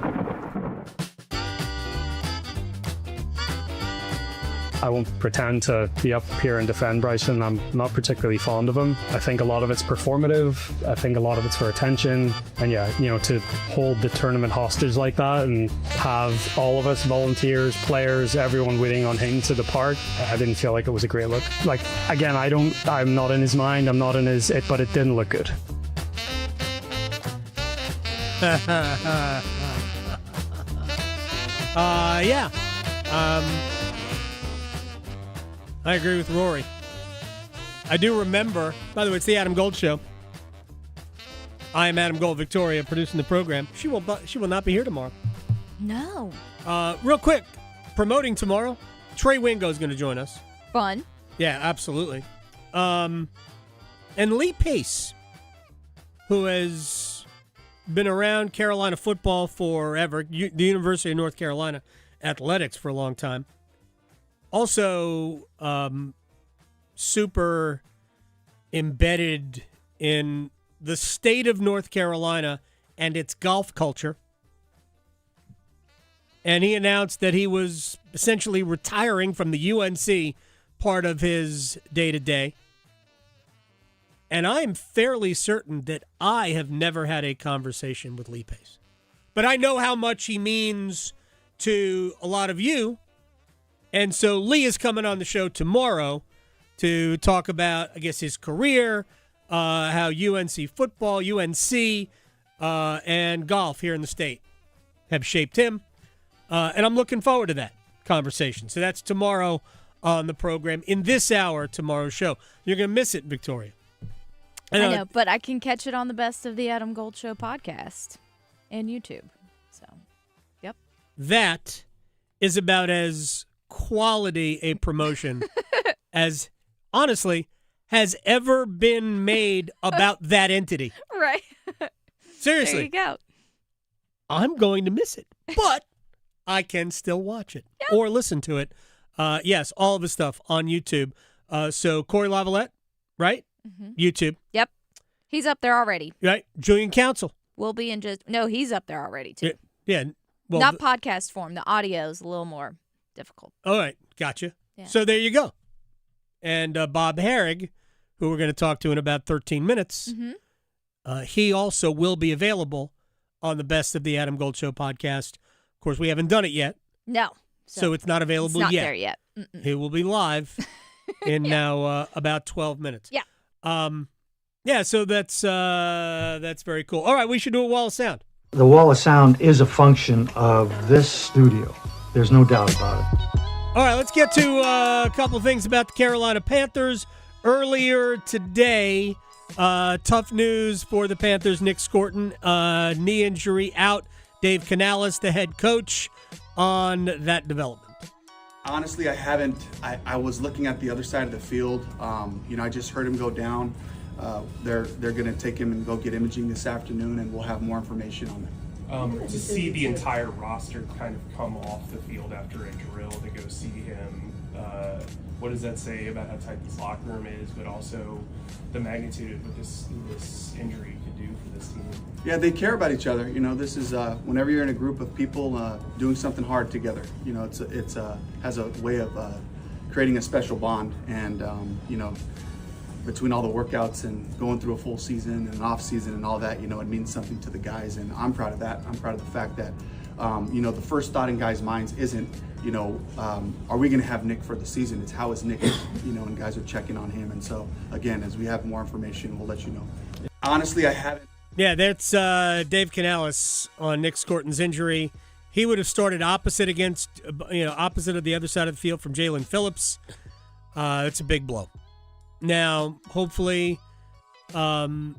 I won't pretend to be up here and defend Bryson. I'm not particularly fond of him. I think a lot of it's performative. I think a lot of it's for attention. And yeah, you know, to hold the tournament hostage like that and have all of us, volunteers, players, everyone waiting on him to depart, I didn't feel like it was a great look. Like, again, I'm not in his mind, I'm not in his, but it didn't look good. Yeah. I agree with Rory. I do remember, by the way, it's the Adam Gold Show. I am Adam Gold, Victoria, producing the program. She will not be here tomorrow. No. Real quick, promoting tomorrow, Trey Wingo is going to join us. Fun. Yeah, absolutely. And Lee Pace, who has been around Carolina football forever, the University of North Carolina athletics for a long time. Also, super embedded in the state of North Carolina and its golf culture. And he announced that he was essentially retiring from the UNC part of his day-to-day. And I am fairly certain that I have never had a conversation with Lee Pace. But I know how much he means to a lot of you. And so Lee is coming on the show tomorrow to talk about, I guess, his career, how UNC football, UNC, and golf here in the state have shaped him. And I'm looking forward to that conversation. So that's tomorrow on the program. In this hour, tomorrow's show. You're going to miss it, Victoria. I know, but I can catch it on the Best of the Adam Gold Show podcast and YouTube. So, yep. That is about as quality a promotion as, honestly, has ever been made about that entity. Right. Seriously. There you go. I'm going to miss it, but I can still watch it or listen to it. Yes, all of his stuff on YouTube. So Cory Lavalette, right? Mm-hmm. YouTube. Yep. He's up there already. Right. Julian Council. We'll be in just... No, he's up there already, too. Yeah. Well, not podcast form. The audio is a little more difficult. All right. Gotcha. Yeah. So there you go. And Bob Harig, who we're going to talk to in about 13 minutes, he also will be available on the Best of the Adam Gold Show podcast. Of course, we haven't done it yet. No. So it's not available it's not yet. There yet. Mm-mm. It will be live in now about 12 minutes. Yeah. Yeah, so that's very cool. All right, we should do a wall of sound. The wall of sound is a function of this studio. There's no doubt about it. All right, let's get to a couple of things about the Carolina Panthers. Earlier today, tough news for the Panthers. Nick Scorton, knee injury out. Dave Canales, the head coach, on that development. Honestly, I haven't. I was looking at the other side of the field. I just heard him go down. They're going to take him and go get imaging this afternoon, and we'll have more information on it. To see the entire roster kind of come off the field after a drill to go see him, what does that say about how tight this locker room is, but also the magnitude of what this injury could do for this team? Yeah, they care about each other. This is whenever you're in a group of people doing something hard together. It's has a way of creating a special bond, and between all the workouts and going through a full season and an off season and all that, it means something to the guys, and I'm proud of that. I'm proud of the fact that the first thought in guys' minds isn't are we going to have Nick for the season? It's how is Nick, and guys are checking on him. And so again, as we have more information, we'll let you know. Honestly, I haven't. Yeah, that's Dave Canales on Nick Scorton's injury. He would have started opposite of the other side of the field from Jalen Phillips. It's a big blow. Now, hopefully, the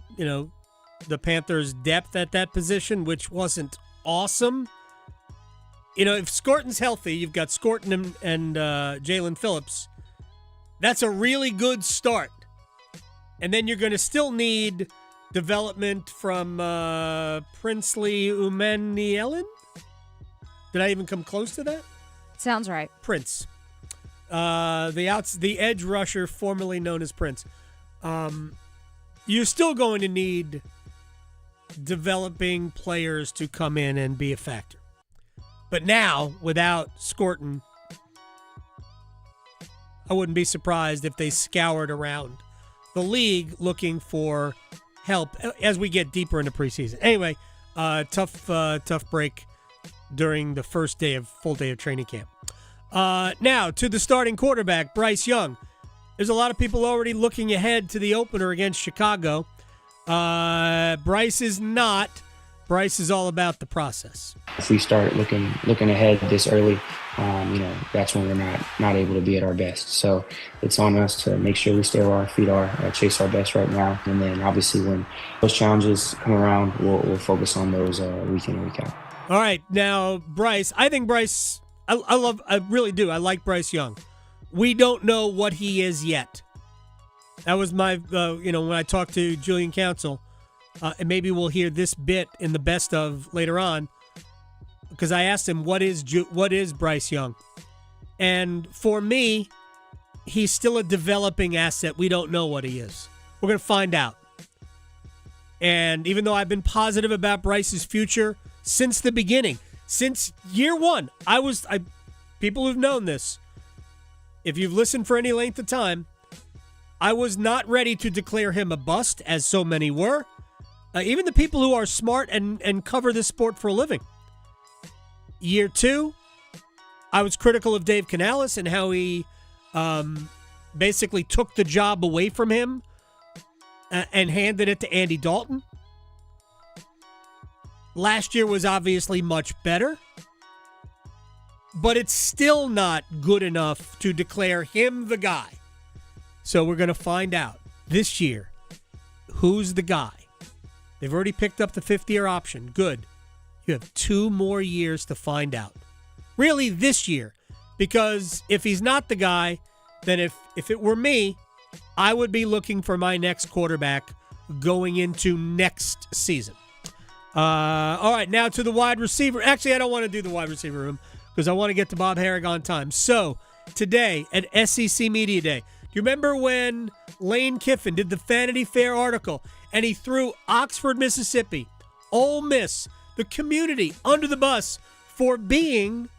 Panthers' depth at that position, which wasn't awesome. If Scorton's healthy, you've got Scorton and Jalen Phillips. That's a really good start. And then you're going to still need development from Princely Umanielen. Did I even come close to that? Sounds right. Prince. The edge rusher formerly known as Prince. You're still going to need developing players to come in and be a factor. But now, without Scorton, I wouldn't be surprised if they scoured around the league looking for help as we get deeper into preseason. Anyway, tough break during the first full day of training camp. Now, to the starting quarterback, Bryce Young. There's a lot of people already looking ahead to the opener against Chicago. Bryce is not. Bryce is all about the process. If we start looking ahead this early, that's when we're not able to be at our best. So it's on us to make sure we stay where our feet are, chase our best right now. And then obviously when those challenges come around, we'll focus on those week in and week out. All right. Now, Bryce, I think Bryce, I really do. I like Bryce Young. We don't know what he is yet. That was my, when I talked to Julian Council, and maybe we'll hear this bit in the best of later on, because I asked him, what is Bryce Young? And for me, he's still a developing asset. We don't know what he is. We're going to find out. And even though I've been positive about Bryce's future since the beginning, since year one, people who've known this, if you've listened for any length of time, I was not ready to declare him a bust, as so many were. Even the people who are smart and cover this sport for a living. Year two, I was critical of Dave Canales and how he basically took the job away from him and handed it to Andy Dalton. Last year was obviously much better, but it's still not good enough to declare him the guy. So we're going to find out this year who's the guy. They've already picked up the fifth-year option. Good. You have 2 more years to find out. Really, this year. Because if he's not the guy, then if it were me, I would be looking for my next quarterback going into next season. All right, now to the wide receiver. Actually, I don't want to do the wide receiver room because I want to get to Bob Harig on time. So, today at SEC Media Day, do you remember when Lane Kiffin did the Vanity Fair article and he threw Oxford, Mississippi, Ole Miss, the community under the bus for being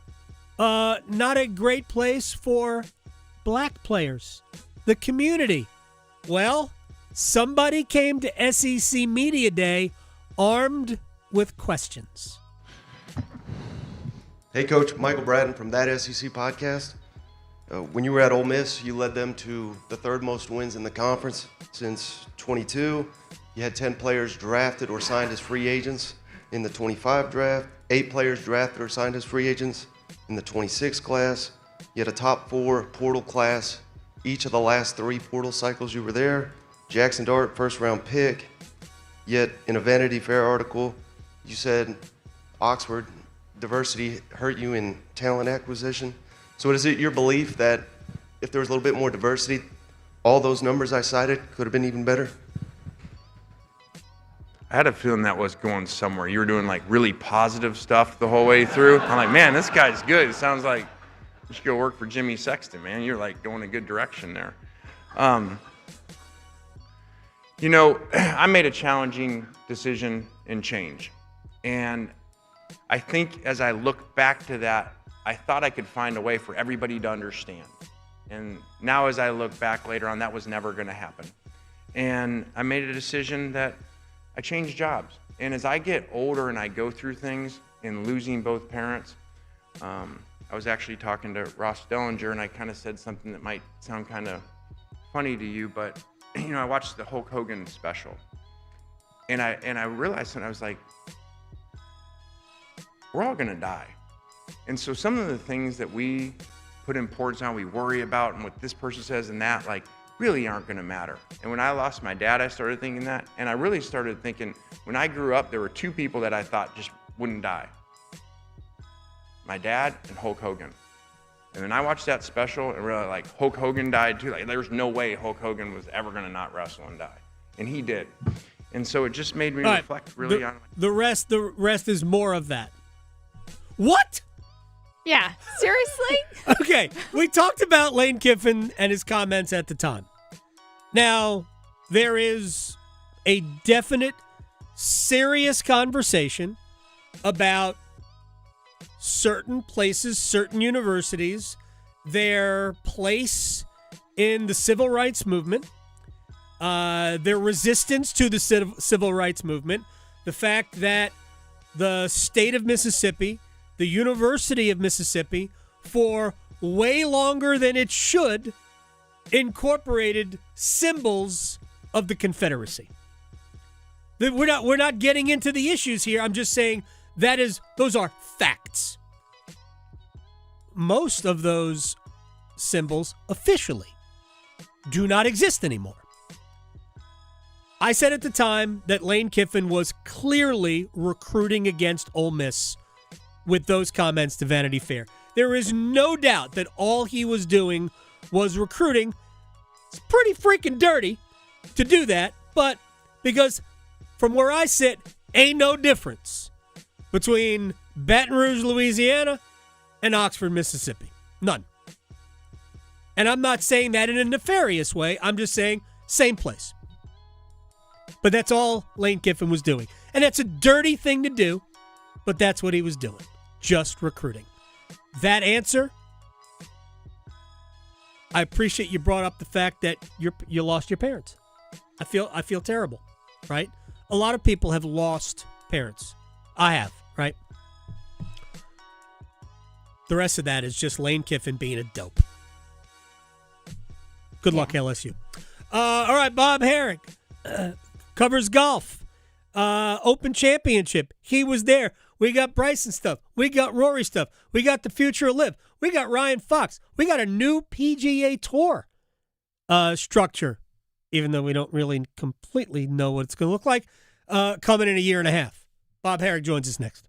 not a great place for black players? The community. Well, somebody came to SEC Media Day armed with questions. Hey, Coach, Michael Bratton from That SEC Podcast. When you were at Ole Miss, you led them to the 3rd most wins in the conference since 22. You had 10 players drafted or signed as free agents. in the 25 draft, 8 players drafted or signed as free agents in the 26 class. You had a top 4 portal class each of the last 3 portal cycles you were there. Jackson Dart, first-round pick. Yet in a Vanity Fair article, you said Oxford diversity hurt you in talent acquisition. So is it your belief that if there was a little bit more diversity, all those numbers I cited could have been even better? I had a feeling that was going somewhere. You were doing like really positive stuff the whole way through. I'm like, man, this guy's good. It sounds like you should go work for Jimmy Sexton, man. You're like going a good direction there. You know, I made a challenging decision and change. And I think as I look back to that, I thought I could find a way for everybody to understand. And now as I look back later on, that was never going to happen. And I made a decision that I changed jobs. And as I get older and I go through things and losing both parents, I was actually talking to Ross Dellinger, and I kind of said something that might sound kind of funny to you, but you know, I watched the Hulk Hogan special, and I realized something. I was like, we're all gonna die. And so some of the things that we put importance on, we worry about, and what this person says and that, like, really aren't gonna matter. And when I lost my dad, I started thinking that, and I really started thinking, when I grew up, there were 2 people that I thought just wouldn't die. My dad and Hulk Hogan. And then I watched that special and realized, like, Hulk Hogan died too. Like, there's no way Hulk Hogan was ever gonna not wrestle and die. And he did. And so it just made me reflect really on the rest is more of that. What? Yeah, seriously? Okay, we talked about Lane Kiffin and his comments at the time. Now, there is a definite, serious conversation about certain places, certain universities, their place in the civil rights movement, their resistance to the civil rights movement, the fact that the state of Mississippi, the University of Mississippi, for way longer than it should, incorporated symbols of the Confederacy. We're not getting into the issues here. I'm just saying those are facts. Most of those symbols officially do not exist anymore. I said at the time that Lane Kiffin was clearly recruiting against Ole Miss with those comments to Vanity Fair. There is no doubt that all he was doing was recruiting. It's pretty freaking dirty to do that, but because from where I sit, ain't no difference between Baton Rouge, Louisiana, and Oxford, Mississippi. None. And I'm not saying that in a nefarious way. I'm just saying same place. But that's all Lane Kiffin was doing. And that's a dirty thing to do, but that's what he was doing. Just recruiting. That answer, I appreciate you brought up the fact that you lost your parents. I feel terrible, right? A lot of people have lost parents. I have, right? The rest of that is just Lane Kiffin being a dope. Good luck, LSU. All right, Bob Harig covers golf. Open Championship. He was there. We got Bryson stuff. We got Rory stuff. We got the future of Liv. We got Ryan Fox. We got a new PGA Tour structure, even though we don't really completely know what it's going to look like, coming in a year and a half. Bob Harig joins us next.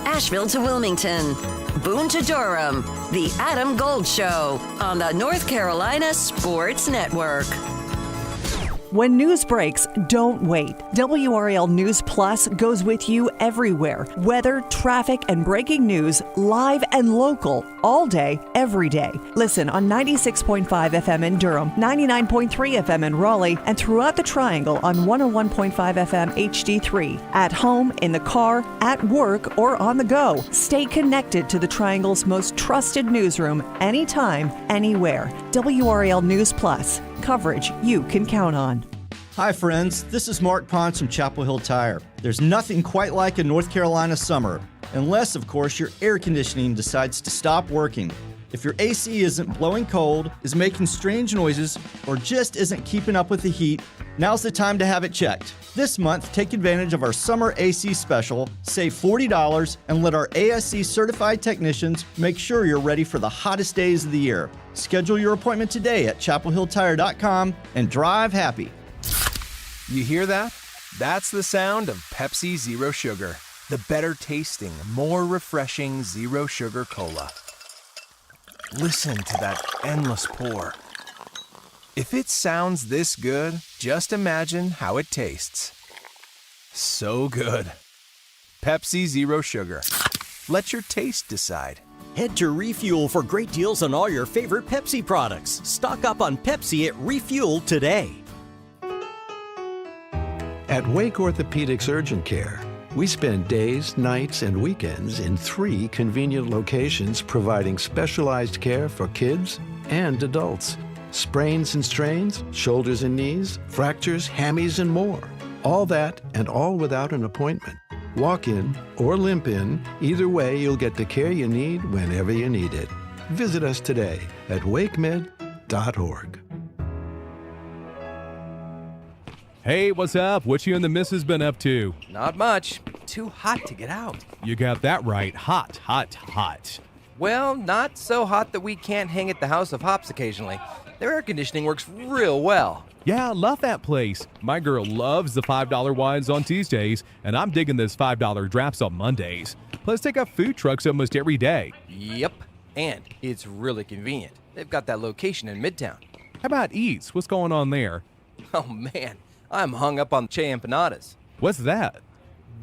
Asheville to Wilmington, Boone to Durham, The Adam Gold Show on the North Carolina Sports Network. When news breaks, don't wait. WRAL News Plus goes with you everywhere. Weather, traffic, and breaking news, live and local, all day, every day. Listen on 96.5 FM in Durham, 99.3 FM in Raleigh, and throughout the Triangle on 101.5 FM HD3. At home, in the car, at work, or on the go. Stay connected to the Triangle's most trusted newsroom anytime, anywhere. WRAL News Plus. Coverage you can count on. Hi friends, this is Mark Pons from Chapel Hill Tire. There's nothing quite like a North Carolina summer, unless of course your air conditioning decides to stop working. If your AC isn't blowing cold, is making strange noises, or just isn't keeping up with the heat, now's the time to have it checked. This month, take advantage of our summer AC special, save $40, and let our ASC certified technicians make sure you're ready for the hottest days of the year. Schedule your appointment today at chapelhilltire.com and drive happy. You hear that? That's the sound of Pepsi Zero Sugar, the better tasting, more refreshing Zero Sugar Cola. Listen to that endless pour. If it sounds this good, just imagine how it tastes. So good. Pepsi Zero Sugar. Let your taste decide. Head to Refuel for great deals on all your favorite Pepsi products. Stock up on Pepsi at Refuel today. At Wake Orthopedics Urgent Care, we spend days, nights, and weekends in 3 convenient locations providing specialized care for kids and adults. Sprains and strains, shoulders and knees, fractures, hammies, and more. All that and all without an appointment. Walk in or limp in, either way you'll get the care you need whenever you need it. Visit us today at wakemed.org. Hey, what's up? What you and the missus been up to? Not much. Too hot to get out. You got that right. Hot, hot, hot. Well, not so hot that we can't hang at the House of Hops occasionally. Their air conditioning works real well. Yeah, I love that place. My girl loves the $5 wines on Tuesdays, and I'm digging those $5 drafts on Mondays. Plus, they got food trucks almost every day. Yep, and it's really convenient. They've got that location in Midtown. How about Eats? What's going on there? Oh, man, I'm hung up on Che Empanadas. What's that?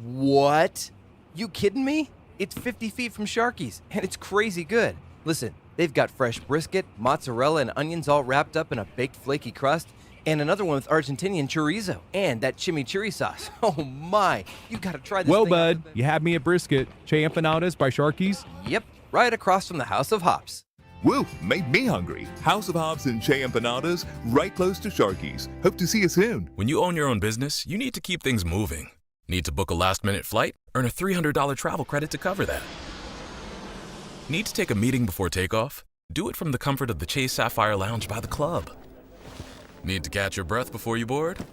What? You kidding me? It's 50 feet from Sharky's, and it's crazy good. Listen, they've got fresh brisket, mozzarella, and onions all wrapped up in a baked flaky crust, and another one with Argentinian chorizo, and that chimichurri sauce. Oh my, you gotta try this Well, thing bud, you had me at brisket. Che Empanadas by Sharky's? Yep, right across from the House of Hops. Woo, made me hungry. House of Hops and Che Empanadas, right close to Sharky's. Hope to see you soon. When you own your own business, you need to keep things moving. Need to book a last-minute flight? Earn a $300 travel credit to cover that. Need to take a meeting before takeoff? Do it from the comfort of the Chase Sapphire Lounge by the club. Need to catch your breath before you board?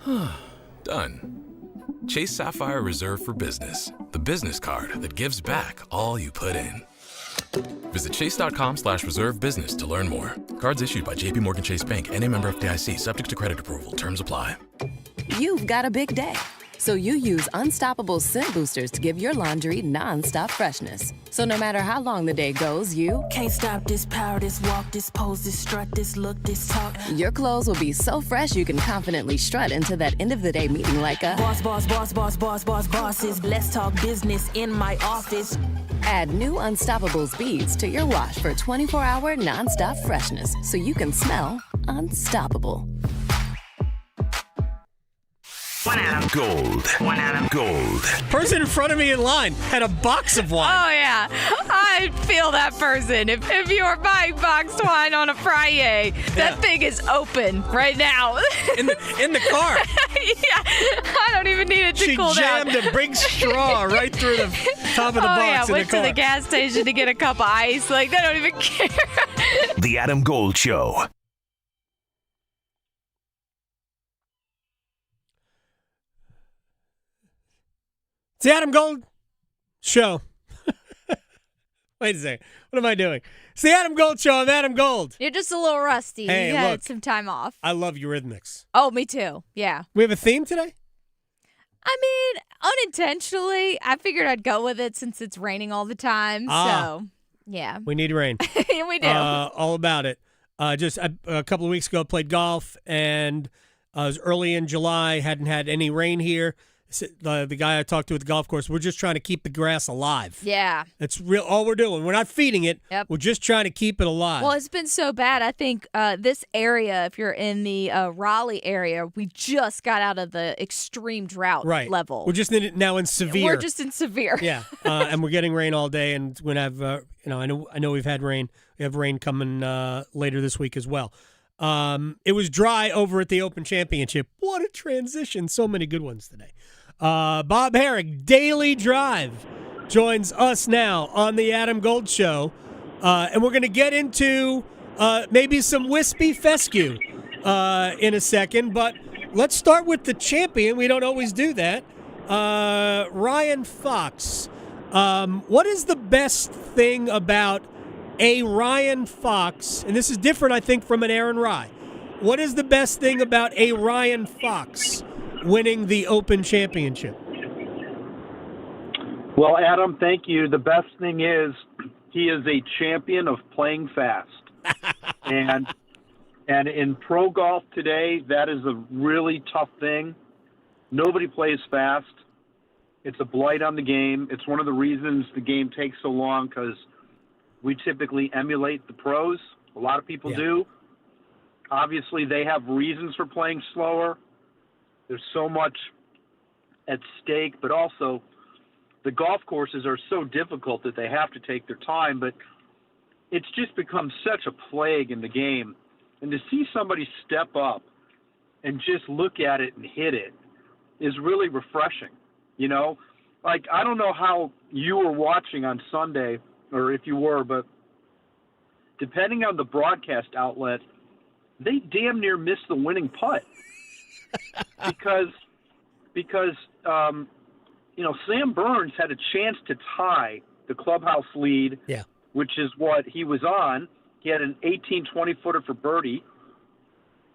Done. Chase Sapphire Reserve for Business, the business card that gives back all you put in. Visit chase.com/reserve business to learn more. Cards issued by JPMorgan Chase Bank and a member FDIC, subject to credit approval. Terms apply. You've got a big day, so you use Unstoppable Scent Boosters to give your laundry non-stop freshness. So no matter how long the day goes, you can't stop this power, this walk, this pose, this strut, this look, this talk. Your clothes will be so fresh you can confidently strut into that end of the day meeting like a boss, boss, boss, boss, boss, boss, bosses. Let's talk business in my office. Add new Unstoppables beads to your wash for 24-hour non-stop freshness so you can smell unstoppable. One Adam. Gold. One Adam. Gold. Person in front of me in line had a box of wine. Oh, yeah. I feel that person. If you are buying boxed wine on a Friday, that thing is open right now. In the car. Yeah. I don't even need it to cool down. She jammed a big straw right through the top of the box in went the car. to the gas station to get a cup of ice. Like, they don't even care. The Adam Gold Show. It's the Adam Gold Show. Wait a second. What am I doing? It's the Adam Gold Show. I'm Adam Gold. You're just a little rusty. Hey, you had look, some time off. I love Eurythmics. Oh, me too. Yeah. We have a theme today? I mean, unintentionally, I figured I'd go with it since it's raining all the time. So, yeah. We need rain. We do. All about it. Just a couple of weeks ago, played golf, and it was early in July. Hadn't had any rain here. The guy I talked to at the golf course, we're just trying to keep the grass alive. Yeah. That's real. All we're doing. We're not feeding it. Yep. We're just trying to keep it alive. Well, it's been so bad. I think this area, if you're in the Raleigh area, we just got out of the extreme drought level. We're just now in severe. We're just in severe. Yeah. And we're getting rain all day, and we're gonna have I know we've had rain. We have rain coming later this week as well. It was dry over at the Open Championship. What a transition. So many good ones today. Bob Harig, Daily Drive, joins us now on the Adam Gold Show. And we're going to get into maybe some wispy fescue in a second, but let's start with the champion. We don't always do that. Ryan Fox. What is the best thing about a Ryan Fox? And this is different, I think, from an Aaron Rye. What is the best thing about a Ryan Fox winning the Open Championship? Well, Adam, thank you. The best thing is he is a champion of playing fast. and in pro golf today, that is a really tough thing. Nobody plays fast. It's a blight on the game. It's one of the reasons the game takes so long, because we typically emulate the pros. A lot of people do. Obviously, they have reasons for playing slower. There's so much at stake, but also the golf courses are so difficult that they have to take their time, but it's just become such a plague in the game. And to see somebody step up and just look at it and hit it is really refreshing. You know, like, I don't know how you were watching on Sunday, or if you were, but depending on the broadcast outlet, they damn near missed the winning putt because Sam Burns had a chance to tie the clubhouse lead, which is what he was on. He had an 18-20-footer for birdie,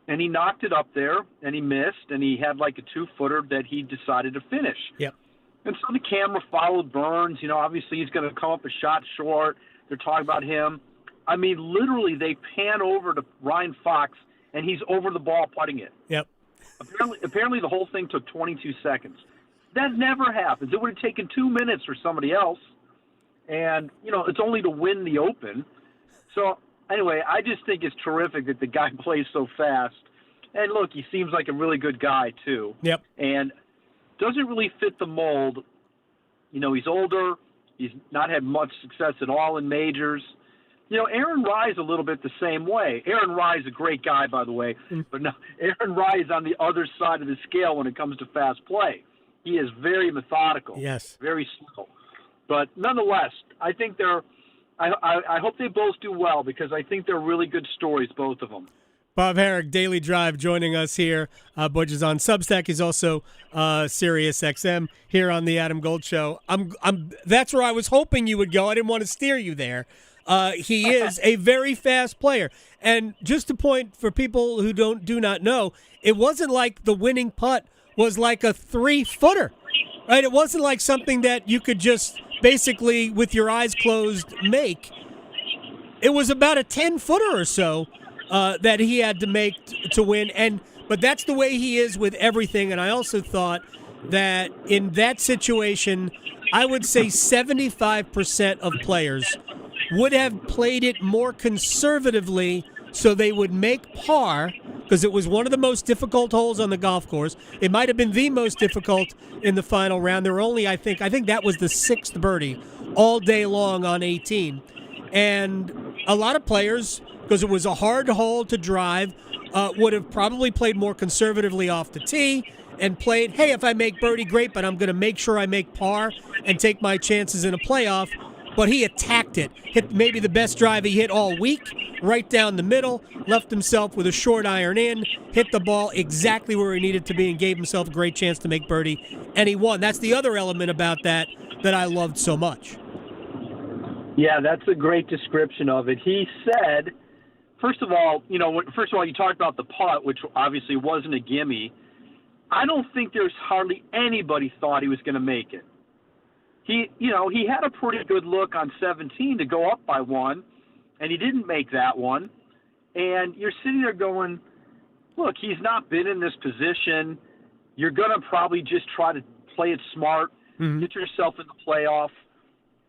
and he knocked it up there, and he missed, and he had like a 2-footer that he decided to finish. Yep. And so the camera followed Burns. You know, obviously he's going to come up a shot short. They're talking about him. I mean, literally, they pan over to Ryan Fox, and he's over the ball putting it. Yep. Apparently the whole thing took 22 seconds. That never happens. It would have taken 2 minutes for somebody else. And, you know, it's only to win the Open. So, anyway, I just think it's terrific that the guy plays so fast. And, look, he seems like a really good guy, too. Yep. And doesn't really fit the mold. You know, he's older. He's not had much success at all in majors. You know, Aaron Rye is a little bit the same way. Aaron Rye is a great guy, by the way. But no, Aaron Rye is on the other side of the scale when it comes to fast play. He is very methodical. Yes. Very slow. But nonetheless, I think I hope they both do well, because I think they're really good stories, both of them. Bob Harig, Daily Drive, joining us here. Butch is on Substack. He's also Sirius XM here on the Adam Gold Show. That's where I was hoping you would go. I didn't want to steer you there. He is a very fast player. And just to point for people who do not know, it wasn't like the winning putt was like a 3-footer, right? It wasn't like something that you could just basically with your eyes closed make. It was about a 10-footer or so that he had to make to win. But that's the way he is with everything. And I also thought that in that situation, I would say 75% of players would have played it more conservatively so they would make par, because it was one of the most difficult holes on the golf course. It might have been the most difficult in the final round. There were only, I think that was the 6th birdie all day long on 18. And a lot of players, because it was a hard hole to drive, would have probably played more conservatively off the tee and played, hey, if I make birdie, great, but I'm going to make sure I make par and take my chances in a playoff. But he attacked it, hit maybe the best drive he hit all week, right down the middle, left himself with a short iron in, hit the ball exactly where he needed to be, and gave himself a great chance to make birdie, and he won. That's the other element about that I loved so much. Yeah, that's a great description of it. He said, first of all, you talked about the putt, which obviously wasn't a gimme. I don't think there's hardly anybody thought he was going to make it. He had a pretty good look on 17 to go up by 1, and he didn't make that one. And you're sitting there going, look, he's not been in this position. You're going to probably just try to play it smart, get yourself in the playoff.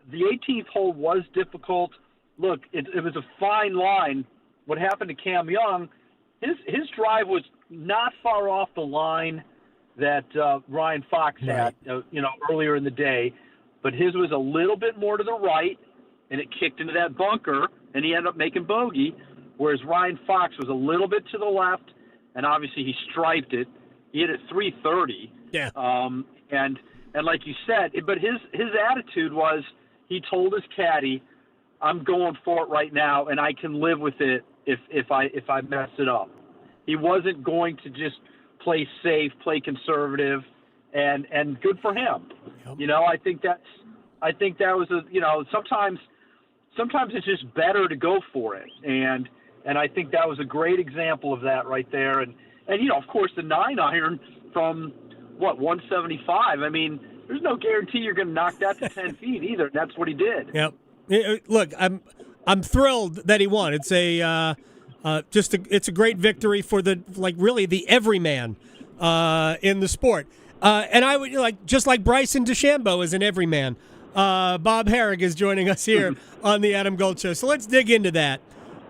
The 18th hole was difficult. Look, it was a fine line. What happened to Cam Young, his drive was not far off the line that Ryan Fox had, earlier in the day. But his was a little bit more to the right, and it kicked into that bunker, and he ended up making bogey, whereas Ryan Fox was a little bit to the left, and obviously he striped it. He hit it 330. Yeah. And like you said, but his attitude was, he told his caddy, I'm going for it right now, and I can live with it if I mess it up. He wasn't going to just play safe, play conservative, and good for him. Yep. You know, I think that was sometimes it's just better to go for it, and I think that was a great example of that right there. And of course the 9-iron from 175. I memean, there's no guarantee you're going to knock that to 10 feet either. And that's what he did. Yep. Look, I'm thrilled that he won. It's it's a great victory for the everyman in the sport. And I would just like Bryce and DeChambeau is an everyman. Bob Harig is joining us here on the Adam Gold Show. So let's dig into that.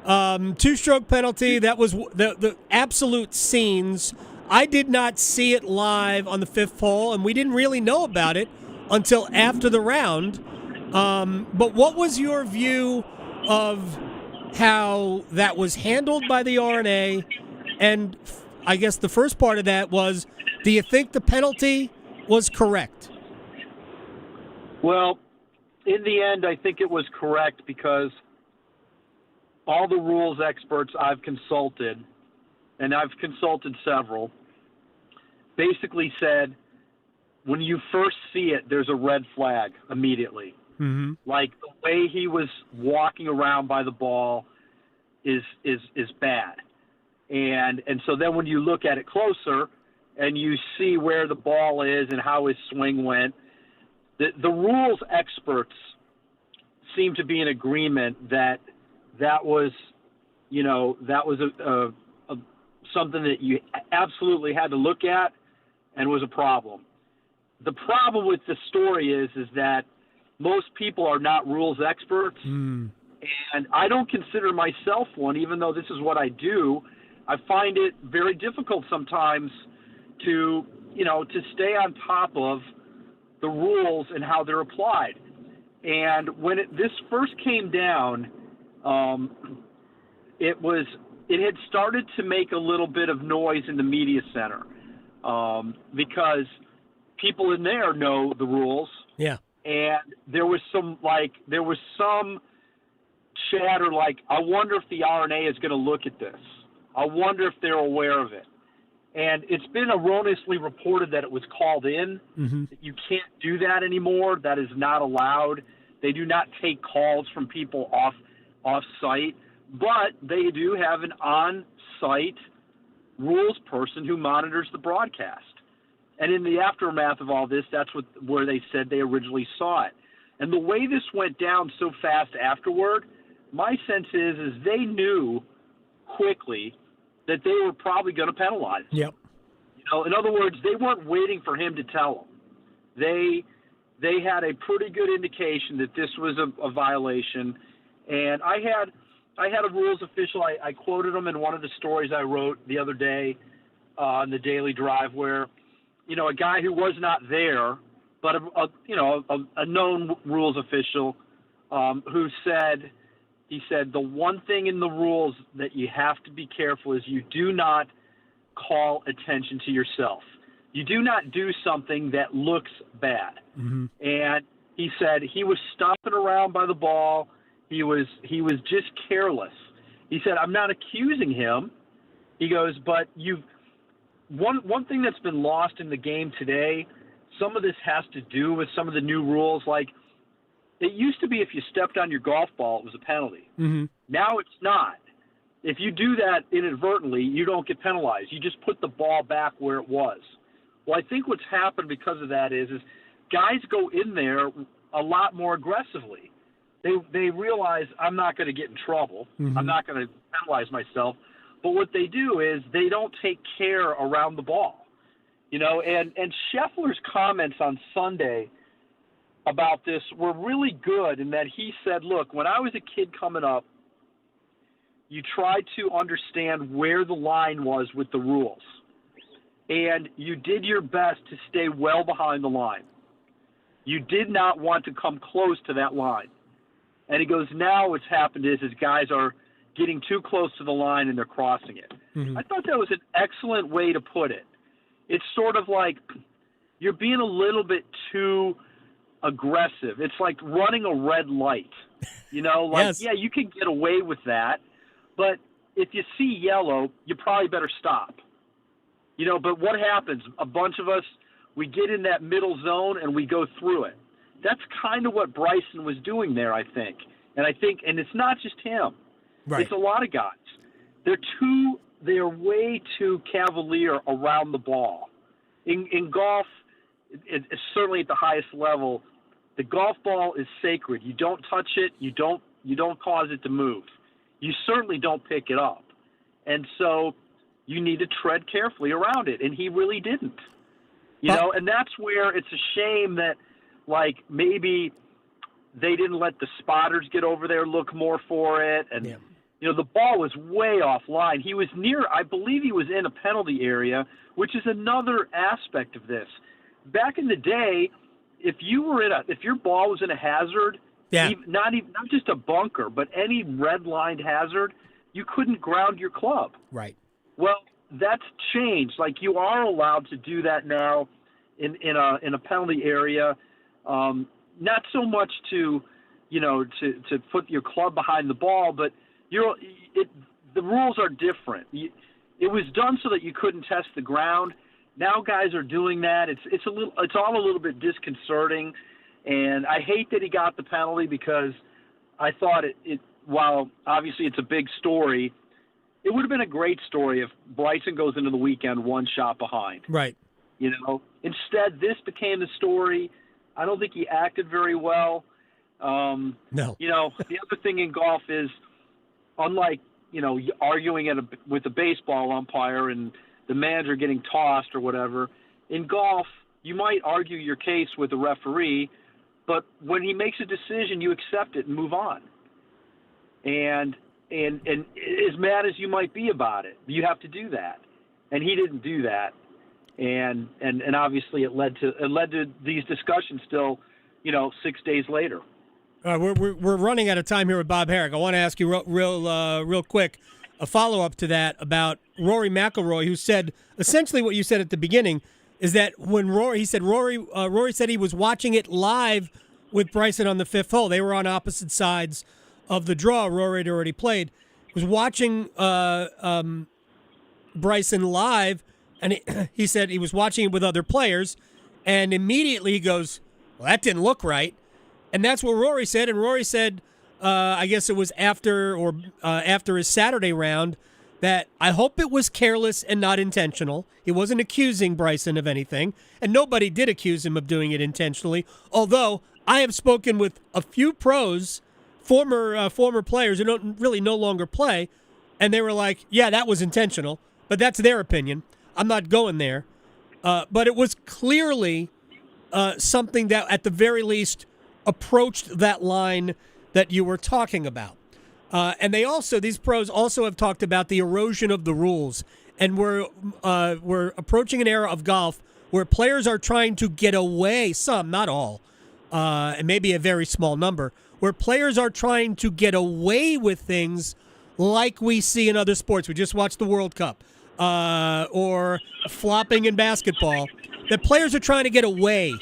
2-stroke penalty. That was the absolute scenes. I did not see it live on the 5th hole, and we didn't really know about it until after the round. But what was your view of how that was handled by the R&A? And I guess the first part of that was, do you think the penalty was correct? Well, in the end, I think it was correct because all the rules experts I've consulted, and I've consulted several, basically said when you first see it, there's a red flag immediately. Mm-hmm. Like the way he was walking around by the ball is bad. And so then when you look at it closer and you see where the ball is and how his swing went, the rules experts seem to be in agreement that was something that you absolutely had to look at and was a problem. The problem with the story is that most people are not rules experts, and I don't consider myself one, even though this is what I do. I find it very difficult sometimes to stay on top of the rules and how they're applied. And when this first came down, it had started to make a little bit of noise in the media center because people in there know the rules. Yeah. And there was some chatter like, I wonder if the R&A is going to look at this. I wonder if they're aware of it. And it's been erroneously reported that it was called in. Mm-hmm. You can't do that anymore. That is not allowed. They do not take calls from people off-site, but they do have an on-site rules person who monitors the broadcast. And in the aftermath of all this, that's where they said they originally saw it. And the way this went down so fast afterward, my sense is they knew quickly that they were probably going to penalize him. Yep. In other words, they weren't waiting for him to tell them. They had a pretty good indication that this was a violation. And I had a rules official. I quoted him in one of the stories I wrote the other day on the Daily Drive, where a guy who was not there, but a known rules official who said. He said, the one thing in the rules that you have to be careful is you do not call attention to yourself. You do not do something that looks bad. Mm-hmm. And he said he was stomping around by the ball. He was just careless. He said, I'm not accusing him. He goes, but one thing that's been lost in the game today, some of this has to do with some of the new rules, like it used to be if you stepped on your golf ball, it was a penalty. Mm-hmm. Now it's not. If you do that inadvertently, you don't get penalized. You just put the ball back where it was. Well, I think what's happened because of that is guys go in there a lot more aggressively. They realize I'm not going to get in trouble. Mm-hmm. I'm not going to penalize myself. But what they do is they don't take care around the ball. And Scheffler's comments on Sunday about this were really good in that he said, look, when I was a kid coming up, you tried to understand where the line was with the rules. And you did your best to stay well behind the line. You did not want to come close to that line. And he goes, now what's happened is guys are getting too close to the line and they're crossing it. Mm-hmm. I thought that was an excellent way to put it. It's sort of like you're being a little bit too aggressive. It's like running a red light. You know, like, Yes. yeah, you can get away with that, but if you see yellow, you probably better stop. You know, but what happens? A bunch of us, we get in that middle zone and we go through it. That's kind of what Bryson was doing there, I think. And it's not just him. Right. It's a lot of guys. They're way too cavalier around the ball. In golf, it's certainly at the highest level, the golf ball is sacred. You don't touch it. You don't cause it to move. You certainly don't pick it up. And so you need to tread carefully around it, and he really didn't. You know, and that's where it's a shame that, like, maybe they didn't let the spotters get over there, look more for it. And, you know, the ball was way offline. He was I believe he was in a penalty area, which is another aspect of this. Back in the day, if your ball was in a hazard, not just a bunker, but any red-lined hazard, you couldn't ground your club. Right. Well, that's changed. Like, you are allowed to do that now in a penalty area. Not so much to put your club behind the ball, but the rules are different. It was done so that you couldn't test the ground. Now guys are doing that. It's all a little bit disconcerting, and I hate that he got the penalty because I thought while obviously it's a big story, it would have been a great story if Bryson goes into the weekend one shot behind. Right. You know, instead this became the story. I don't think he acted very well. No. You know, the other thing in golf is, unlike, you know, arguing with a baseball umpire and the manager getting tossed or whatever, in golf, you might argue your case with the referee, but when he makes a decision, you accept it and move on. And as mad as you might be about it, you have to do that. And he didn't do that. And obviously it led to these discussions still, you know, 6 days later. We're running out of time here with Bob Harig. I want to ask you real quick a follow-up to that about Rory McIlroy, who said essentially what you said at the beginning, is that when Rory said he was watching it live with Bryson on the fifth hole. They were on opposite sides of the draw. Rory had already played. He was watching Bryson live, and he said he was watching it with other players, and immediately he goes, well, that didn't look right. And that's what Rory said. And Rory said, I guess it was after his Saturday round, that I hope it was careless and not intentional. He wasn't accusing Bryson of anything, and nobody did accuse him of doing it intentionally. Although I have spoken with a few pros, former players who don't really no longer play, and they were like, "Yeah, that was intentional," but that's their opinion. I'm not going there. But it was clearly something that, at the very least, approached that line that you were talking about. And these pros also have talked about the erosion of the rules. And we're approaching an era of golf where players are trying to get away, some, not all, and maybe a very small number, where players are trying to get away with things like we see in other sports. We just watched the World Cup, or flopping in basketball, that players are trying to get away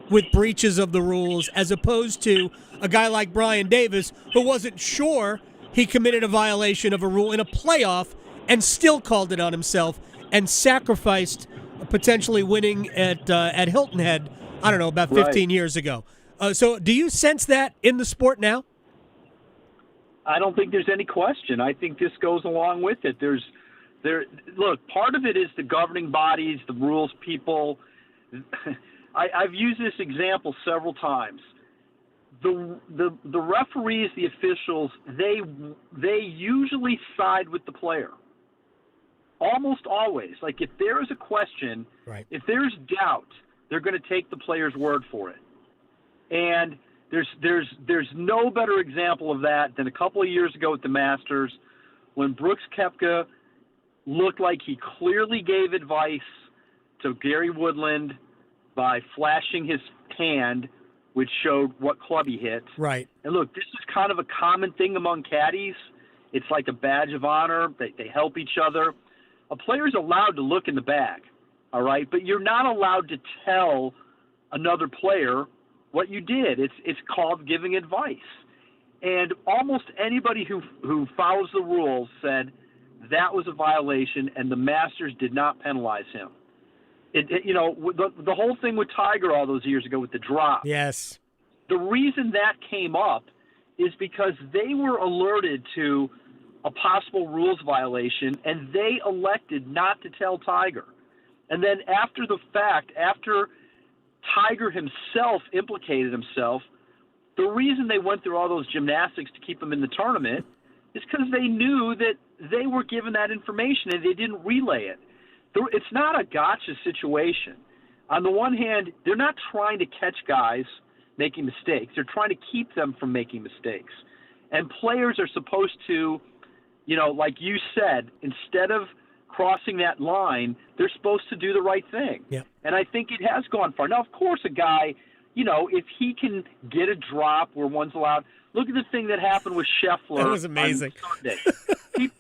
with breaches of the rules, as opposed to a guy like Brian Davis, who wasn't sure he committed a violation of a rule in a playoff and still called it on himself and sacrificed potentially winning at Hilton Head, I don't know, about 15 years ago. So do you sense that in the sport now? I don't think there's any question. I think this goes along with it. Look, part of it is the governing bodies, the rules people. I've used this example several times. The referees, the officials, they usually side with the player. Almost always. Like, if there is a question, if there's doubt, they're going to take the player's word for it. And there's no better example of that than a couple of years ago at the Masters, when Brooks Koepka looked like he clearly gave advice to Gary Woodland by flashing his hand, which showed what club he hit. Right. And look, this is kind of a common thing among caddies. It's like a badge of honor. They help each other. A player's allowed to look in the bag, all right? But you're not allowed to tell another player what you did. It's called giving advice. And almost anybody who follows the rules said that was a violation, and the Masters did not penalize him. The whole thing with Tiger all those years ago with the drop. Yes. The reason that came up is because they were alerted to a possible rules violation, and they elected not to tell Tiger. And then after the fact, after Tiger himself implicated himself, the reason they went through all those gymnastics to keep him in the tournament is because they knew that they were given that information and they didn't relay it. It's not a gotcha situation. On the one hand, they're not trying to catch guys making mistakes. They're trying to keep them from making mistakes. And players are supposed to, like you said, instead of crossing that line, they're supposed to do the right thing. Yeah. And I think it has gone far. Now, of course, a guy, if he can get a drop where one's allowed. Look at the thing that happened with Scheffler. That was amazing. On Sunday.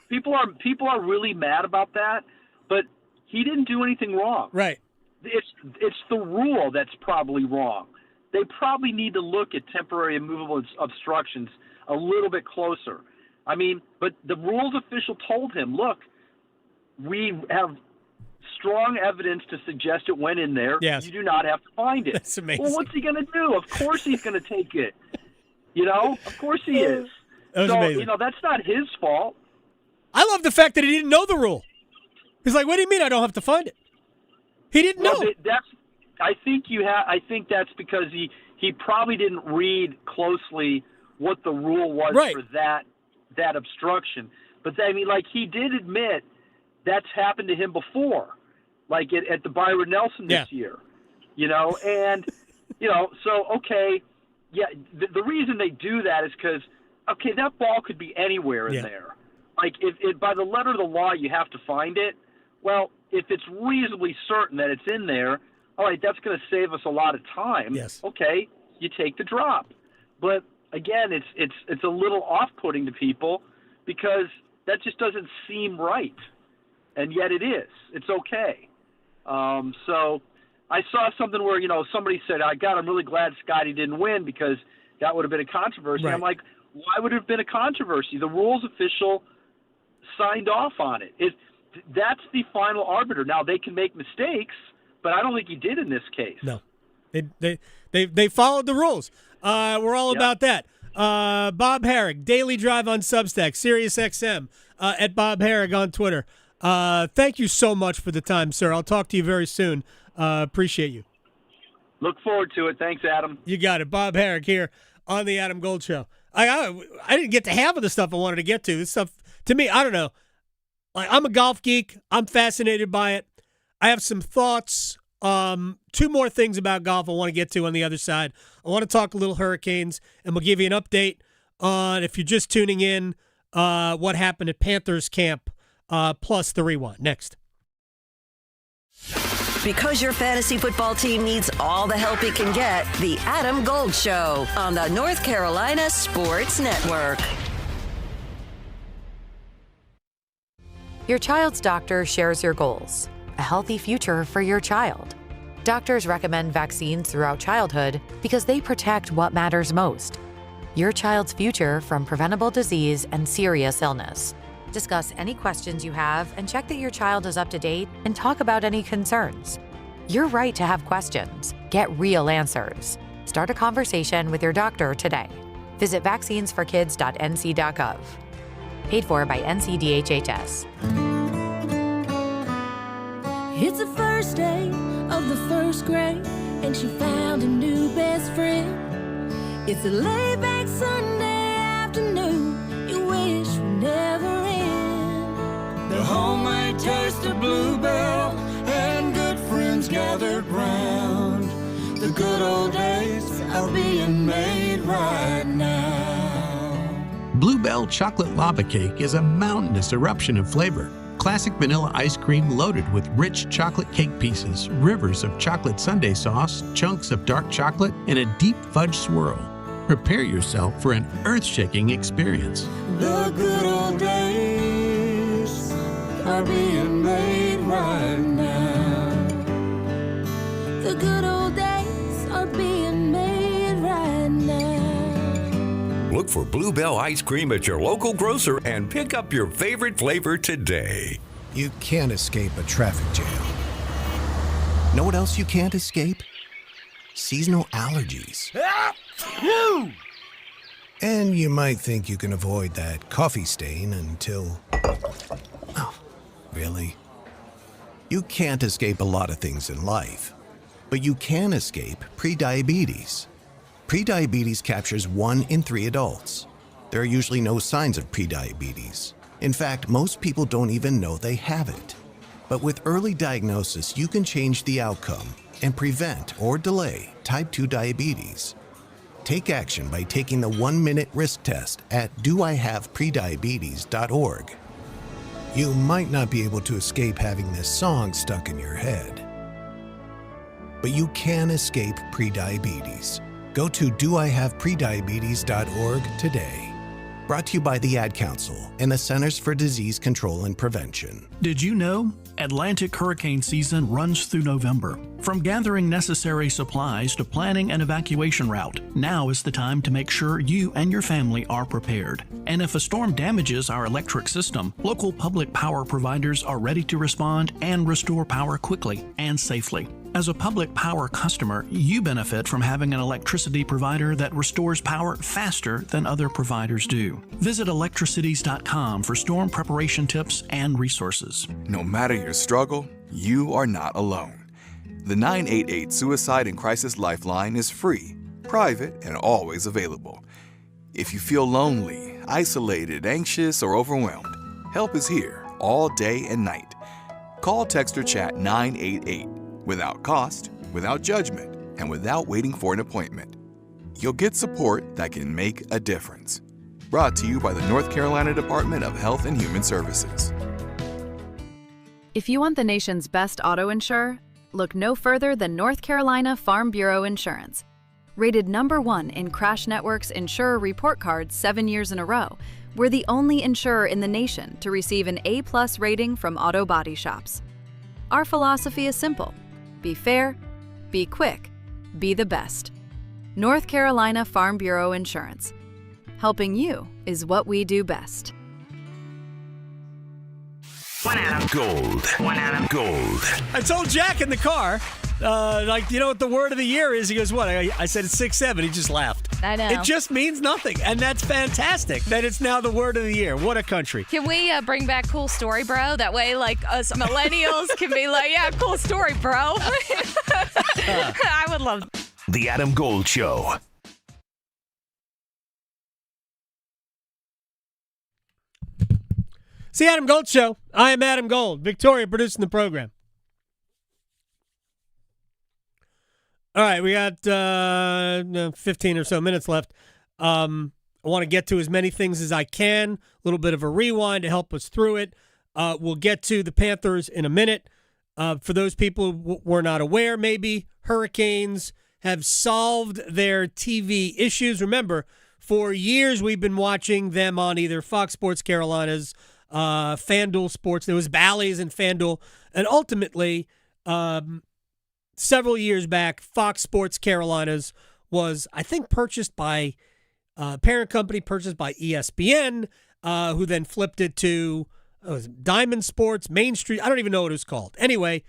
People are really mad about that, but he didn't do anything wrong. Right. It's the rule that's probably wrong. They probably need to look at temporary and movable obstructions a little bit closer. I mean, but the rules official told him, look, we have strong evidence to suggest it went in there. Yes. You do not have to find it. That's amazing. Well, what's he going to do? Of course he's going to take it. Of course he is. That was amazing. That's not his fault. I love the fact that he didn't know the rule. He's like, what do you mean I don't have to find it? He didn't know. I think that's because he probably didn't read closely what the rule was for that obstruction. But he did admit that's happened to him before, like at the Byron Nelson this year, so okay, the reason they do that is because that ball could be anywhere in there. Like if by the letter of the law you have to find it. Well, if it's reasonably certain that it's in there, all right, that's going to save us a lot of time. Yes. Okay, you take the drop. But again, it's a little off-putting to people because that just doesn't seem right, and yet it is. It's okay. So I saw something where somebody said, I'm really glad Scotty didn't win because that would have been a controversy. Right. I'm like, why would it have been a controversy? The rules official signed off on it. That's the final arbiter. Now they can make mistakes, but I don't think he did in this case. No, they followed the rules. We're all about that. Bob Harig, Daily Drive on Substack, SiriusXM, at Bob Harig on Twitter. Thank you so much for the time, sir. I'll talk to you very soon. Appreciate you. Look forward to it. Thanks, Adam. You got it. Bob Harig here on the Adam Gold Show. I didn't get to half of the stuff I wanted to get to. This stuff, to me, I don't know. I'm a golf geek. I'm fascinated by it. I have some thoughts. Two more things about golf I want to get to on the other side. I want to talk a little Hurricanes, and we'll give you an update on, if you're just tuning in, what happened at Panthers camp, plus the rewind. Next. Because your fantasy football team needs all the help it can get, the Adam Gold Show on the North Carolina Sports Network. Your child's doctor shares your goals, a healthy future for your child. Doctors recommend vaccines throughout childhood because they protect what matters most: your child's future from preventable disease and serious illness. Discuss any questions you have and check that your child is up to date and talk about any concerns. You're right to have questions. Get real answers. Start a conversation with your doctor today. Visit vaccinesforkids.nc.gov. Paid for by NCDHHS. It's the first day of the first grade, and she found a new best friend. It's a laid-back Sunday afternoon you wish would never end. The homemade taste of Bluebell and good friends gathered round. The good old days are being made right now. Bluebell Chocolate Lava Cake is a mountainous eruption of flavor. Classic vanilla ice cream loaded with rich chocolate cake pieces, rivers of chocolate sundae sauce, chunks of dark chocolate, and a deep fudge swirl. Prepare yourself for an earth-shaking experience. The good old days are being made right now. The good old days are being made right now. Look Look for Bluebell ice cream at your local grocer and pick up your favorite flavor today. You can't escape a traffic jam. Know what else you can't escape? Seasonal allergies. And you might think you can avoid that coffee stain until... Oh, really? You can't escape a lot of things in life, but you can escape prediabetes. Prediabetes captures 1 in 3 adults. There are usually no signs of prediabetes. In fact, most people don't even know they have it. But with early diagnosis, you can change the outcome and prevent or delay type 2 diabetes. Take action by taking the 1-minute risk test at doihaveprediabetes.org. You might not be able to escape having this song stuck in your head, but you can escape prediabetes. Go to doihaveprediabetes.org today. Brought to you by the Ad Council and the Centers for Disease Control and Prevention. Did you know Atlantic hurricane season runs through November? From gathering necessary supplies to planning an evacuation route, now is the time to make sure you and your family are prepared. And if a storm damages our electric system, local public power providers are ready to respond and restore power quickly and safely. As a public power customer, you benefit from having an electricity provider that restores power faster than other providers do. Visit electricities.com for storm preparation tips and resources. No matter your struggle, you are not alone. The 988 Suicide and Crisis Lifeline is free, private, and always available. If you feel lonely, isolated, anxious, or overwhelmed, help is here all day and night. Call, text, or chat 988. Without cost, without judgment, and without waiting for an appointment. You'll get support that can make a difference. Brought to you by the North Carolina Department of Health and Human Services. If you want the nation's best auto insurer, look no further than North Carolina Farm Bureau Insurance. Rated #1 in Crash Network's Insurer Report Card 7 years in a row, we're the only insurer in the nation to receive an A+ rating from auto body shops. Our philosophy is simple. Be fair, be quick, be the best. North Carolina Farm Bureau Insurance. Helping you is what we do best. One Adam Gold. One Adam Gold. I told Jack in the car, you know what the word of the year is? He goes, what? I said it's 6-7. He just laughed. I know. It just means nothing, and that's fantastic that it's now the word of the year. What a country. Can we bring back cool story, bro? That way, like, us millennials can be like, yeah, cool story, bro. I would love The Adam Gold Show. It's the Adam Gold Show. I am Adam Gold. Victoria producing the program. All right, we got 15 or so minutes left. I want to get to as many things as I can. A little bit of a rewind to help us through it. We'll get to the Panthers in a minute. For those people who were not aware, maybe Hurricanes have solved their TV issues. Remember, for years we've been watching them on either Fox Sports Carolinas, FanDuel Sports. There was Bally's and FanDuel. And ultimately, several years back, Fox Sports Carolinas was, I think, purchased by parent company, purchased by ESPN, who then flipped it to Diamond Sports, Main Street. I don't even know what it was called. Anyway,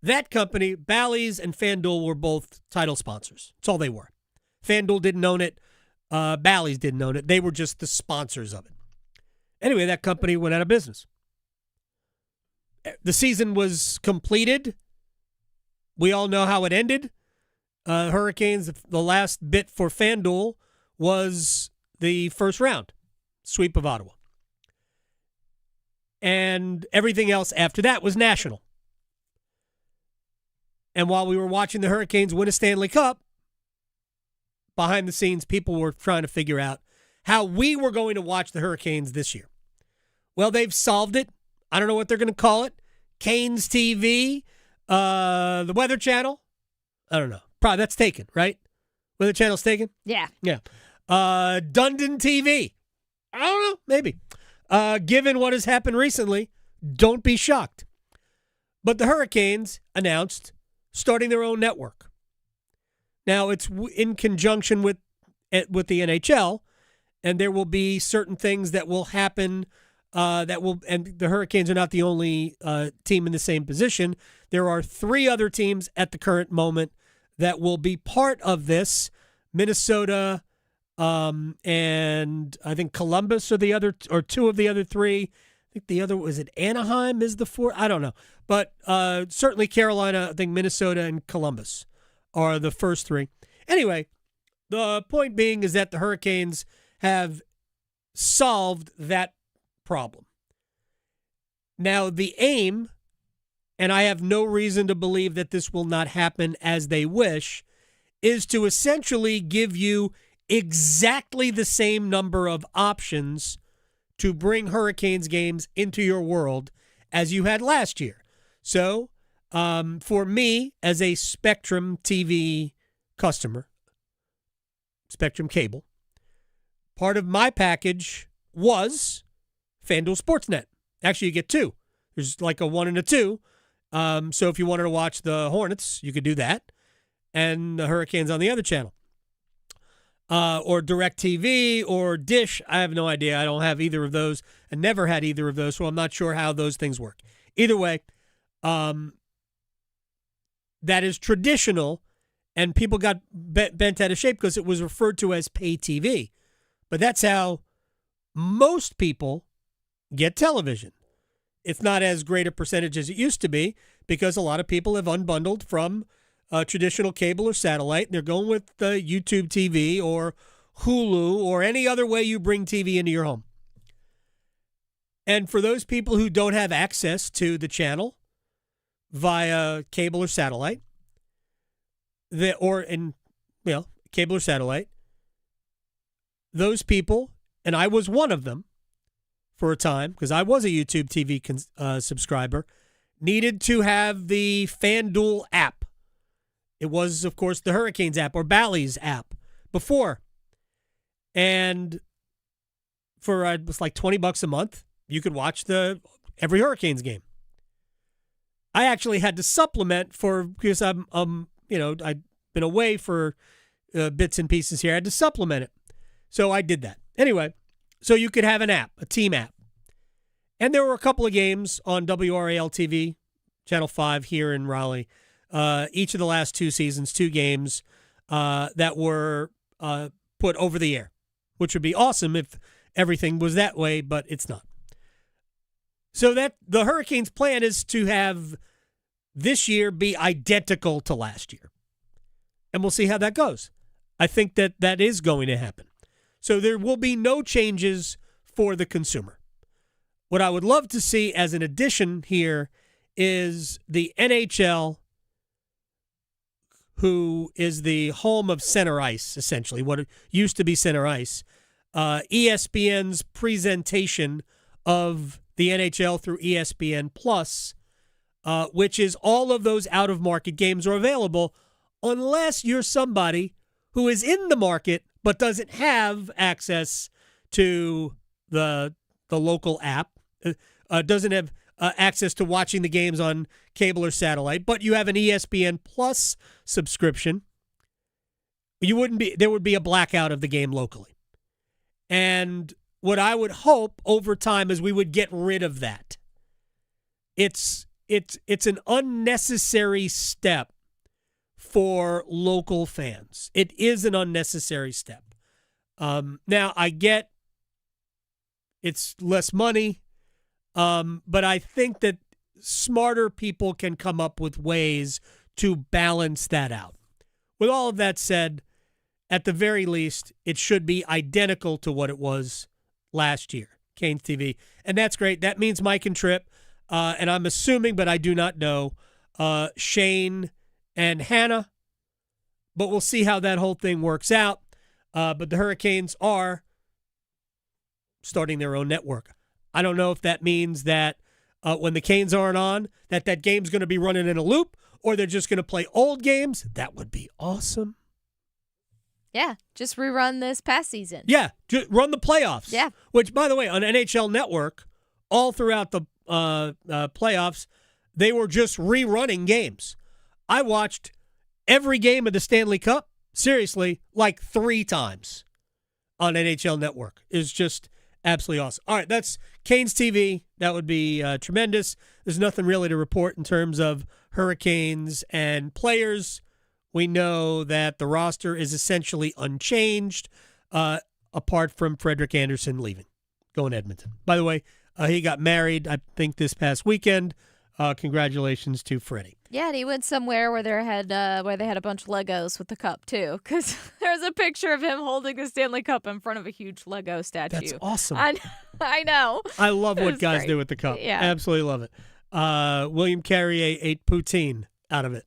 that company, Bally's and FanDuel, were both title sponsors. That's all they were. FanDuel didn't own it. Bally's didn't own it. They were just the sponsors of it. Anyway, that company went out of business. The season was completed. We all know how it ended. Hurricanes, the last bit for FanDuel was the first round, sweep of Ottawa. And everything else after that was national. And while we were watching the Hurricanes win a Stanley Cup, behind the scenes, people were trying to figure out how we were going to watch the Hurricanes this year. Well, they've solved it. I don't know what they're going to call it. Canes TV, the Weather Channel. I don't know. Probably that's taken, right? Weather Channel's taken? Yeah. Yeah. Dundon TV. I don't know. Maybe. Given what has happened recently, don't be shocked. But the Hurricanes announced starting their own network. Now, it's in conjunction with the NHL, and there will be certain things that will happen and the Hurricanes are not the only team in the same position. There are 3 other teams at the current moment that will be part of this. Minnesota and I think Columbus are the other, or 2 of the other 3. I think the other, was it Anaheim is the 4th? I don't know. But certainly Carolina, I think Minnesota and Columbus are the first 3. Anyway, the point being is that the Hurricanes have solved that problem. Now, the aim, and I have no reason to believe that this will not happen as they wish, is to essentially give you exactly the same number of options to bring Hurricanes games into your world as you had last year. So, for me, as a Spectrum TV customer, Spectrum Cable, part of my package was FanDuel Sportsnet. Actually, you get 2. There's like a 1 and a 2. So if you wanted to watch the Hornets, you could do that. And the Hurricanes on the other channel. Or DirecTV or Dish. I have no idea. I don't have either of those. I never had either of those, so I'm not sure how those things work. Either way, that is traditional, and people got bent out of shape because it was referred to as pay TV. But that's how most people get television. It's not as great a percentage as it used to be because a lot of people have unbundled from traditional cable or satellite, and they're going with YouTube TV or Hulu or any other way you bring TV into your home. And for those people who don't have access to the channel via cable or satellite, cable or satellite, those people, and I was one of them for a time because I was a YouTube TV subscriber, needed to have the FanDuel app. It was, of course, the Hurricanes app or Bally's app before. And for it was like $20 a month, you could watch every Hurricanes game. I actually had to supplement because I've been away for bits and pieces here. I had to supplement it. So I did that. Anyway, so you could have an app, a team app. And there were a couple of games on WRAL TV, Channel 5 here in Raleigh. Each of the last 2 seasons, 2 games that were put over the air, which would be awesome if everything was that way, but it's not. So that the Hurricanes' plan is to have this year be identical to last year. And we'll see how that goes. I think that is going to happen. So there will be no changes for the consumer. What I would love to see as an addition here is the NHL, who is the home of Center Ice, essentially, what it used to be Center Ice, ESPN's presentation of the NHL through ESPN Plus, which is all of those out-of-market games are available unless you're somebody who is in the market but doesn't have access to the local app, doesn't have access to watching the games on cable or satellite, but you have an ESPN Plus subscription. There would be a blackout of the game locally. And what I would hope over time is we would get rid of that. It's an unnecessary step for local fans. It is an unnecessary step. Now, I get it's less money, but I think that smarter people can come up with ways to balance that out. With all of that said, at the very least, it should be identical to what it was last year, Canes TV. And that's great. That means Mike and Tripp, and I'm assuming, but I do not know, Shane and Hannah. But we'll see how that whole thing works out. But the Hurricanes are starting their own network. I don't know if that means that when the Canes aren't on, that game's going to be running in a loop, or they're just going to play old games. That would be awesome. Yeah, just rerun this past season. Yeah, run the playoffs. Yeah. Which, by the way, on NHL Network, all throughout the playoffs, they were just rerunning games. I watched every game of the Stanley Cup, seriously, like 3 times on NHL Network. Is just absolutely awesome. All right, that's Canes TV. That would be tremendous. There's nothing really to report in terms of Hurricanes and players. We know that the roster is essentially unchanged, apart from Frederik Andersen leaving, going to Edmonton. By the way, he got married, I think, this past weekend. Congratulations to Freddie. Yeah, and he went somewhere where they had a bunch of Legos with the cup too, because there's a picture of him holding the Stanley Cup in front of a huge Lego statue. That's awesome. I know. I love what guys do with the cup. Yeah, absolutely love it. William Carrier ate poutine out of it.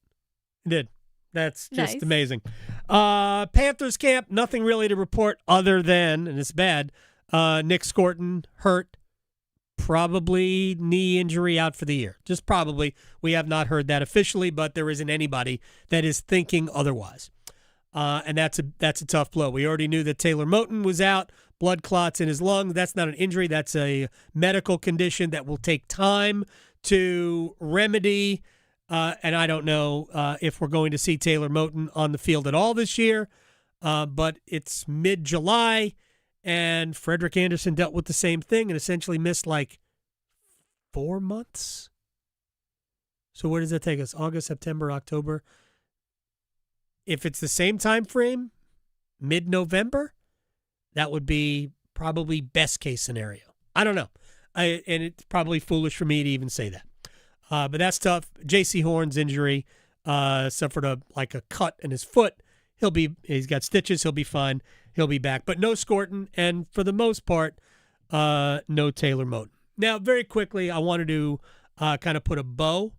He did. That's just nice. Amazing. Panthers camp, nothing really to report other than, and it's bad, Nick Scorton hurt. Probably knee injury, out for the year. Just probably. We have not heard that officially, but there isn't anybody that is thinking otherwise. And that's a tough blow. We already knew that Taylor Moton was out, blood clots in his lungs. That's not an injury. That's a medical condition that will take time to remedy. And I don't know if we're going to see Taylor Moton on the field at all this year, but it's mid-July. And Frederik Andersen dealt with the same thing and essentially missed like 4 months. So where does that take us? August, September, October. If it's the same time frame, mid-November, that would be probably best case scenario. I don't know. And it's probably foolish for me to even say that. But that's tough. J.C. Horn's injury suffered a cut in his foot. He's got stitches. He'll be fine. He'll be back. But no Scorton, and for the most part, no Taylor Moton. Now, very quickly, I wanted to kind of put a bow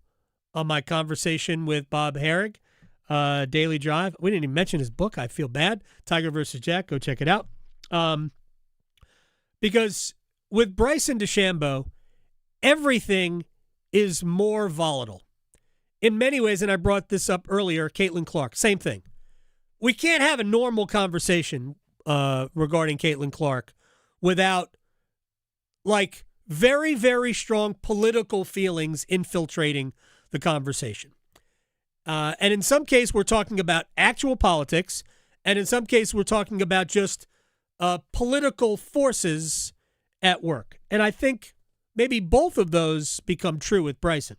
on my conversation with Bob Harig, Daily Drive. We didn't even mention his book. I feel bad. Tiger versus Jack. Go check it out. Because with Bryce and DeChambeau, everything is more volatile. In many ways, and I brought this up earlier, Caitlin Clark, same thing. We can't have a normal conversation regarding Caitlin Clark without, very, very strong political feelings infiltrating the conversation. And in some case, we're talking about actual politics, and in some case, we're talking about just political forces at work. And I think maybe both of those become true with Bryson.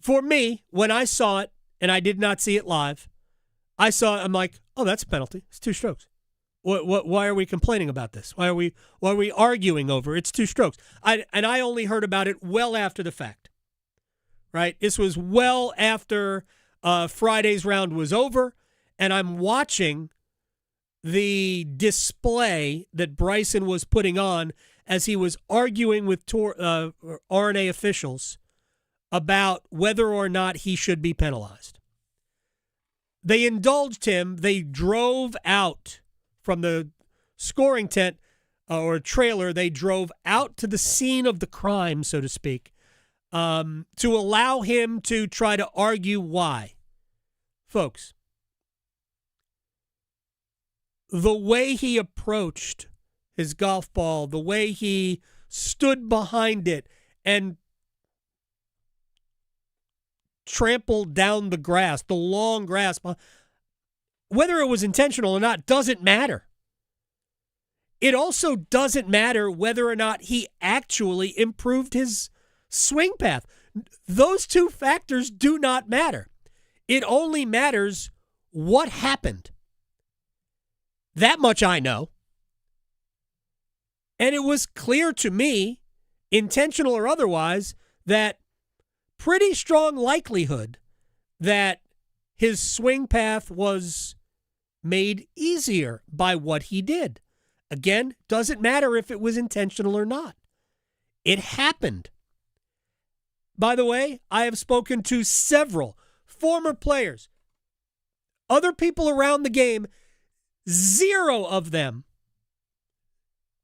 For me, when I saw it, and I did not see it live, I saw it, I'm like, oh, that's a penalty. It's 2 strokes. Why are we complaining about this? Why are we arguing over it? It's 2 strokes? I only heard about it well after the fact. Right? This was well after Friday's round was over, and I'm watching the display that Bryson was putting on as he was arguing with RNA officials about whether or not he should be penalized. They indulged him. They drove out from the scoring tent or trailer. They drove out to the scene of the crime, so to speak, to allow him to try to argue why. Folks, the way he approached his golf ball, the way he stood behind it and trampled down the grass, the long grass, whether it was intentional or not, doesn't matter. It also doesn't matter whether or not he actually improved his swing path. Those 2 factors do not matter. It only matters what happened. That much I know. And it was clear to me, intentional or otherwise, that pretty strong likelihood that his swing path was made easier by what he did. Again, doesn't matter if it was intentional or not. It happened. By the way, I have spoken to several former players, other people around the game. 0 of them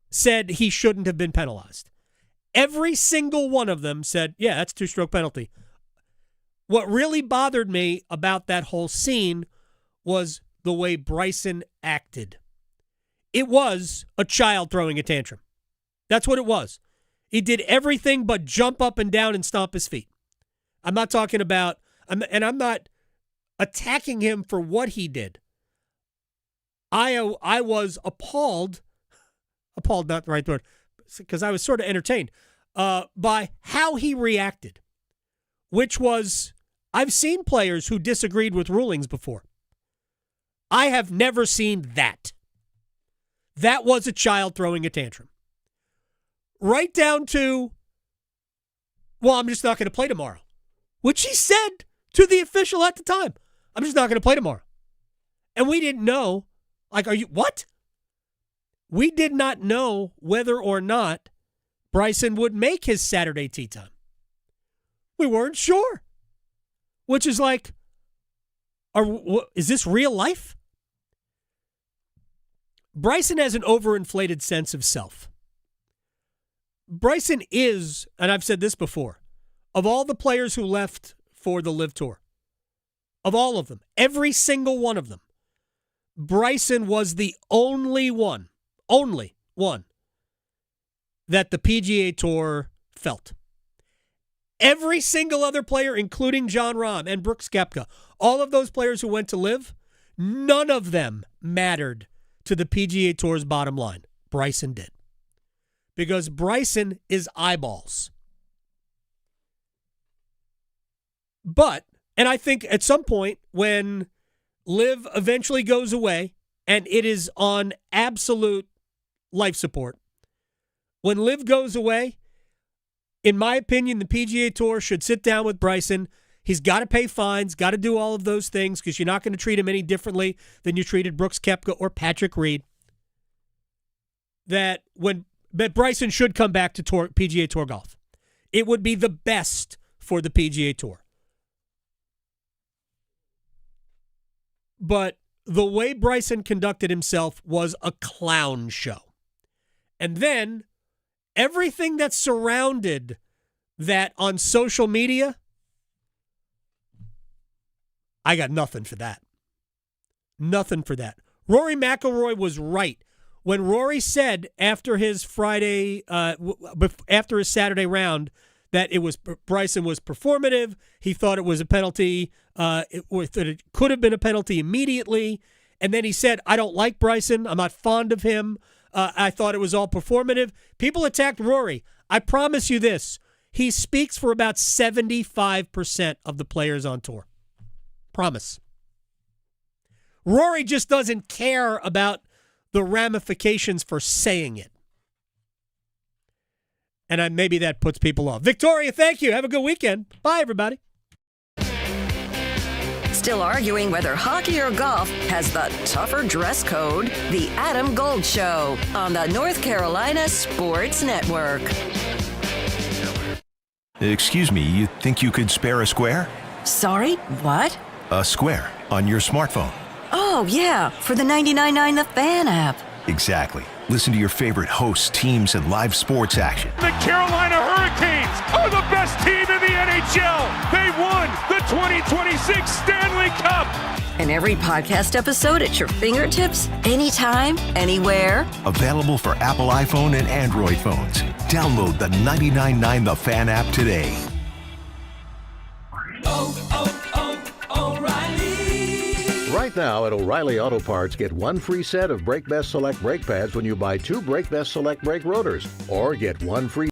said he shouldn't have been penalized. Every single one of them said, yeah, that's 2-stroke penalty. What really bothered me about that whole scene was the way Bryson acted. It was a child throwing a tantrum. That's what it was. He did everything but jump up and down and stomp his feet. I'm not talking about, and I'm not attacking him for what he did. I was appalled, not the right word, because I was sort of entertained by how he reacted, which was, I've seen players who disagreed with rulings before. I have never seen that. That was a child throwing a tantrum. Right down to, well, I'm just not going to play tomorrow, which he said to the official at the time. I'm just not going to play tomorrow. And we didn't know, like, what? We did not know whether or not Bryson would make his Saturday tee time. We weren't sure. Which is like, is this real life? Bryson has an overinflated sense of self. Bryson is, and I've said this before, of all the players who left for the LIV Tour, of all of them, every single one of them, Bryson was the only one that the PGA Tour felt. Every single other player, including Jon Rahm and Brooks Koepka, all of those players who went to LIV, none of them mattered to the PGA Tour's bottom line. Bryson did. Because Bryson is eyeballs. But, and I think at some point when LIV eventually goes away and it is on absolute life support, when LIV goes away, in my opinion, the PGA Tour should sit down with Bryson. He's got to pay fines, got to do all of those things because you're not going to treat him any differently than you treated Brooks Koepka or Patrick Reed. That Bryson should come back to PGA Tour golf. It would be the best for the PGA Tour. But the way Bryson conducted himself was a clown show. And then everything that surrounded that on social media, I got nothing for that. Nothing for that. Rory McIlroy was right when Rory said after his Saturday round that Bryson was performative. He thought it was a penalty. That it could have been a penalty immediately. And then he said, I don't like Bryson. I'm not fond of him. I thought it was all performative. People attacked Rory. I promise you this. He speaks for about 75% of the players on tour. Promise. Rory just doesn't care about the ramifications for saying it. And maybe that puts people off. Victoria, thank you. Have a good weekend. Bye, everybody. Still arguing whether hockey or golf has the tougher dress code? The Adam Gold Show on the North Carolina Sports Network. Excuse me, you think you could spare a square? Sorry, what? A square on your smartphone. Oh, yeah, for the 99.9 The Fan app. Exactly. Listen to your favorite hosts, teams, and live sports action. The Carolina Hurricanes are the best team in the NHL. They won the 2026 Stanley Cup. And every podcast episode at your fingertips, anytime, anywhere. Available for Apple iPhone and Android phones. Download the 99.9 The Fan app today. O'Reilly. Right now at O'Reilly Auto Parts, get one free set of Brake Best Select brake pads when you buy two Brake Best Select brake rotors, or get one free